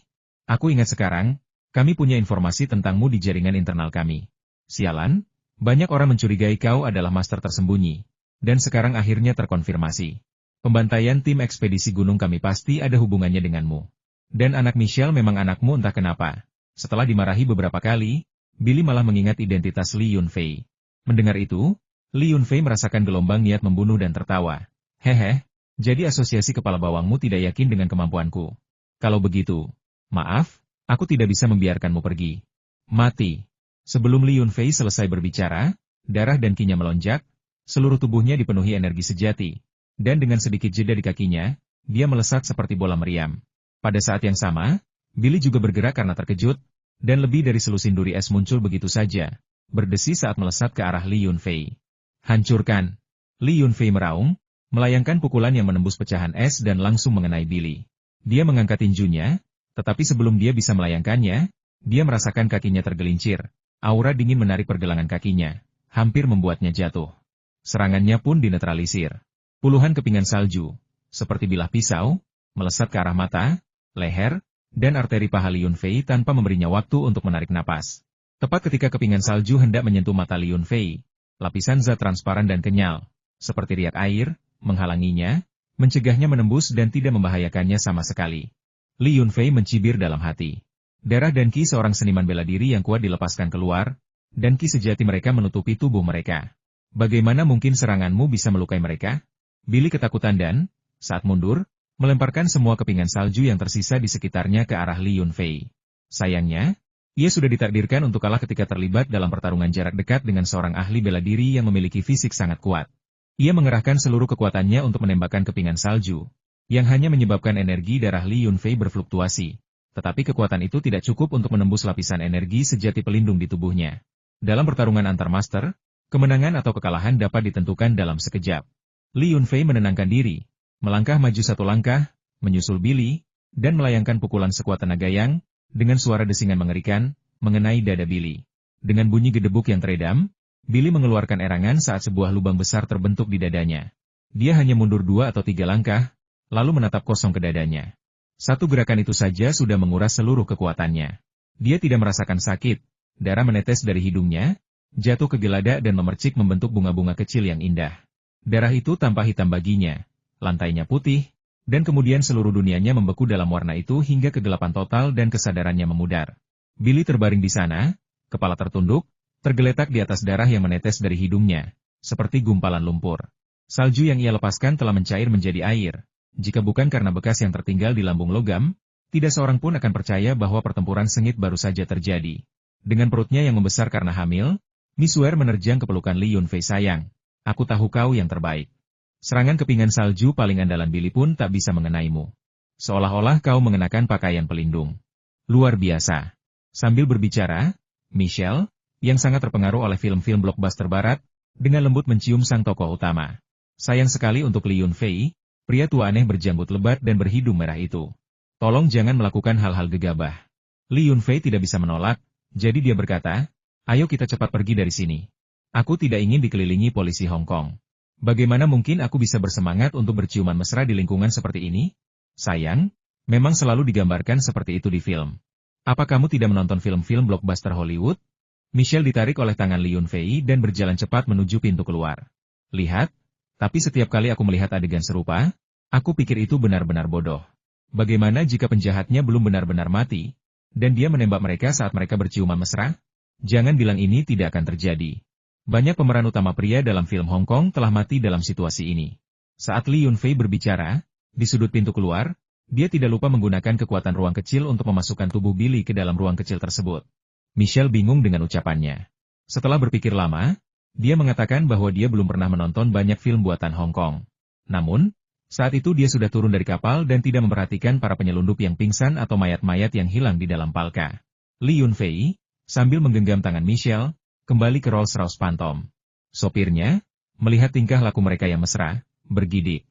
Aku ingat sekarang, kami punya informasi tentangmu di jaringan internal kami. Sialan, banyak orang mencurigai kau adalah master tersembunyi. Dan sekarang akhirnya terkonfirmasi. Pembantaian tim ekspedisi gunung kami pasti ada hubungannya denganmu. Dan anak Michelle memang anakmu entah kenapa. Setelah dimarahi beberapa kali, Billy malah mengingat identitas Li Yunfei. Mendengar itu, Li Yunfei merasakan gelombang niat membunuh dan tertawa. Hehe, jadi asosiasi kepala bawangmu tidak yakin dengan kemampuanku. Kalau begitu, maaf, aku tidak bisa membiarkanmu pergi. Mati. Sebelum Li Yunfei selesai berbicara, darah dan kinya melonjak, seluruh tubuhnya dipenuhi energi sejati. Dan dengan sedikit jeda di kakinya, dia melesat seperti bola meriam. Pada saat yang sama, Billy juga bergerak karena terkejut, dan lebih dari selusin duri es muncul begitu saja, berdesi saat melesat ke arah Li Yunfei. Hancurkan! Li Yunfei meraung, melayangkan pukulan yang menembus pecahan es dan langsung mengenai Billy. Dia mengangkat tinjunya, tetapi sebelum dia bisa melayangkannya, dia merasakan kakinya tergelincir. Aura dingin menarik pergelangan kakinya, hampir membuatnya jatuh. Serangannya pun dinetralisir. Puluhan kepingan salju, seperti bilah pisau, melesat ke arah mata, leher, dan arteri paha Li Yunfei tanpa memberinya waktu untuk menarik napas. Tepat ketika kepingan salju hendak menyentuh mata Li Yunfei, lapisan zat transparan dan kenyal, seperti riak air, menghalanginya, mencegahnya menembus dan tidak membahayakannya sama sekali. Li Yunfei mencibir dalam hati. Darah dan ki seorang seniman bela diri yang kuat dilepaskan keluar, dan ki sejati mereka menutupi tubuh mereka. Bagaimana mungkin seranganmu bisa melukai mereka? Billy ketakutan dan, saat mundur, melemparkan semua kepingan salju yang tersisa di sekitarnya ke arah Li Yunfei. Sayangnya, ia sudah ditakdirkan untuk kalah ketika terlibat dalam pertarungan jarak dekat dengan seorang ahli bela diri yang memiliki fisik sangat kuat. Ia mengerahkan seluruh kekuatannya untuk menembakkan kepingan salju, yang hanya menyebabkan energi darah Li Yunfei berfluktuasi. Tetapi kekuatan itu tidak cukup untuk menembus lapisan energi sejati pelindung di tubuhnya. Dalam pertarungan antar master, kemenangan atau kekalahan dapat ditentukan dalam sekejap. Li Yunfei menenangkan diri, melangkah maju satu langkah, menyusul Billy, dan melayangkan pukulan sekuat tenaga yang, dengan suara desingan mengerikan, mengenai dada Billy. Dengan bunyi gedebuk yang teredam, Billy mengeluarkan erangan saat sebuah lubang besar terbentuk di dadanya. Dia hanya mundur 2 atau 3 langkah, lalu menatap kosong ke dadanya. Satu gerakan itu saja sudah menguras seluruh kekuatannya. Dia tidak merasakan sakit, darah menetes dari hidungnya, jatuh ke geladak dan memercik membentuk bunga-bunga kecil yang indah. Darah itu tampak hitam baginya, lantainya putih, dan kemudian seluruh dunianya membeku dalam warna itu hingga kegelapan total dan kesadarannya memudar. Billy terbaring di sana, kepala tertunduk, tergeletak di atas darah yang menetes dari hidungnya, seperti gumpalan lumpur. Salju yang ia lepaskan telah mencair menjadi air. Jika bukan karena bekas yang tertinggal di lambung logam, tidak seorang pun akan percaya bahwa pertempuran sengit baru saja terjadi. Dengan perutnya yang membesar karena hamil, Miss Ware menerjang ke pelukan Li Yunfei. Sayang, aku tahu kau yang terbaik. Serangan kepingan salju paling andalan Billy pun tak bisa mengenaimu. Seolah-olah kau mengenakan pakaian pelindung. Luar biasa. Sambil berbicara, Michelle, yang sangat terpengaruh oleh film-film blockbuster barat, dengan lembut mencium sang tokoh utama. Sayang sekali untuk Li Yunfei, pria tua aneh berjanggut lebat dan berhidung merah itu. Tolong jangan melakukan hal-hal gegabah. Li Yunfei tidak bisa menolak, jadi dia berkata, ayo kita cepat pergi dari sini. Aku tidak ingin dikelilingi polisi Hong Kong. Bagaimana mungkin aku bisa bersemangat untuk berciuman mesra di lingkungan seperti ini? Sayang, memang selalu digambarkan seperti itu di film. Apa kamu tidak menonton film-film blockbuster Hollywood? Michelle ditarik oleh tangan Li Yunfei dan berjalan cepat menuju pintu keluar. Lihat, tapi setiap kali aku melihat adegan serupa, aku pikir itu benar-benar bodoh. Bagaimana jika penjahatnya belum benar-benar mati, dan dia menembak mereka saat mereka berciuman mesra? Jangan bilang ini tidak akan terjadi. Banyak pemeran utama pria dalam film Hong Kong telah mati dalam situasi ini. Saat Li Yunfei berbicara, di sudut pintu keluar, Dia tidak lupa menggunakan kekuatan ruang kecil untuk memasukkan tubuh Billy ke dalam ruang kecil tersebut. Michelle bingung dengan ucapannya. Setelah berpikir lama, dia mengatakan bahwa dia belum pernah menonton banyak film buatan Hong Kong. Namun, saat itu dia sudah turun dari kapal dan tidak memperhatikan para penyelundup yang pingsan atau mayat-mayat yang hilang di dalam palka. Li Yunfei, sambil menggenggam tangan Michelle, kembali ke Rolls-Royce Phantom. Sopirnya, melihat tingkah laku mereka yang mesra, bergidik.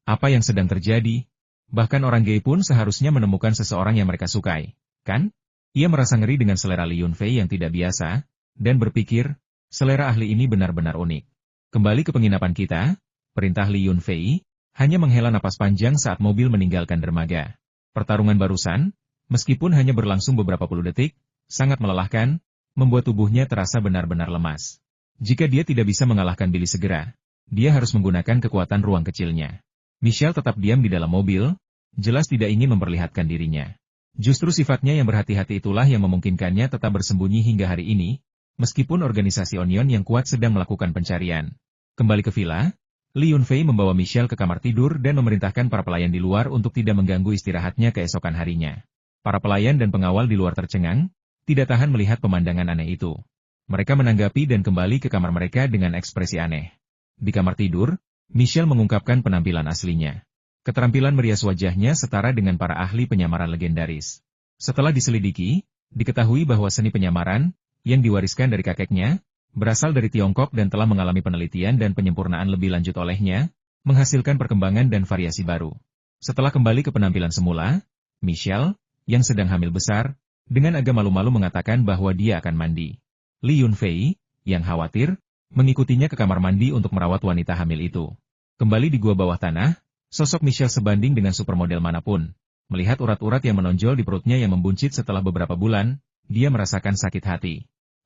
Apa yang sedang terjadi? Bahkan orang gay pun seharusnya menemukan seseorang yang mereka sukai, kan? Ia merasa ngeri dengan selera Li Yunfei yang tidak biasa, dan berpikir, selera ahli ini benar-benar unik. Kembali ke penginapan kita, perintah Li Yunfei, hanya menghela napas panjang saat mobil meninggalkan dermaga. Pertarungan barusan, meskipun hanya berlangsung beberapa puluh detik, sangat melelahkan, membuat tubuhnya terasa benar-benar lemas. Jika dia tidak bisa mengalahkan Billy segera, dia harus menggunakan kekuatan ruang kecilnya. Michelle tetap diam di dalam mobil, jelas tidak ingin memperlihatkan dirinya. Justru sifatnya yang berhati-hati itulah yang memungkinkannya tetap bersembunyi hingga hari ini, meskipun organisasi Onion yang kuat sedang melakukan pencarian. Kembali ke villa, Li Yunfei membawa Michelle ke kamar tidur dan memerintahkan para pelayan di luar untuk tidak mengganggu istirahatnya keesokan harinya. Para pelayan dan pengawal di luar tercengang, tidak tahan melihat pemandangan aneh itu. Mereka menanggapi dan kembali ke kamar mereka dengan ekspresi aneh. Di kamar tidur, Michelle mengungkapkan penampilan aslinya. Keterampilan merias wajahnya setara dengan para ahli penyamaran legendaris. Setelah diselidiki, diketahui bahwa seni penyamaran, yang diwariskan dari kakeknya, berasal dari Tiongkok dan telah mengalami penelitian dan penyempurnaan lebih lanjut olehnya, menghasilkan perkembangan dan variasi baru. Setelah kembali ke penampilan semula, Michelle, yang sedang hamil besar, dengan agak malu-malu mengatakan bahwa dia akan mandi. Li Yunfei, yang khawatir, mengikutinya ke kamar mandi untuk merawat wanita hamil itu. Kembali di gua bawah tanah, sosok Michelle sebanding dengan supermodel manapun. Melihat urat-urat yang menonjol di perutnya yang membuncit setelah beberapa bulan, dia merasakan sakit hati.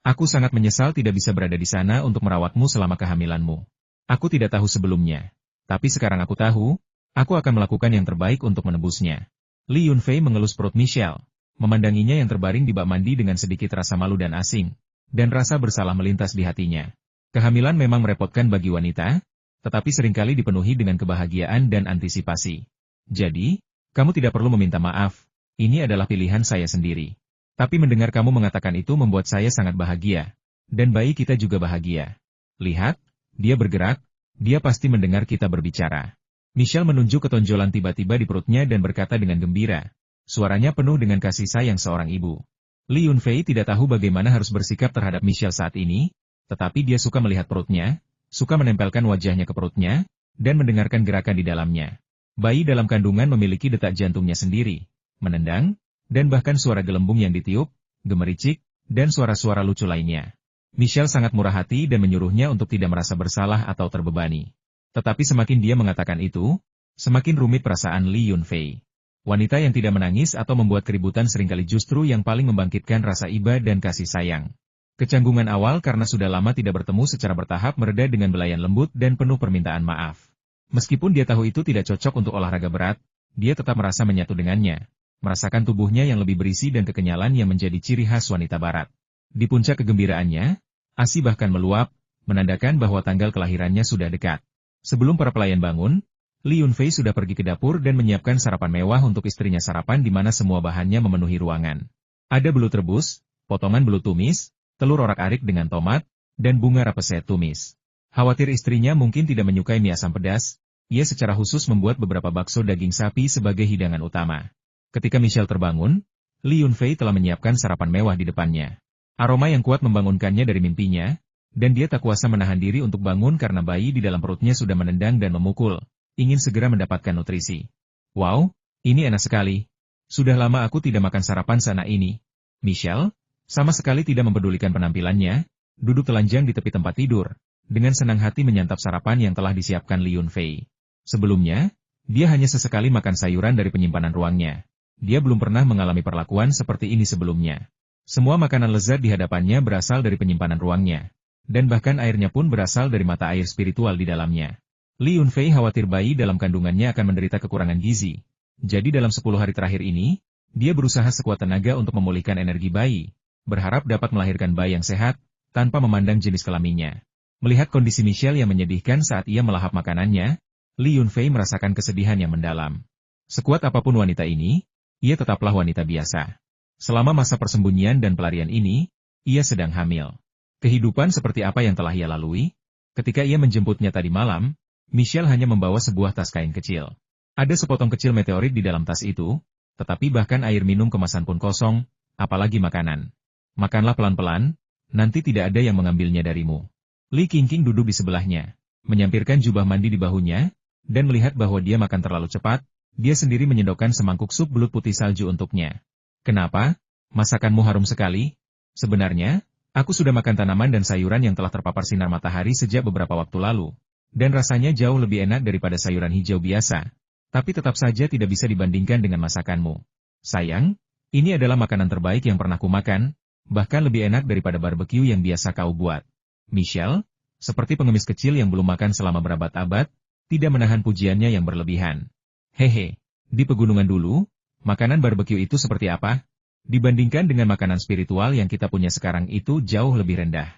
Aku sangat menyesal tidak bisa berada di sana untuk merawatmu selama kehamilanmu. Aku tidak tahu sebelumnya. Tapi sekarang aku tahu, aku akan melakukan yang terbaik untuk menebusnya. Li Yunfei mengelus perut Michelle, memandanginya yang terbaring di bak mandi dengan sedikit rasa malu dan asing, dan rasa bersalah melintas di hatinya. Kehamilan memang merepotkan bagi wanita, tetapi seringkali dipenuhi dengan kebahagiaan dan antisipasi. Jadi, kamu tidak perlu meminta maaf, ini adalah pilihan saya sendiri. Tapi mendengar kamu mengatakan itu membuat saya sangat bahagia. Dan bayi kita juga bahagia. Lihat, dia bergerak, dia pasti mendengar kita berbicara. Michelle menunjuk ketonjolan tiba-tiba di perutnya dan berkata dengan gembira. Suaranya penuh dengan kasih sayang seorang ibu. Li Yunfei tidak tahu bagaimana harus bersikap terhadap Michelle saat ini, tetapi dia suka melihat perutnya, suka menempelkan wajahnya ke perutnya, dan mendengarkan gerakan di dalamnya. Bayi dalam kandungan memiliki detak jantungnya sendiri, menendang, dan bahkan suara gelembung yang ditiup, gemericik, dan suara-suara lucu lainnya. Michelle sangat murah hati dan menyuruhnya untuk tidak merasa bersalah atau terbebani. Tetapi semakin dia mengatakan itu, semakin rumit perasaan Li Yunfei. Wanita yang tidak menangis atau membuat keributan seringkali justru yang paling membangkitkan rasa iba dan kasih sayang. Kecanggungan awal karena sudah lama tidak bertemu secara bertahap mereda dengan belayan lembut dan penuh permintaan maaf. Meskipun dia tahu itu tidak cocok untuk olahraga berat, dia tetap merasa menyatu dengannya. Merasakan tubuhnya yang lebih berisi dan kekenyalan yang menjadi ciri khas wanita barat. Di puncak kegembiraannya, ASI bahkan meluap, menandakan bahwa tanggal kelahirannya sudah dekat. Sebelum para pelayan bangun, Li Yunfei sudah pergi ke dapur dan menyiapkan sarapan mewah untuk istrinya sarapan di mana semua bahannya memenuhi ruangan. Ada belut rebus, potongan belut tumis, telur orak-arik dengan tomat, dan bunga rapeset tumis. Khawatir istrinya mungkin tidak menyukai mie asam pedas, ia secara khusus membuat beberapa bakso daging sapi sebagai hidangan utama. Ketika Michelle terbangun, Li Yunfei telah menyiapkan sarapan mewah di depannya. Aroma yang kuat membangunkannya dari mimpinya, dan dia tak kuasa menahan diri untuk bangun karena bayi di dalam perutnya sudah menendang dan memukul, ingin segera mendapatkan nutrisi. Wow, ini enak sekali. Sudah lama aku tidak makan sarapan sana ini. Michelle, sama sekali tidak mempedulikan penampilannya, duduk telanjang di tepi tempat tidur, dengan senang hati menyantap sarapan yang telah disiapkan Li Yunfei. Sebelumnya, dia hanya sesekali makan sayuran dari penyimpanan ruangnya. Dia belum pernah mengalami perlakuan seperti ini sebelumnya. Semua makanan lezat di hadapannya berasal dari penyimpanan ruangnya, dan bahkan airnya pun berasal dari mata air spiritual di dalamnya. Li Yunfei khawatir bayi dalam kandungannya akan menderita kekurangan gizi. Jadi dalam 10 hari terakhir ini, dia berusaha sekuat tenaga untuk memulihkan energi bayi, berharap dapat melahirkan bayi yang sehat, tanpa memandang jenis kelaminnya. Melihat kondisi Michelle yang menyedihkan saat ia melahap makanannya, Li Yunfei merasakan kesedihan yang mendalam. Sekuat apapun wanita ini, ia tetaplah wanita biasa. Selama masa persembunyian dan pelarian ini, ia sedang hamil. Kehidupan seperti apa yang telah ia lalui? Ketika ia menjemputnya tadi malam, Michelle hanya membawa sebuah tas kain kecil. Ada sepotong kecil meteorit di dalam tas itu, tetapi bahkan air minum kemasan pun kosong, apalagi makanan. Makanlah pelan-pelan, nanti tidak ada yang mengambilnya darimu. Li Qingqing duduk di sebelahnya, menyampirkan jubah mandi di bahunya, dan melihat bahwa dia makan terlalu cepat, dia sendiri menyendokkan semangkuk sup belut putih salju untuknya. Kenapa? Masakanmu harum sekali? Sebenarnya, aku sudah makan tanaman dan sayuran yang telah terpapar sinar matahari sejak beberapa waktu lalu, dan rasanya jauh lebih enak daripada sayuran hijau biasa, tapi tetap saja tidak bisa dibandingkan dengan masakanmu. Sayang, ini adalah makanan terbaik yang pernah kumakan, bahkan lebih enak daripada barbeque yang biasa kau buat. Michelle, seperti pengemis kecil yang belum makan selama berabad-abad, tidak menahan pujiannya yang berlebihan. Hehe, di pegunungan dulu, makanan barbeque itu seperti apa? Dibandingkan dengan makanan spiritual yang kita punya sekarang itu jauh lebih rendah.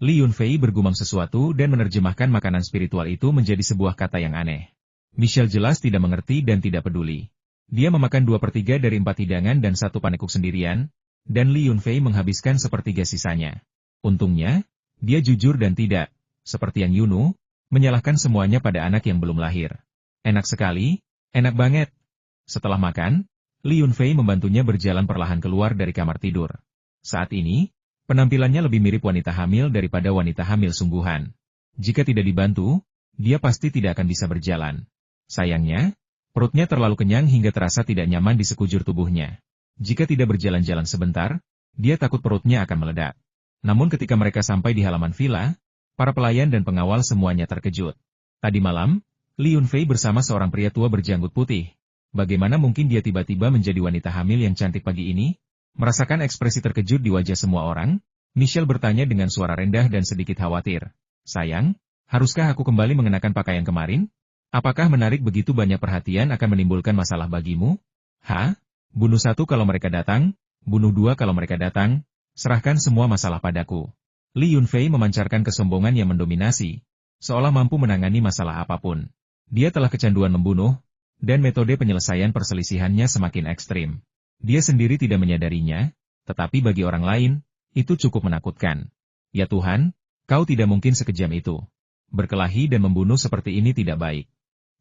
Li Yunfei bergumam sesuatu dan menerjemahkan makanan spiritual itu menjadi sebuah kata yang aneh. Michelle jelas tidak mengerti dan tidak peduli. Dia memakan 2/3 dari 4 hidangan dan 1 panekuk sendirian, dan Li Yunfei menghabiskan 1/3 sisanya. Untungnya, dia jujur dan tidak, seperti yang Yunu, menyalahkan semuanya pada anak yang belum lahir. Enak sekali, enak banget. Setelah makan, Li Yunfei membantunya berjalan perlahan keluar dari kamar tidur. Saat ini, penampilannya lebih mirip wanita hamil daripada wanita hamil sungguhan. Jika tidak dibantu, dia pasti tidak akan bisa berjalan. Sayangnya, perutnya terlalu kenyang hingga terasa tidak nyaman di sekujur tubuhnya. Jika tidak berjalan-jalan sebentar, dia takut perutnya akan meledak. Namun ketika mereka sampai di halaman villa, para pelayan dan pengawal semuanya terkejut. Tadi malam, Li Yunfei bersama seorang pria tua berjanggut putih. Bagaimana mungkin dia tiba-tiba menjadi wanita hamil yang cantik pagi ini? Merasakan ekspresi terkejut di wajah semua orang, Michelle bertanya dengan suara rendah dan sedikit khawatir. Sayang, haruskah aku kembali mengenakan pakaian kemarin? Apakah menarik begitu banyak perhatian akan menimbulkan masalah bagimu? Bunuh 1 kalau mereka datang, bunuh 2 kalau mereka datang, serahkan semua masalah padaku. Li Yunfei memancarkan kesombongan yang mendominasi, seolah mampu menangani masalah apapun. Dia telah kecanduan membunuh, dan metode penyelesaian perselisihannya semakin ekstrim. Dia sendiri tidak menyadarinya, tetapi bagi orang lain, itu cukup menakutkan. Ya Tuhan, kau tidak mungkin sekejam itu. Berkelahi dan membunuh seperti ini tidak baik.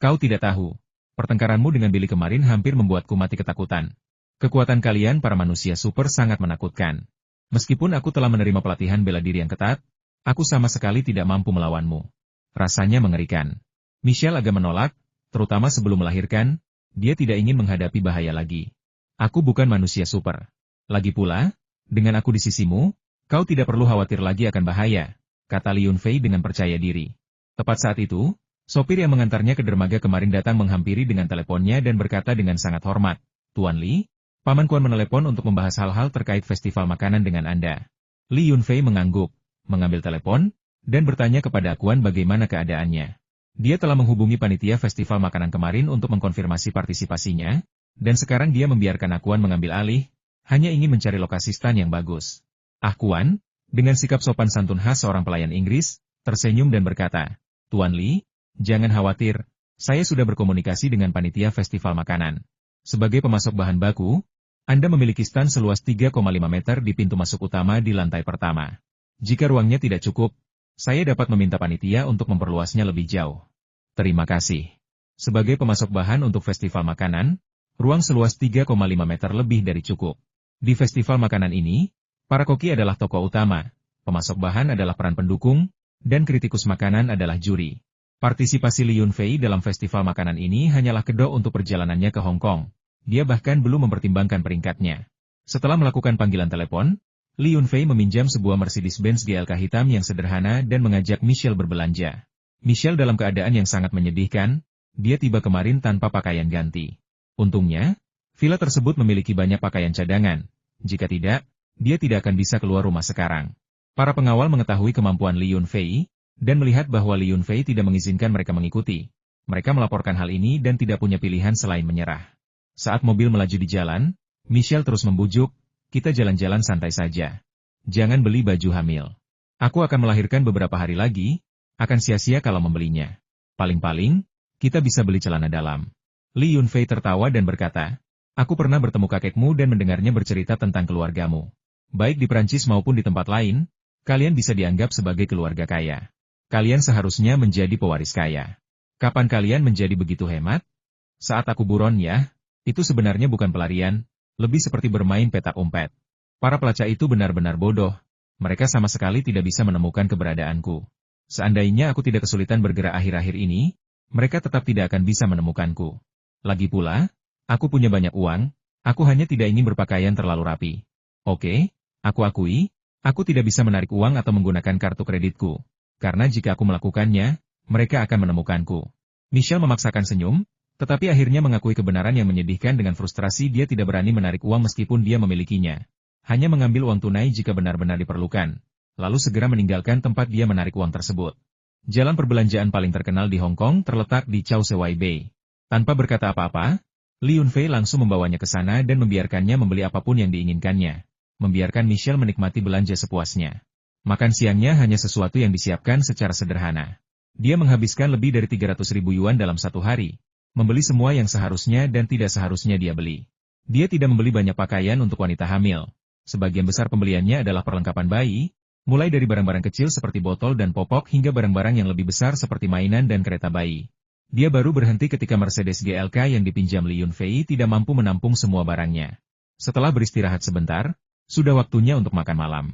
Kau tidak tahu, pertengkaranmu dengan Billy kemarin hampir membuatku mati ketakutan. Kekuatan kalian para manusia super sangat menakutkan. Meskipun aku telah menerima pelatihan bela diri yang ketat, aku sama sekali tidak mampu melawanmu. Rasanya mengerikan. Michelle agak menolak, terutama sebelum melahirkan, dia tidak ingin menghadapi bahaya lagi. Aku bukan manusia super. Lagi pula, dengan aku di sisimu, kau tidak perlu khawatir lagi akan bahaya, kata Li Yunfei dengan percaya diri. Tepat saat itu, sopir yang mengantarnya ke dermaga kemarin datang menghampiri dengan teleponnya dan berkata dengan sangat hormat, Tuan Li, Paman Kuan menelepon untuk membahas hal-hal terkait festival makanan dengan Anda. Li Yunfei mengangguk, mengambil telepon, dan bertanya kepada Kuan bagaimana keadaannya. Dia telah menghubungi panitia festival makanan kemarin untuk mengkonfirmasi partisipasinya, dan sekarang dia membiarkan Akuan mengambil alih, hanya ingin mencari lokasi stand yang bagus. Akuan, dengan sikap sopan santun khas seorang pelayan Inggris, tersenyum dan berkata, Tuan Li, jangan khawatir, saya sudah berkomunikasi dengan panitia festival makanan. Sebagai pemasok bahan baku, Anda memiliki stand seluas 3,5 meter di pintu masuk utama di lantai pertama. Jika ruangnya tidak cukup, saya dapat meminta panitia untuk memperluasnya lebih jauh. Terima kasih. Sebagai pemasok bahan untuk festival makanan, ruang seluas 3,5 meter lebih dari cukup. Di festival makanan ini, para koki adalah tokoh utama, pemasok bahan adalah peran pendukung, dan kritikus makanan adalah juri. Partisipasi Li Yunfei dalam festival makanan ini hanyalah kedok untuk perjalanannya ke Hong Kong. Dia bahkan belum mempertimbangkan peringkatnya. Setelah melakukan panggilan telepon, Li Yunfei meminjam sebuah Mercedes-Benz GLK hitam yang sederhana dan mengajak Michelle berbelanja. Michelle dalam keadaan yang sangat menyedihkan, dia tiba kemarin tanpa pakaian ganti. Untungnya, villa tersebut memiliki banyak pakaian cadangan. Jika tidak, dia tidak akan bisa keluar rumah sekarang. Para pengawal mengetahui kemampuan Li Yunfei, dan melihat bahwa Li Yunfei tidak mengizinkan mereka mengikuti. Mereka melaporkan hal ini dan tidak punya pilihan selain menyerah. Saat mobil melaju di jalan, Michelle terus membujuk, kita jalan-jalan santai saja. Jangan beli baju hamil. Aku akan melahirkan beberapa hari lagi, akan sia-sia kalau membelinya. Paling-paling, kita bisa beli celana dalam. Li Yunfei tertawa dan berkata, aku pernah bertemu kakekmu dan mendengarnya bercerita tentang keluargamu. Baik di Prancis maupun di tempat lain, kalian bisa dianggap sebagai keluarga kaya. Kalian seharusnya menjadi pewaris kaya. Kapan kalian menjadi begitu hemat? Saat aku buron ya, itu sebenarnya bukan pelarian, lebih seperti bermain petak umpet. Para pelacak itu benar-benar bodoh. Mereka sama sekali tidak bisa menemukan keberadaanku. Seandainya aku tidak kesulitan bergerak akhir-akhir ini, mereka tetap tidak akan bisa menemukanku. Lagi pula, aku punya banyak uang, aku hanya tidak ingin berpakaian terlalu rapi. Oke, aku akui, aku tidak bisa menarik uang atau menggunakan kartu kreditku. Karena jika aku melakukannya, mereka akan menemukanku. Michelle memaksakan senyum, tetapi akhirnya mengakui kebenaran yang menyedihkan dengan frustrasi dia tidak berani menarik uang meskipun dia memilikinya. Hanya mengambil uang tunai jika benar-benar diperlukan. Lalu segera meninggalkan tempat dia menarik uang tersebut. Jalan perbelanjaan paling terkenal di Hong Kong terletak di Chow Sewai Bay. Tanpa berkata apa-apa, Li Yunfei langsung membawanya ke sana dan membiarkannya membeli apapun yang diinginkannya. Membiarkan Michelle menikmati belanja sepuasnya. Makan siangnya hanya sesuatu yang disiapkan secara sederhana. Dia menghabiskan lebih dari 300.000 yuan dalam satu hari. Membeli semua yang seharusnya dan tidak seharusnya dia beli. Dia tidak membeli banyak pakaian untuk wanita hamil. Sebagian besar pembeliannya adalah perlengkapan bayi, mulai dari barang-barang kecil seperti botol dan popok hingga barang-barang yang lebih besar seperti mainan dan kereta bayi. Dia baru berhenti ketika Mercedes GLK yang dipinjam Li Yunfei tidak mampu menampung semua barangnya. Setelah beristirahat sebentar, sudah waktunya untuk makan malam.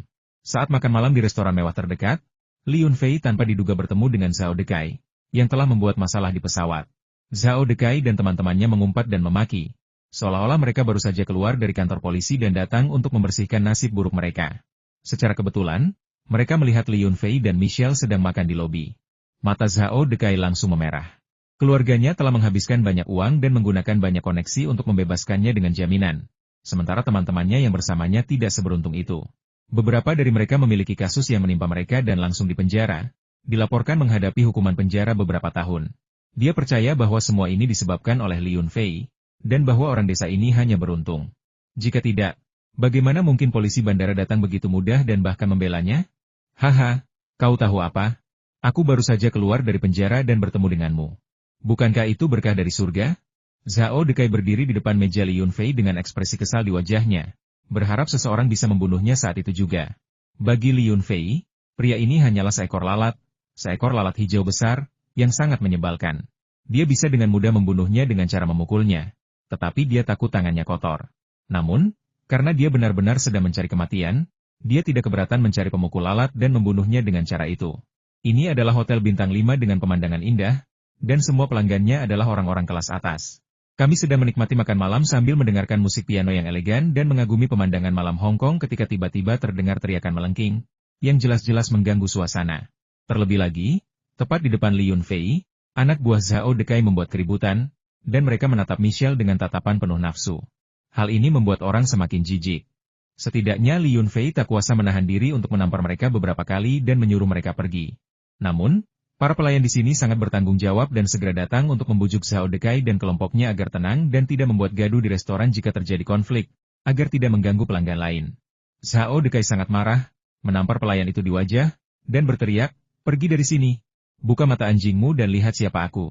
Saat makan malam di restoran mewah terdekat, Li Yunfei tanpa diduga bertemu dengan Zhao Dekai, yang telah membuat masalah di pesawat. Zhao Dekai dan teman-temannya mengumpat dan memaki, seolah-olah mereka baru saja keluar dari kantor polisi dan datang untuk membersihkan nasib buruk mereka. Secara kebetulan, mereka melihat Li Yunfei dan Michelle sedang makan di lobi. Mata Zhao Dekai langsung memerah. Keluarganya telah menghabiskan banyak uang dan menggunakan banyak koneksi untuk membebaskannya dengan jaminan. Sementara teman-temannya yang bersamanya tidak seberuntung itu. Beberapa dari mereka memiliki kasus yang menimpa mereka dan langsung dipenjara, dilaporkan menghadapi hukuman penjara beberapa tahun. Dia percaya bahwa semua ini disebabkan oleh Li Yunfei, dan bahwa orang desa ini hanya beruntung. Jika tidak, bagaimana mungkin polisi bandara datang begitu mudah dan bahkan membelanya? Haha, kau tahu apa? Aku baru saja keluar dari penjara dan bertemu denganmu. Bukankah itu berkah dari surga? Zhao Dekai berdiri di depan meja Li Yunfei dengan ekspresi kesal di wajahnya, berharap seseorang bisa membunuhnya saat itu juga. Bagi Li Yunfei, pria ini hanyalah seekor lalat hijau besar, yang sangat menyebalkan. Dia bisa dengan mudah membunuhnya dengan cara memukulnya, tetapi dia takut tangannya kotor. Namun, karena dia benar-benar sedang mencari kematian, dia tidak keberatan mencari pemukul lalat dan membunuhnya dengan cara itu. Ini adalah hotel bintang 5 dengan pemandangan indah, dan semua pelanggannya adalah orang-orang kelas atas. Kami sedang menikmati makan malam sambil mendengarkan musik piano yang elegan dan mengagumi pemandangan malam Hong Kong ketika tiba-tiba terdengar teriakan melengking, yang jelas-jelas mengganggu suasana. Terlebih lagi, tepat di depan Li Yunfei, anak buah Zhao Dekai membuat keributan, dan mereka menatap Michelle dengan tatapan penuh nafsu. Hal ini membuat orang semakin jijik. Setidaknya Li Yunfei tak kuasa menahan diri untuk menampar mereka beberapa kali dan menyuruh mereka pergi. Namun, para pelayan di sini sangat bertanggung jawab dan segera datang untuk membujuk Zhao Dekai dan kelompoknya agar tenang dan tidak membuat gaduh di restoran jika terjadi konflik, agar tidak mengganggu pelanggan lain. Zhao Dekai sangat marah, menampar pelayan itu di wajah, dan berteriak, pergi dari sini. Buka mata anjingmu dan lihat siapa aku.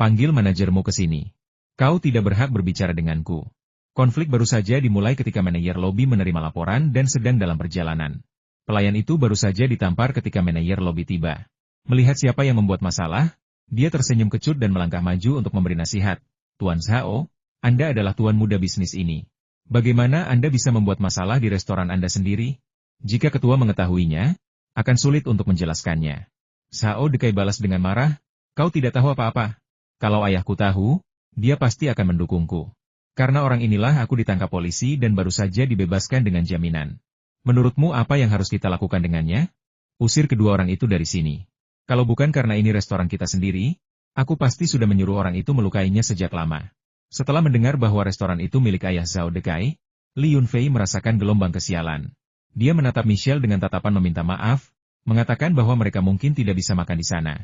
Panggil manajermu ke sini. Kau tidak berhak berbicara denganku. Konflik baru saja dimulai ketika manajer lobi menerima laporan dan sedang dalam perjalanan. Pelayan itu baru saja ditampar ketika manajer lobi tiba. Melihat siapa yang membuat masalah, dia tersenyum kecut dan melangkah maju untuk memberi nasihat. Tuan Zhao, Anda adalah tuan muda bisnis ini. Bagaimana Anda bisa membuat masalah di restoran Anda sendiri? Jika ketua mengetahuinya, akan sulit untuk menjelaskannya. Zhao Dekai balas dengan marah, kau tidak tahu apa-apa. Kalau ayahku tahu, dia pasti akan mendukungku. Karena orang inilah aku ditangkap polisi dan baru saja dibebaskan dengan jaminan. Menurutmu apa yang harus kita lakukan dengannya? Usir kedua orang itu dari sini. Kalau bukan karena ini restoran kita sendiri, aku pasti sudah menyuruh orang itu melukainya sejak lama. Setelah mendengar bahwa restoran itu milik ayah Zhao Dekai, Li Yunfei merasakan gelombang kesialan. Dia menatap Michelle dengan tatapan meminta maaf, mengatakan bahwa mereka mungkin tidak bisa makan di sana.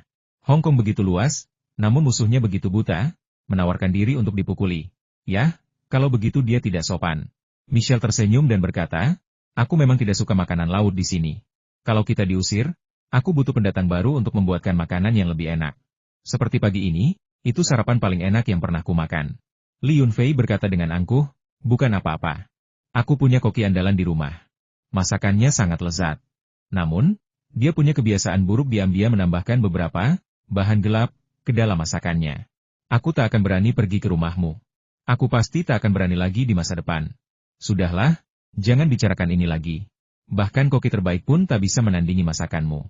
Hong Kong begitu luas, namun musuhnya begitu buta, menawarkan diri untuk dipukuli. Yah, kalau begitu dia tidak sopan. Michelle tersenyum dan berkata, aku memang tidak suka makanan laut di sini. Kalau kita diusir, aku butuh pendatang baru untuk membuatkan makanan yang lebih enak. Seperti pagi ini, Itu sarapan paling enak yang pernah kumakan. Li Yunfei berkata dengan angkuh, bukan apa-apa. Aku punya koki andalan di rumah. Masakannya sangat lezat. Namun, dia punya kebiasaan buruk diam-diam menambahkan beberapa bahan gelap ke dalam masakannya. Aku tak akan berani pergi ke rumahmu. Aku pasti tak akan berani lagi di masa depan. Sudahlah, jangan bicarakan ini lagi. Bahkan koki terbaik pun tak bisa menandingi masakanmu.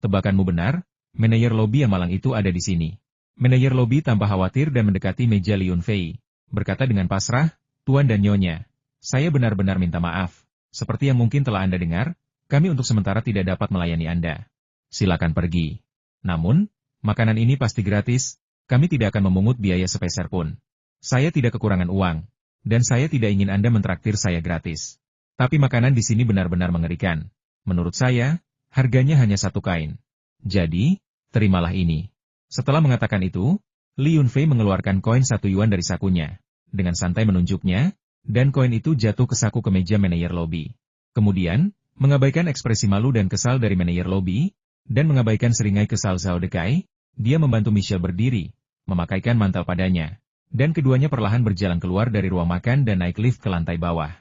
Tebakanmu benar, manajer lobi yang malang itu ada di sini. Manajer lobi tanpa khawatir dan mendekati meja Li Yunfei, berkata dengan pasrah, Tuan dan Nyonya, saya benar-benar minta maaf. Seperti yang mungkin telah Anda dengar, kami untuk sementara tidak dapat melayani Anda. Silakan pergi. Namun, makanan ini pasti gratis, kami tidak akan memungut biaya sepeser pun. Saya tidak kekurangan uang, dan saya tidak ingin Anda mentraktir saya gratis. Tapi makanan di sini benar-benar mengerikan. Menurut saya, harganya hanya 1 kain. Jadi, terimalah ini. Setelah mengatakan itu, Li Yunfei mengeluarkan koin 1 yuan dari sakunya. Dengan santai menunjuknya, dan koin itu jatuh ke saku kemeja manajer lobi. Kemudian, mengabaikan ekspresi malu dan kesal dari manajer lobi, dan mengabaikan seringai kesal Zhao Dekai, dia membantu Michelle berdiri, memakaikan mantel padanya, dan keduanya perlahan berjalan keluar dari ruang makan dan naik lift ke lantai bawah.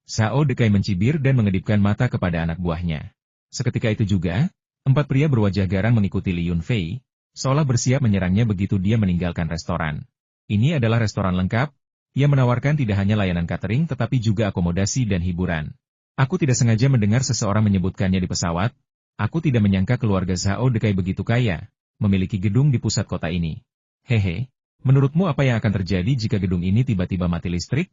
Zhao Dekai mencibir dan mengedipkan mata kepada anak buahnya. Seketika itu juga, 4 pria berwajah garang mengikuti Li Yunfei, seolah bersiap menyerangnya begitu dia meninggalkan restoran. Ini adalah restoran lengkap, yang menawarkan tidak hanya layanan catering tetapi juga akomodasi dan hiburan. Aku tidak sengaja mendengar seseorang menyebutkannya di pesawat, aku tidak menyangka keluarga Zhao Dekai begitu kaya, memiliki gedung di pusat kota ini. Hehe, menurutmu apa yang akan terjadi jika gedung ini tiba-tiba mati listrik?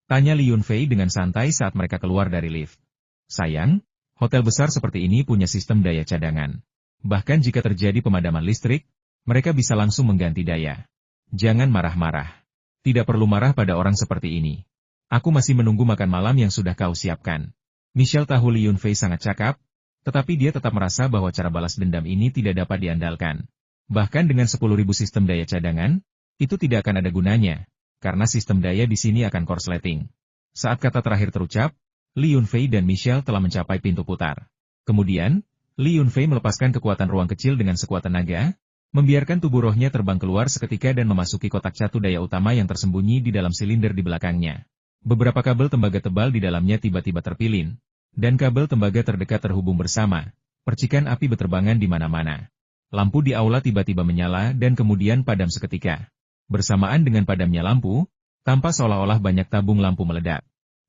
Tanya Li Yunfei dengan santai saat mereka keluar dari lift. Sayang, hotel besar seperti ini punya sistem daya cadangan. Bahkan jika terjadi pemadaman listrik, mereka bisa langsung mengganti daya. Jangan marah-marah. Tidak perlu marah pada orang seperti ini. Aku masih menunggu makan malam yang sudah kau siapkan. Michelle tahu Li Yunfei sangat cakap, tetapi dia tetap merasa bahwa cara balas dendam ini tidak dapat diandalkan. Bahkan dengan 10.000 sistem daya cadangan, itu tidak akan ada gunanya, karena sistem daya di sini akan korsleting. Saat kata terakhir terucap, Li Yunfei dan Michelle telah mencapai pintu putar. Kemudian, Li Yunfei melepaskan kekuatan ruang kecil dengan sekuat tenaga, membiarkan tubuh rohnya terbang keluar seketika dan memasuki kotak catu daya utama yang tersembunyi di dalam silinder di belakangnya. Beberapa kabel tembaga tebal di dalamnya tiba-tiba terpilin, dan kabel tembaga terdekat terhubung bersama. Percikan api berterbangan di mana-mana. Lampu di aula tiba-tiba menyala dan kemudian padam seketika. Bersamaan dengan padamnya lampu, tampak seolah-olah banyak tabung lampu meledak.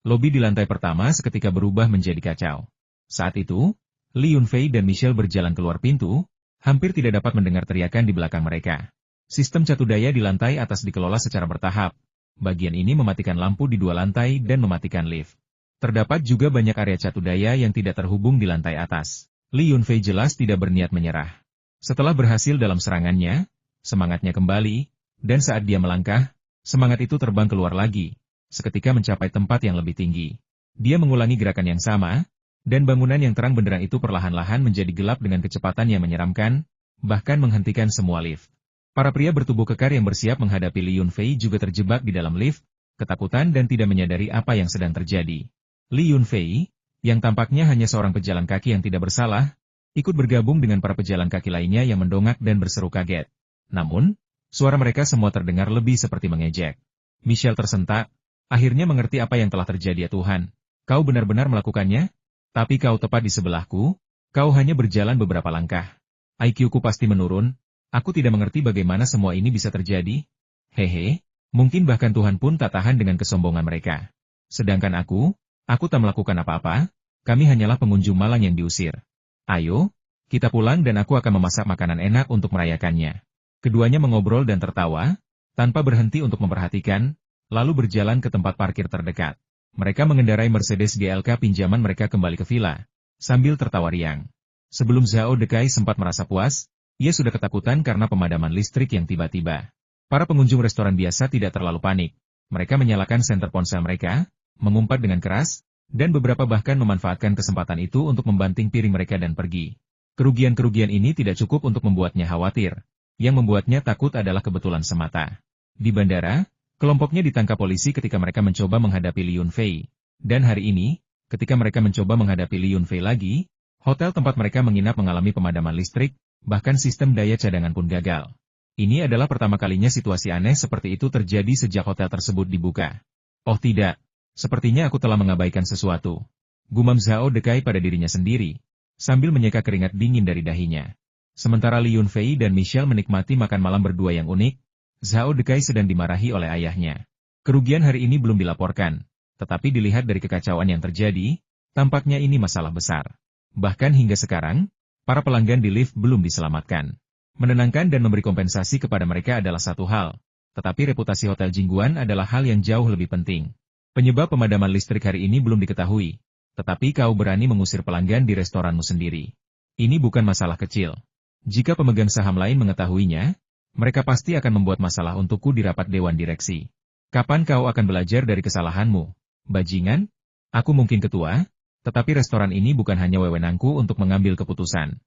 Lobi di lantai pertama seketika berubah menjadi kacau. Saat itu, Li Yunfei dan Michelle berjalan keluar pintu, hampir tidak dapat mendengar teriakan di belakang mereka. Sistem catu daya di lantai atas dikelola secara bertahap. Bagian ini mematikan lampu di 2 lantai dan mematikan lift. Terdapat juga banyak area catu daya yang tidak terhubung di lantai atas. Li Yunfei jelas tidak berniat menyerah. Setelah berhasil dalam serangannya, semangatnya kembali, dan saat dia melangkah, semangat itu terbang keluar lagi, seketika mencapai tempat yang lebih tinggi. Dia mengulangi gerakan yang sama, dan bangunan yang terang benderang itu perlahan-lahan menjadi gelap dengan kecepatan yang menyeramkan, bahkan menghentikan semua lift. Para pria bertubuh kekar yang bersiap menghadapi Li Yunfei juga terjebak di dalam lift, ketakutan dan tidak menyadari apa yang sedang terjadi. Li Yunfei, yang tampaknya hanya seorang pejalan kaki yang tidak bersalah, ikut bergabung dengan para pejalan kaki lainnya yang mendongak dan berseru kaget. Namun, suara mereka semua terdengar lebih seperti mengejek. Michelle tersentak, akhirnya mengerti apa yang telah terjadi ya Tuhan. Kau benar-benar melakukannya? Tapi kau tepat di sebelahku, kau hanya berjalan beberapa langkah. IQ-ku pasti menurun, aku tidak mengerti bagaimana semua ini bisa terjadi. Hehe, mungkin bahkan Tuhan pun tak tahan dengan kesombongan mereka. Sedangkan aku tak melakukan apa-apa, kami hanyalah pengunjung malang yang diusir. Ayo, kita pulang dan aku akan memasak makanan enak untuk merayakannya. Keduanya mengobrol dan tertawa, tanpa berhenti untuk memperhatikan, lalu berjalan ke tempat parkir terdekat. Mereka mengendarai Mercedes GLK pinjaman mereka kembali ke villa, sambil tertawa riang. Sebelum Zhao Dekai sempat merasa puas, ia sudah ketakutan karena pemadaman listrik yang tiba-tiba. Para pengunjung restoran biasa tidak terlalu panik. Mereka menyalakan senter ponsel mereka, mengumpat dengan keras, dan beberapa bahkan memanfaatkan kesempatan itu untuk membanting piring mereka dan pergi. Kerugian-kerugian ini tidak cukup untuk membuatnya khawatir. Yang membuatnya takut adalah kebetulan semata. Di bandara, kelompoknya ditangkap polisi ketika mereka mencoba menghadapi Li Yunfei. Dan hari ini, ketika mereka mencoba menghadapi Li Yunfei lagi, hotel tempat mereka menginap mengalami pemadaman listrik, bahkan sistem daya cadangan pun gagal. Ini adalah pertama kalinya situasi aneh seperti itu terjadi sejak hotel tersebut dibuka. Oh tidak, sepertinya aku telah mengabaikan sesuatu. Gumam Zhao Dekai pada dirinya sendiri, sambil menyeka keringat dingin dari dahinya. Sementara Li Yunfei dan Michelle menikmati makan malam berdua yang unik, Zhao Dekai sedang dimarahi oleh ayahnya. Kerugian hari ini belum dilaporkan, tetapi dilihat dari kekacauan yang terjadi, tampaknya ini masalah besar. Bahkan hingga sekarang, para pelanggan di lift belum diselamatkan. Menenangkan dan memberi kompensasi kepada mereka adalah satu hal, tetapi reputasi Hotel Jingguan adalah hal yang jauh lebih penting. Penyebab pemadaman listrik hari ini belum diketahui, tetapi kau berani mengusir pelanggan di restoranmu sendiri. Ini bukan masalah kecil. Jika pemegang saham lain mengetahuinya, mereka pasti akan membuat masalah untukku di rapat dewan direksi. Kapan kau akan belajar dari kesalahanmu? Bajingan? Aku mungkin ketua, tetapi restoran ini bukan hanya wewenangku untuk mengambil keputusan.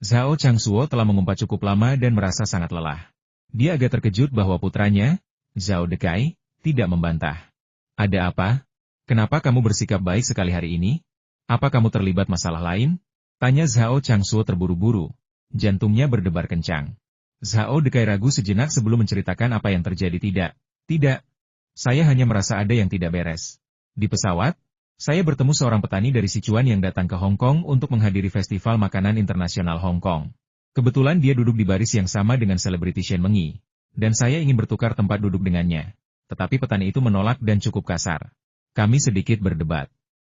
Zhao Changsuo telah mengumpat cukup lama dan merasa sangat lelah. Dia agak terkejut bahwa putranya, Zhao Dekai, tidak membantah. Ada apa? Kenapa kamu bersikap baik sekali hari ini? Apa kamu terlibat masalah lain? Tanya Zhao Changsuo terburu-buru. Jantungnya berdebar kencang. Zhao Dekai ragu sejenak sebelum menceritakan apa yang terjadi. Tidak. Saya hanya merasa ada yang tidak beres. Di pesawat, saya bertemu seorang petani dari Sichuan yang datang ke Hong Kong untuk menghadiri Festival Makanan Internasional Hong Kong. Kebetulan dia duduk di baris yang sama dengan selebriti Shen Mengyi, dan saya ingin bertukar tempat duduk dengannya. Tetapi petani itu menolak dan cukup kasar. Kami sedikit berdebat.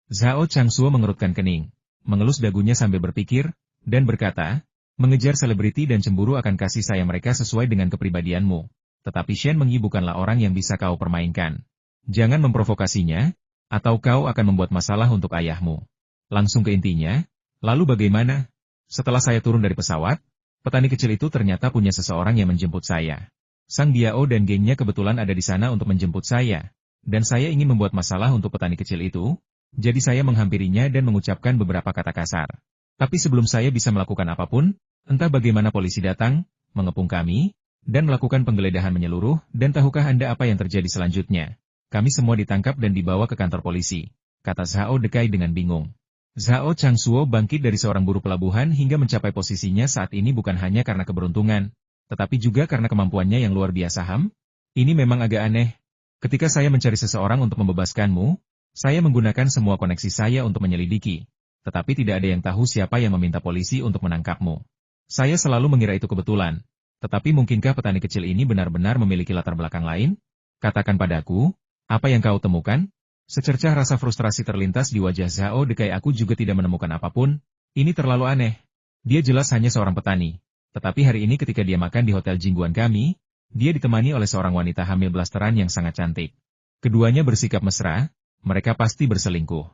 Zhao Changsuo mengerutkan kening, mengelus dagunya sambil berpikir, dan berkata, mengejar selebriti dan cemburu akan kasih sayang mereka sesuai dengan kepribadianmu. Tetapi Shen Mengyi bukanlah orang yang bisa kau permainkan. Jangan memprovokasinya, atau kau akan membuat masalah untuk ayahmu. Langsung ke intinya, lalu bagaimana? Setelah saya turun dari pesawat, petani kecil itu ternyata punya seseorang yang menjemput saya. Sang Biao dan gengnya kebetulan ada di sana untuk menjemput saya. Dan saya ingin membuat masalah untuk petani kecil itu, jadi saya menghampirinya dan mengucapkan beberapa kata kasar. Tapi sebelum saya bisa melakukan apapun, entah bagaimana polisi datang, mengepung kami, dan melakukan penggeledahan menyeluruh, dan tahukah Anda apa yang terjadi selanjutnya? Kami semua ditangkap dan dibawa ke kantor polisi, kata Zhao Dekai dengan bingung. Zhao Changsuo bangkit dari seorang buruh pelabuhan hingga mencapai posisinya saat ini bukan hanya karena keberuntungan, tetapi juga karena kemampuannya yang luar biasa. Ini memang agak aneh. Ketika saya mencari seseorang untuk membebaskanmu, saya menggunakan semua koneksi saya untuk menyelidiki, tetapi tidak ada yang tahu siapa yang meminta polisi untuk menangkapmu. Saya selalu mengira itu kebetulan, tetapi mungkinkah petani kecil ini benar-benar memiliki latar belakang lain? Katakan padaku, apa yang kau temukan? Secercah rasa frustrasi terlintas di wajah Zhao Dekai. Aku juga tidak menemukan apapun, ini terlalu aneh. Dia jelas hanya seorang petani, tetapi hari ini ketika dia makan di Hotel Jingguan kami, dia ditemani oleh seorang wanita hamil blasteran yang sangat cantik. Keduanya bersikap mesra, mereka pasti berselingkuh.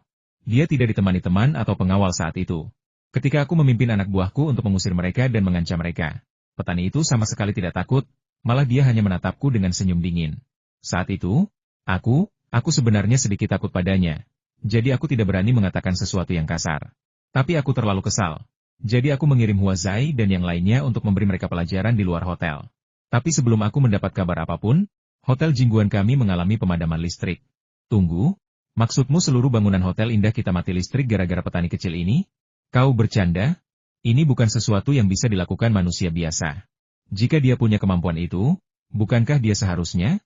Dia tidak ditemani teman atau pengawal saat itu. Ketika aku memimpin anak buahku untuk mengusir mereka dan mengancam mereka, petani itu sama sekali tidak takut, malah dia hanya menatapku dengan senyum dingin. Saat itu, aku sebenarnya sedikit takut padanya. Jadi aku tidak berani mengatakan sesuatu yang kasar. Tapi aku terlalu kesal. Jadi aku mengirim Hua Zai dan yang lainnya untuk memberi mereka pelajaran di luar hotel. Tapi sebelum aku mendapat kabar apapun, Hotel Jingguan kami mengalami pemadaman listrik. Tunggu, maksudmu seluruh bangunan hotel indah kita mati listrik gara-gara petani kecil ini? Kau bercanda? Ini bukan sesuatu yang bisa dilakukan manusia biasa. Jika dia punya kemampuan itu, bukankah dia seharusnya?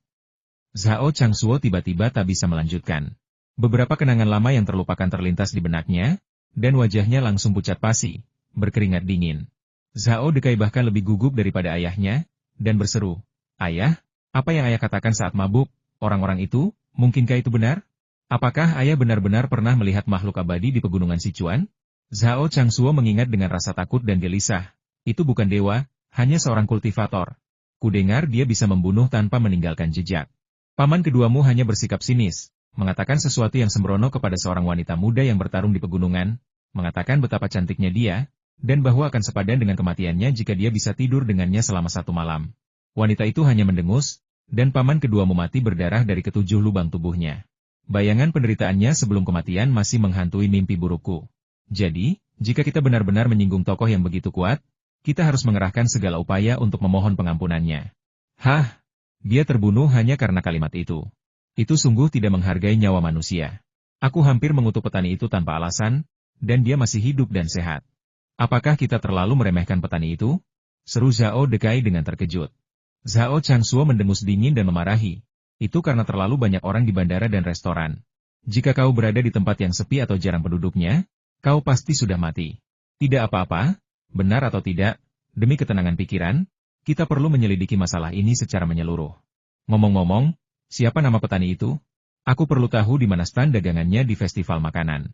Zhao Changsuo tiba-tiba tak bisa melanjutkan. Beberapa kenangan lama yang terlupakan terlintas di benaknya, dan wajahnya langsung pucat pasi, berkeringat dingin. Zhao Dekai bahkan lebih gugup daripada ayahnya, dan berseru, "Ayah, apa yang ayah katakan saat mabuk, orang-orang itu, mungkinkah itu benar? Apakah ayah benar-benar pernah melihat makhluk abadi di pegunungan Sichuan?" Zhao Changsuo mengingat dengan rasa takut dan gelisah. Itu bukan dewa, hanya seorang kultivator. Kudengar dia bisa membunuh tanpa meninggalkan jejak. Paman keduamu hanya bersikap sinis, mengatakan sesuatu yang sembrono kepada seorang wanita muda yang bertarung di pegunungan, mengatakan betapa cantiknya dia, dan bahwa akan sepadan dengan kematiannya jika dia bisa tidur dengannya selama 1 malam. Wanita itu hanya mendengus, dan paman keduamu mati berdarah dari ke-7 lubang tubuhnya. Bayangan penderitaannya sebelum kematian masih menghantui mimpi burukku. Jadi, jika kita benar-benar menyinggung tokoh yang begitu kuat, kita harus mengerahkan segala upaya untuk memohon pengampunannya. Hah? Dia terbunuh hanya karena kalimat itu. Itu sungguh tidak menghargai nyawa manusia. Aku hampir mengutuk petani itu tanpa alasan, dan dia masih hidup dan sehat. Apakah kita terlalu meremehkan petani itu? Seru Zhao Dekai dengan terkejut. Zhao Changsuo mendengus dingin dan memarahi. Itu karena terlalu banyak orang di bandara dan restoran. Jika kau berada di tempat yang sepi atau jarang penduduknya, kau pasti sudah mati. Tidak apa-apa, benar atau tidak, demi ketenangan pikiran, kita perlu menyelidiki masalah ini secara menyeluruh. Ngomong-ngomong, siapa nama petani itu? Aku perlu tahu di mana stand dagangannya di festival makanan.